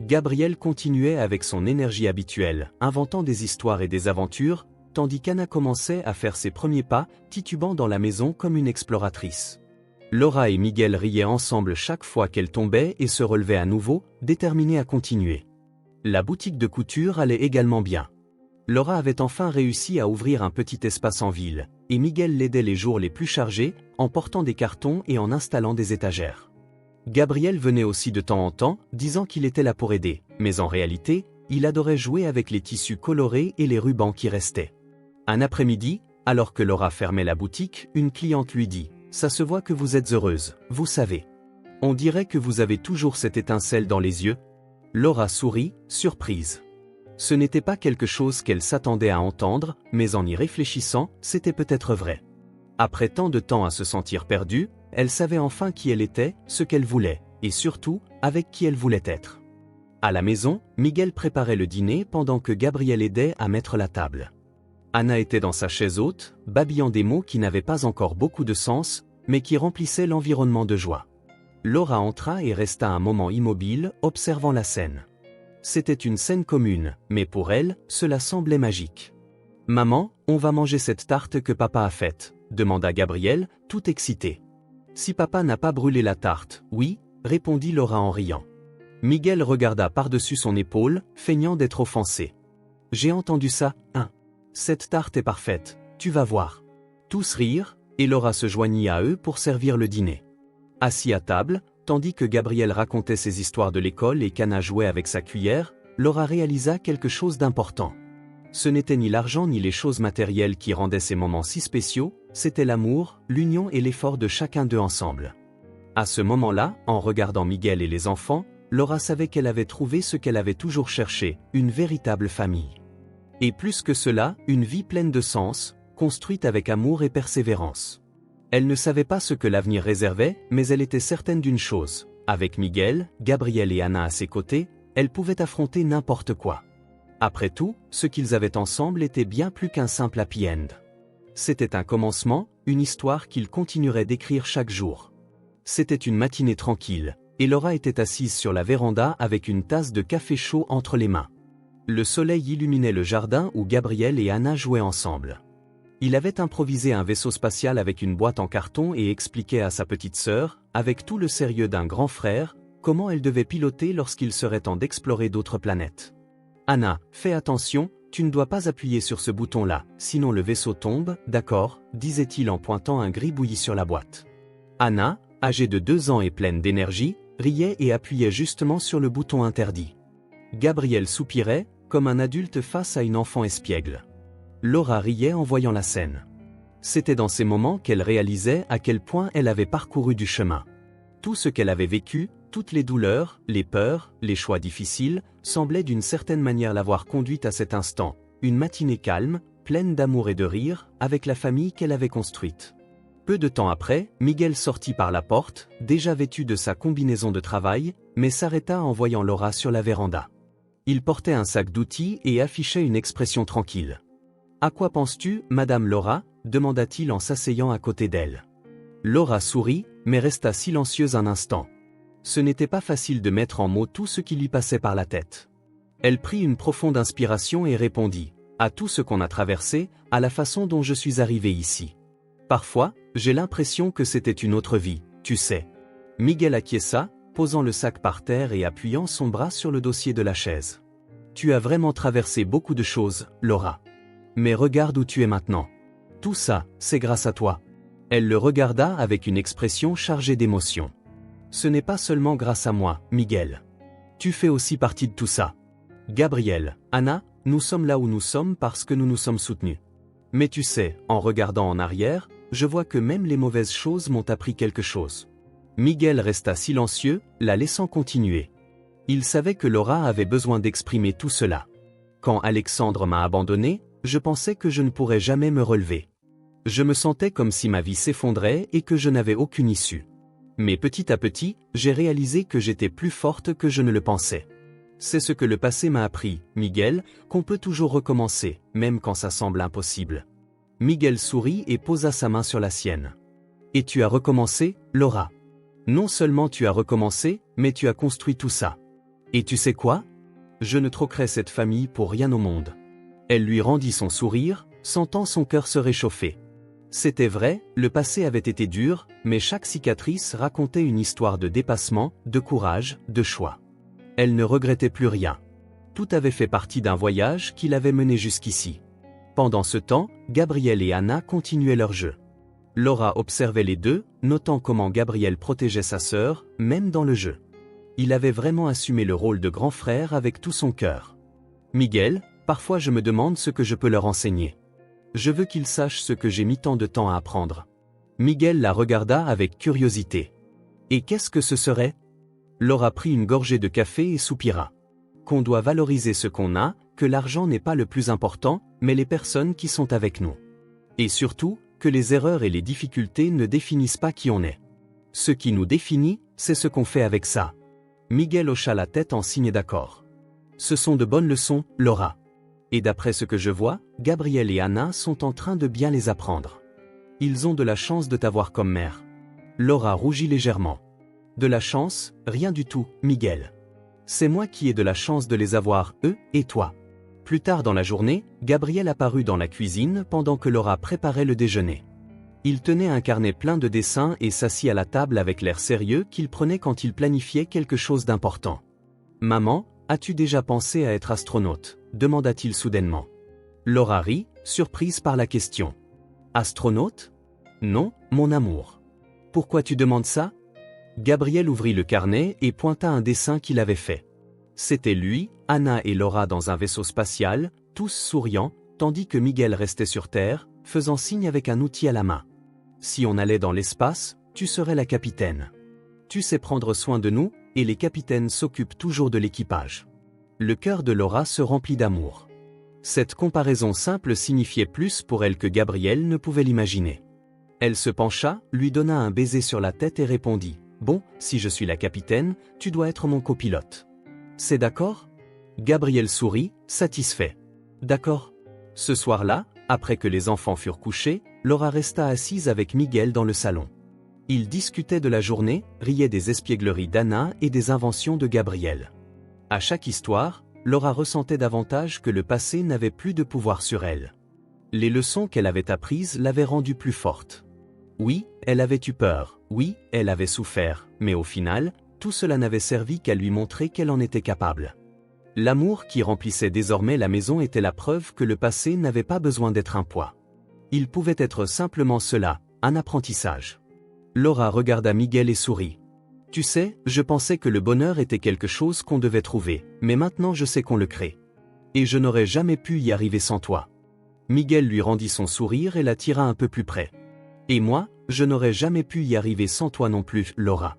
Gabriel continuait avec son énergie habituelle, inventant des histoires et des aventures, tandis qu'Anna commençait à faire ses premiers pas, titubant dans la maison comme une exploratrice. Laura et Miguel riaient ensemble chaque fois qu'elle tombait et se relevait à nouveau, déterminés à continuer. La boutique de couture allait également bien. Laura avait enfin réussi à ouvrir un petit espace en ville, et Miguel l'aidait les jours les plus chargés, en portant des cartons et en installant des étagères. Gabriel venait aussi de temps en temps, disant qu'il était là pour aider, mais en réalité, il adorait jouer avec les tissus colorés et les rubans qui restaient. Un après-midi, alors que Laura fermait la boutique, une cliente lui dit « Ça se voit que vous êtes heureuse, vous savez. On dirait que vous avez toujours cette étincelle dans les yeux. » Laura sourit, surprise. Ce n'était pas quelque chose qu'elle s'attendait à entendre, mais en y réfléchissant, c'était peut-être vrai. Après tant de temps à se sentir perdue, elle savait enfin qui elle était, ce qu'elle voulait, et surtout, avec qui elle voulait être. À la maison, Miguel préparait le dîner pendant que Gabriel aidait à mettre la table. Anna était dans sa chaise haute, babillant des mots qui n'avaient pas encore beaucoup de sens, mais qui remplissaient l'environnement de joie. Laura entra et resta un moment immobile, observant la scène. C'était une scène commune, mais pour elle, cela semblait magique. « Maman, on va manger cette tarte que papa a faite », demanda Gabriel, tout excité. « Si papa n'a pas brûlé la tarte, oui », répondit Laura en riant. Miguel regarda par-dessus son épaule, feignant d'être offensé. « J'ai entendu ça, hein. Cette tarte est parfaite, tu vas voir. » Tous rirent, et Laura se joignit à eux pour servir le dîner. Assis à table, tandis que Gabriel racontait ses histoires de l'école et qu'Anna jouait avec sa cuillère, Laura réalisa quelque chose d'important. Ce n'était ni l'argent ni les choses matérielles qui rendaient ces moments si spéciaux, c'était l'amour, l'union et l'effort de chacun d'eux ensemble. À ce moment-là, en regardant Miguel et les enfants, Laura savait qu'elle avait trouvé ce qu'elle avait toujours cherché, une véritable famille. Et plus que cela, une vie pleine de sens, construite avec amour et persévérance. Elle ne savait pas ce que l'avenir réservait, mais elle était certaine d'une chose. Avec Miguel, Gabriel et Anna à ses côtés, elle pouvait affronter n'importe quoi. Après tout, ce qu'ils avaient ensemble était bien plus qu'un simple happy end. C'était un commencement, une histoire qu'ils continueraient d'écrire chaque jour. C'était une matinée tranquille, et Laura était assise sur la véranda avec une tasse de café chaud entre les mains. Le soleil illuminait le jardin où Gabriel et Anna jouaient ensemble. Il avait improvisé un vaisseau spatial avec une boîte en carton et expliquait à sa petite sœur, avec tout le sérieux d'un grand frère, comment elle devait piloter lorsqu'il serait temps d'explorer d'autres planètes. « Anna, fais attention, tu ne dois pas appuyer sur ce bouton-là, sinon le vaisseau tombe, d'accord » disait-il en pointant un gribouillis sur la boîte. Anna, âgée de 2 ans et pleine d'énergie, riait et appuyait justement sur le bouton interdit. Gabriel soupirait, comme un adulte face à une enfant espiègle. Laura riait en voyant la scène. C'était dans ces moments qu'elle réalisait à quel point elle avait parcouru du chemin. Tout ce qu'elle avait vécu, toutes les douleurs, les peurs, les choix difficiles, semblaient d'une certaine manière l'avoir conduite à cet instant, une matinée calme, pleine d'amour et de rire, avec la famille qu'elle avait construite. Peu de temps après, Miguel sortit par la porte, déjà vêtu de sa combinaison de travail, mais s'arrêta en voyant Laura sur la véranda. Il portait un sac d'outils et affichait une expression tranquille. « À quoi penses-tu, Madame Laura » demanda-t-il en s'asseyant à côté d'elle. Laura sourit, mais resta silencieuse un instant. Ce n'était pas facile de mettre en mots tout ce qui lui passait par la tête. Elle prit une profonde inspiration et répondit « À tout ce qu'on a traversé, à la façon dont je suis arrivée ici. Parfois, j'ai l'impression que c'était une autre vie, tu sais. » Miguel acquiesça, posant le sac par terre et appuyant son bras sur le dossier de la chaise. « Tu as vraiment traversé beaucoup de choses, Laura. Mais regarde où tu es maintenant. Tout ça, c'est grâce à toi. » Elle le regarda avec une expression chargée d'émotion. « Ce n'est pas seulement grâce à moi, Miguel. Tu fais aussi partie de tout ça. Gabriel, Anna, nous sommes là où nous sommes parce que nous nous sommes soutenus. Mais tu sais, en regardant en arrière, je vois que même les mauvaises choses m'ont appris quelque chose. » Miguel resta silencieux, la laissant continuer. Il savait que Laura avait besoin d'exprimer tout cela. « Quand Alexandre m'a abandonné, je pensais que je ne pourrais jamais me relever. Je me sentais comme si ma vie s'effondrait et que je n'avais aucune issue. Mais petit à petit, j'ai réalisé que j'étais plus forte que je ne le pensais. C'est ce que le passé m'a appris, Miguel, qu'on peut toujours recommencer, même quand ça semble impossible. » Miguel sourit et posa sa main sur la sienne. « Et tu as recommencé, Laura. Non seulement tu as recommencé, mais tu as construit tout ça. Et tu sais quoi? Je ne troquerai cette famille pour rien au monde. » Elle lui rendit son sourire, sentant son cœur se réchauffer. C'était vrai, le passé avait été dur, mais chaque cicatrice racontait une histoire de dépassement, de courage, de choix. Elle ne regrettait plus rien. Tout avait fait partie d'un voyage qui l'avait mené jusqu'ici. Pendant ce temps, Gabriel et Anna continuaient leur jeu. Laura observait les deux, notant comment Gabriel protégeait sa sœur, même dans le jeu. Il avait vraiment assumé le rôle de grand frère avec tout son cœur. Miguel, parfois je me demande ce que je peux leur enseigner. Je veux qu'ils sachent ce que j'ai mis tant de temps à apprendre. Miguel la regarda avec curiosité. Et qu'est-ce que ce serait? Laura prit une gorgée de café et soupira. Qu'on doit valoriser ce qu'on a, que l'argent n'est pas le plus important, mais les personnes qui sont avec nous. Et surtout, que les erreurs et les difficultés ne définissent pas qui on est. Ce qui nous définit, c'est ce qu'on fait avec ça. Miguel hocha la tête en signe d'accord. Ce sont de bonnes leçons, Laura. Et d'après ce que je vois, Gabriel et Anna sont en train de bien les apprendre. Ils ont de la chance de t'avoir comme mère. Laura rougit légèrement. De la chance, rien du tout, Miguel. C'est moi qui ai de la chance de les avoir, eux et toi. Plus tard dans la journée, Gabriel apparut dans la cuisine pendant que Laura préparait le déjeuner. Il tenait un carnet plein de dessins et s'assit à la table avec l'air sérieux qu'il prenait quand il planifiait quelque chose d'important. « Maman, as-tu déjà pensé à être astronaute ?» demanda-t-il soudainement. Laura rit, surprise par la question. « Astronaute ? Non, mon amour. Pourquoi tu demandes ça ?» Gabriel ouvrit le carnet et pointa un dessin qu'il avait fait. C'était lui, Anna et Laura dans un vaisseau spatial, tous souriants, tandis que Miguel restait sur Terre, faisant signe avec un outil à la main. « Si on allait dans l'espace, tu serais la capitaine. Tu sais prendre soin de nous, et les capitaines s'occupent toujours de l'équipage. » Le cœur de Laura se remplit d'amour. Cette comparaison simple signifiait plus pour elle que Gabriel ne pouvait l'imaginer. Elle se pencha, lui donna un baiser sur la tête et répondit. Bon, si je suis la capitaine, tu dois être mon copilote. C'est d'accord? Gabriel sourit, satisfait. D'accord. Ce soir-là, après que les enfants furent couchés, Laura resta assise avec Miguel dans le salon. Ils discutaient de la journée, riaient des espiègleries d'Anna et des inventions de Gabriel. À chaque histoire, Laura ressentait davantage que le passé n'avait plus de pouvoir sur elle. Les leçons qu'elle avait apprises l'avaient rendue plus forte. Oui, elle avait eu peur, oui, elle avait souffert, mais au final, tout cela n'avait servi qu'à lui montrer qu'elle en était capable. L'amour qui remplissait désormais la maison était la preuve que le passé n'avait pas besoin d'être un poids. Il pouvait être simplement cela, un apprentissage. Laura regarda Miguel et sourit. Tu sais, je pensais que le bonheur était quelque chose qu'on devait trouver, mais maintenant je sais qu'on le crée. Et je n'aurais jamais pu y arriver sans toi. Miguel lui rendit son sourire et la tira un peu plus près. Et moi, je n'aurais jamais pu y arriver sans toi non plus, Laura.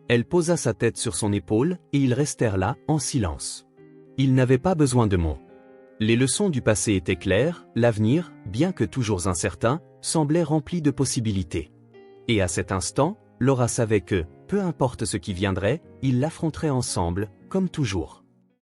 Elle posa sa tête sur son épaule et ils restèrent là, en silence. Ils n'avaient pas besoin de mots. Les leçons du passé étaient claires, l'avenir, bien que toujours incertain, semblait rempli de possibilités. Et à cet instant, Laura savait que, peu importe ce qui viendrait, ils l'affronteraient ensemble, comme toujours.